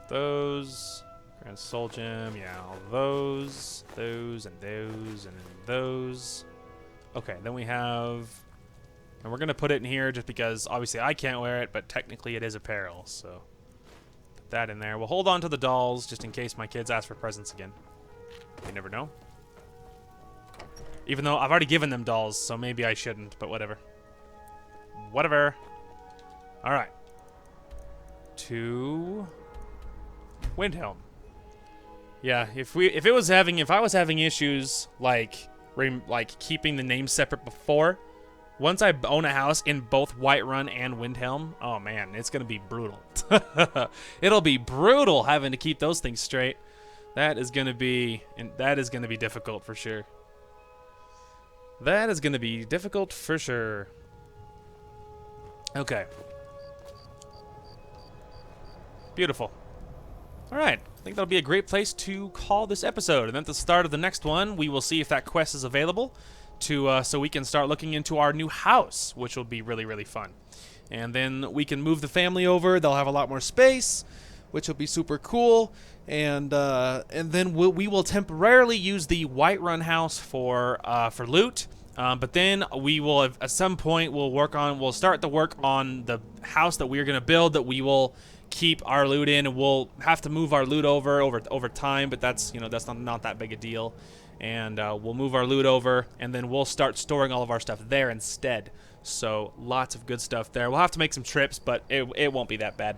Those. Grand Soul Gem. Yeah, all those. Those and those and those. Okay, then we have... And we're going to put it in here just because obviously I can't wear it, but technically it is apparel, so... Put that in there. We'll hold on to the dolls just in case my kids ask for presents again. You never know. Even though I've already given them dolls, so maybe I shouldn't, but whatever. Whatever. All right. To Windhelm. Yeah, if I was having issues like keeping the names separate before, once I own a house in both Whiterun and Windhelm, oh man, it's gonna be brutal. It'll be brutal having to keep those things straight. That is gonna be difficult for sure. That is going to be difficult for sure. Okay. Beautiful. All right. I think that'll be a great place to call this episode. And then at the start of the next one, we will see if that quest is available so we can start looking into our new house, which will be really, really fun. And then we can move the family over. They'll have a lot more space, which will be super cool. And then we will temporarily use the Whiterun house for loot. But then we will, at some point, we'll start the work on the house that we're gonna build. That we will keep our loot in, and we'll have to move our loot over time. But that's not that big a deal. And we'll move our loot over, and then we'll start storing all of our stuff there instead. So lots of good stuff there. We'll have to make some trips, but it won't be that bad.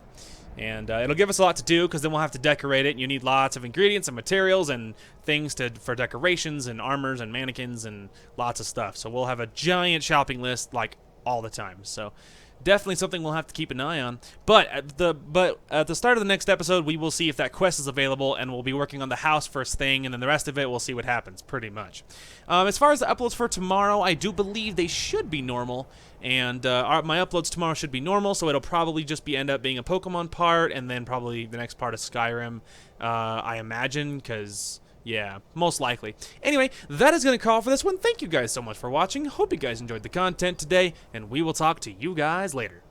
And it'll give us a lot to do because then we'll have to decorate it. And you need lots of ingredients and materials and things for decorations and armors and mannequins and lots of stuff. So we'll have a giant shopping list like all the time. So definitely something we'll have to keep an eye on. But at the start of the next episode, we will see if that quest is available, and we'll be working on the house first thing, and then the rest of it, we'll see what happens, pretty much. As far as the uploads for tomorrow, I do believe they should be normal, and my uploads tomorrow should be normal, so it'll probably just end up being a Pokemon part, and then probably the next part of Skyrim, I imagine, because... yeah, most likely. Anyway, that is going to call for this one. Thank you guys so much for watching. Hope you guys enjoyed the content today, and we will talk to you guys later.